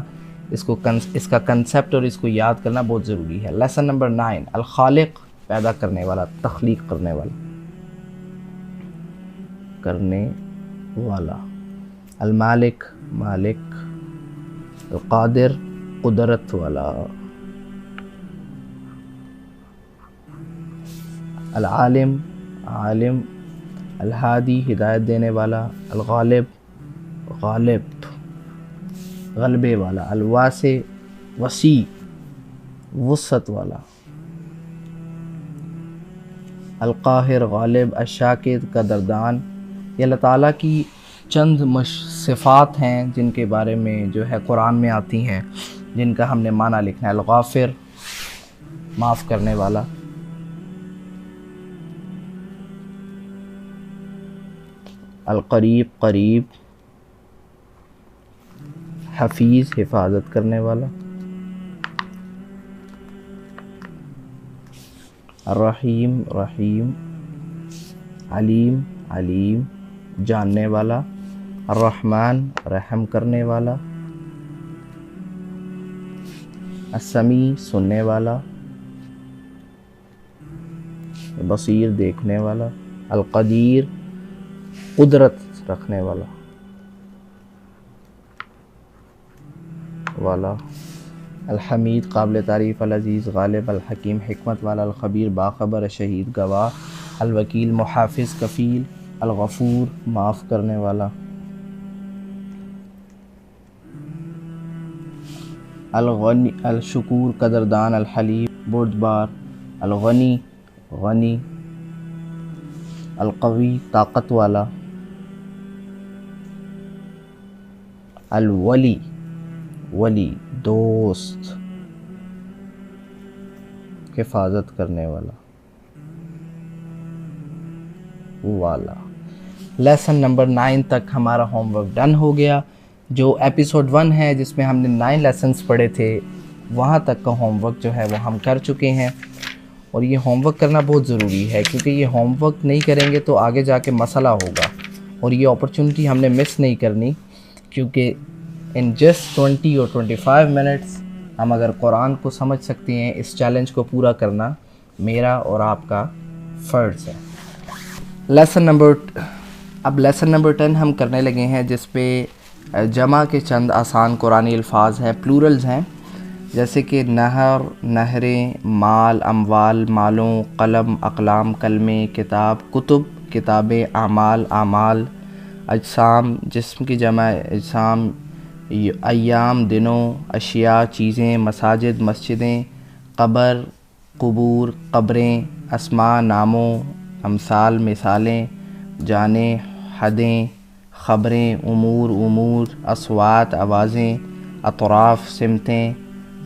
اس کا کنسیپٹ اور اس کو یاد کرنا بہت ضروری ہے۔ لیسن نمبر 9، الخالق پیدا کرنے والا، تخلیق کرنے والا کرنے والا، المالک مالک، القادر قدرت والا، العالم عالم، الہادی ہدایت دینے والا، الغالب غالب غلبے والا، الواسع وسیع وسعت والا، القاہر غالب، الشاکر قدردان۔ یہ اللہ تعالیٰ کی چند صفات ہیں جن کے بارے میں جو ہے قرآن میں آتی ہیں، جن کا ہم نے معنی لکھنا ہے۔ الغافر معاف کرنے والا، القریب قریب، حفیظ حفاظت کرنے والا، الرحیم رحیم، علیم علیم جاننے والا، الرحمن رحم کرنے والا، السمیع سننے والا، بصیر دیکھنے والا، القدیر قدرت رکھنے والا، والا، الحمید قابل تعریف، العزیز غالب، الحکیم حکمت والا، الخبیر باخبر، الشہید گواہ، الوکیل محافظ کفیل، الغفور معاف کرنے والا، الغنی الشکور قدردان، الحلیم بردبار، الغنی غنی، القوی طاقت والا، الولی ولی دوست حفاظت کرنے والا والا۔ لیسن نمبر 9 تک ہمارا ہوم ورک ڈن ہو گیا۔ جو ایپیسوڈ 1 ہے جس میں ہم نے 9 لیسنس پڑھے تھے، وہاں تک کا ہوم ورک جو ہے وہ ہم کر چکے ہیں، اور یہ ہوم ورک کرنا بہت ضروری ہے، کیونکہ یہ ہوم ورک نہیں کریں گے تو آگے جا کے مسئلہ ہوگا، اور یہ اپرچونٹی ہم نے مس نہیں کرنی، کیونکہ ان جسٹ 20 اور 25 منٹس ہم اگر قرآن کو سمجھ سکتے ہیں، اس چیلنج کو پورا کرنا میرا اور آپ کا فرض ہے۔ اب لیسن نمبر 10 ہم کرنے لگے ہیں، جس پہ جمع کے چند آسان قرآنی الفاظ ہیں، پلورلز ہیں، جیسے کہ نہر نہریں، مال اموال مالوں، قلم اقلام کلمیں، کتاب کتب کتابیں، اعمال اعمال، اجسام جسم کی جمع اجسام، ایام دنوں، اشیاء چیزیں، مساجد مسجدیں، قبر قبور قبریں، اسماء ناموں، امثال مثالیں، جانیں حدیں، خبریں امور امور، اصوات آوازیں، اطراف سمتیں،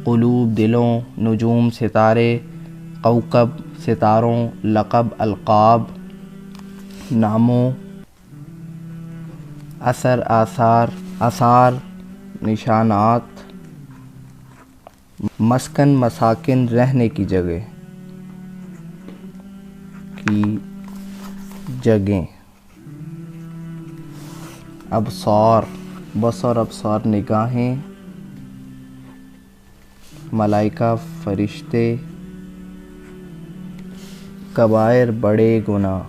قلوب دلوں، نجوم ستارے، کوكب ستاروں، لقب القاب ناموں، اثر آثار آثار نشانات، مسکن مساکن رہنے کی جگہ جگہیں، ابصار بصر ابصار نگاہیں، ملائکہ فرشتے، کبائر بڑے گناہ،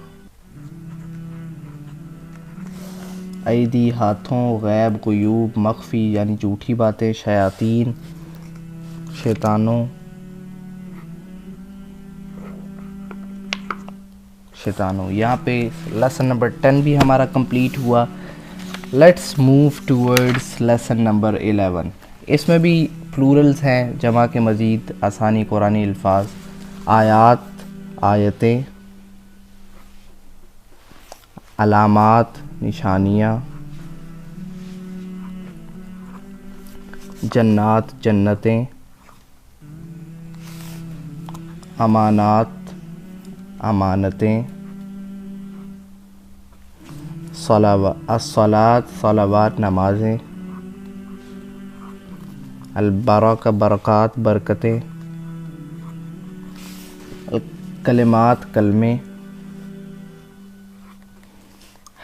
ایدی ہاتھوں، غیب غیوب مخفی یعنی جھوٹی باتیں، شیاطین شیطانوں یہاں پہ لیسن نمبر 10 بھی ہمارا کمپلیٹ ہوا۔ Let's move towards lesson number 11۔ اس میں بھی پلورلز ہیں، جمع کے مزید آسانی قرآنی الفاظ، آیات آیتیں، علامات نشانیاں، جنات جنتیں، امانات امانتیں، الصلاۃ صلوات نمازیں، البرکہ برکات برکتیں، کلمات کلمے،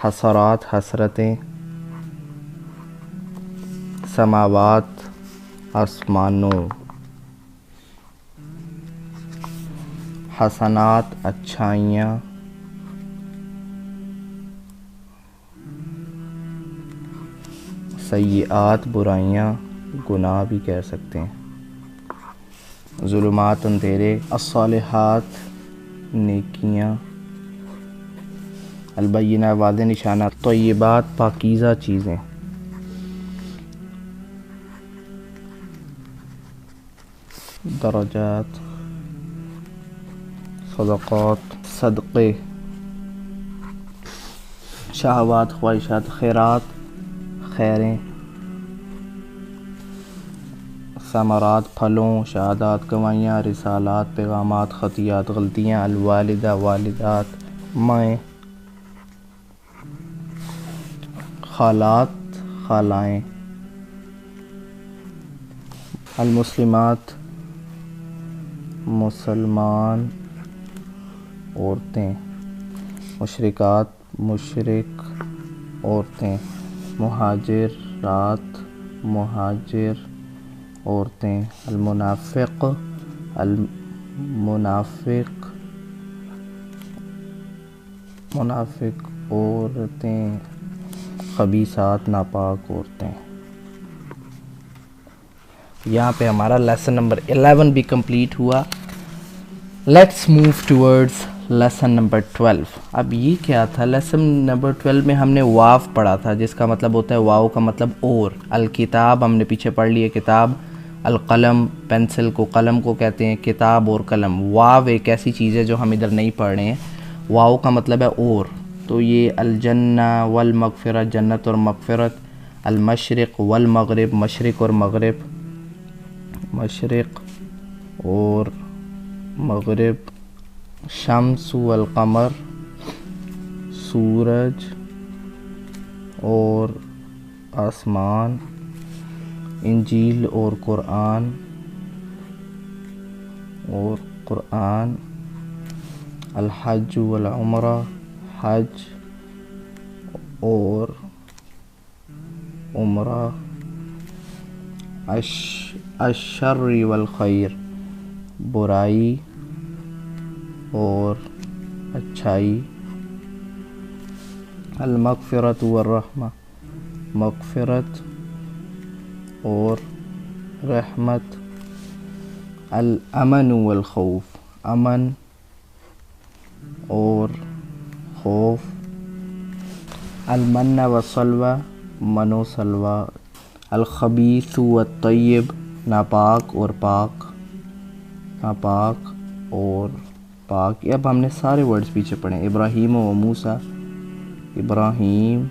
حسرات حسرتیں، سماوات آسمانوں، حسنات اچھائیاں، سیئات برائیاں گناہ بھی کہہ سکتے ہیں، ظلمات اندھیرے، الصالحات نیکیاں، البینہ واضح نشانات، طیبات پاکیزہ چیزیں، درجات صدقات صدقے، شہوات خواہشات، خیرات خیریں، ثمرات پھلوں، شہادات گواہیاں، رسالات پیغامات، خطیات غلطیاں، الوالدہ والدات مائیں، خالات خالائیں، المسلمات مسلمان عورتیں، مشرکات مشرک عورتیں، مہاجرات مہاجر عورتیں، المنافق منافق عورتیں، خبیثات ناپاک عورتیں۔ یہاں پہ ہمارا لیسن نمبر 11 بھی کمپلیٹ ہوا. Let's move towards lesson number 12. اب یہ کیا تھا؟ لیسن نمبر 12 میں ہم نے واو پڑھا تھا جس کا مطلب ہوتا ہے واو کا مطلب اور. الکتاب ہم نے پیچھے پڑھ لی ہے کتاب. القلم پینسل کو قلم کو کہتے ہیں. کتاب اور قلم. واو ایک ایسی چیز ہے جو ہم ادھر نہیں پڑھ رہے ہیں. واو کا مطلب ہے اور. تو یہ الجنہ والمغفرت جنت اور مغفرت. المشرق والمغرب مشرق اور مغرب. مشرق اور مغرب. شمس والقمر سورج اور آسمان. انجیل اور قرآن الحج والعمرہ حج اور عمرہ. الشر والخیر برائی اور اچھائی. المغفرت والرحمہ مغفرت اور رحمت. الامن والخوف امن اور خوف. المن والسلوى من و سلوى. الخبیث والطیب ناپاک اور پاک. ناپاک اور پاک. اب ہم نے سارے ورڈز پیچھے پڑھے. ابراہیم و موسیٰ ابراہیم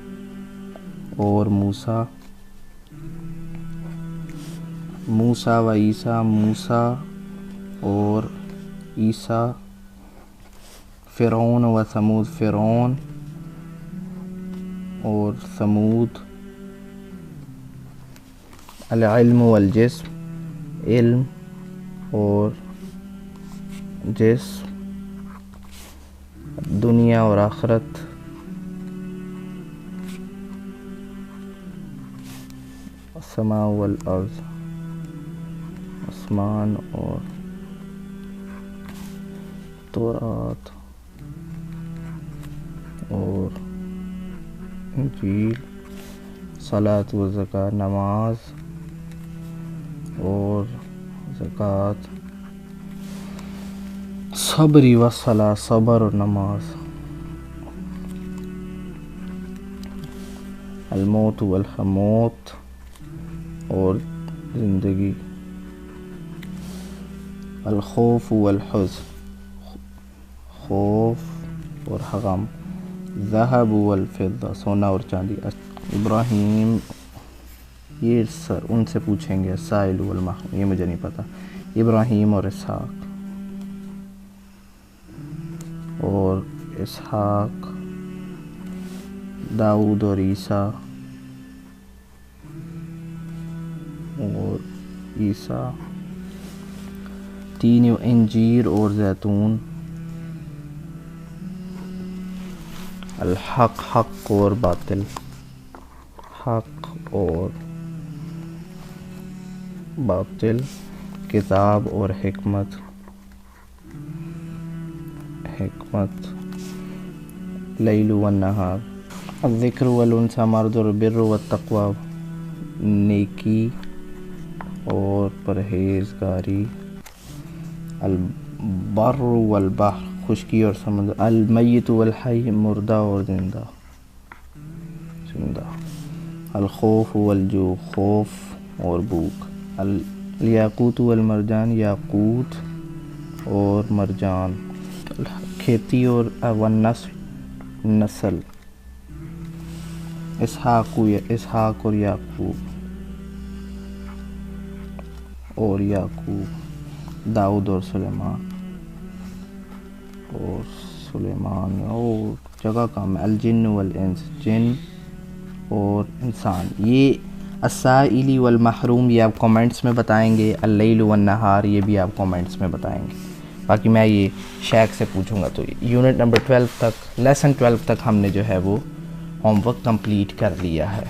اور موسیٰ. موسیٰ و عیسیٰ موسیٰ اور عیسیٰ. فرعون و ثمود فرعون اور ثمود. العلم والجسم علم اور جسم. دنیا اور آخرت. السماء والارض آسمان اور تورات اور انجیل. صلاۃ و زکوٰۃ نماز اور زکوٰۃ. صبر و صلاۃ صبر اور نماز. الموت والموت اور زندگی. الخوف والحزن خوف اور غم. ذهب والفضہ سونا اور چاندی. ابراہیم یہ سر ان سے پوچھیں گے. سائل والمحروم یہ مجھے نہیں پتہ. ابراہیم اور اسحاق اور اسحاق. داؤد اور عیسیٰ اور عیسیٰ. تین انجیر اور زیتون. الحق حق اور باطل حق اور باطل. کتاب اور حکمت حکمت. لیل والنہار. الذکر والانثی مرد والبر والتقوی نیکی اور پرہیزگاری. البر والبحر خشکی اور سمندر. المیت والحی مردہ اور زندہ. الخوف والجوع خوف اور بھوک. الیاقوت والمرجان یاقوت اور مرجان. کھیتی اور والنسل نسل. اسحاق اور یعقوب اور یعقوب. داؤد اور سلیمان اور جگہ کام ہے. الجن والانس جن اور انسان. یہ السائل والمحروم یہ آپ کومنٹس میں بتائیں گے. اللیل والنہار یہ بھی آپ کومنٹس میں بتائیں گے. باقی میں یہ شیخ سے پوچھوں گا. تو یونٹ نمبر 12 تک لیسن 12 تک ہم نے جو ہے وہ ہوم ورک کمپلیٹ کر لیا ہے.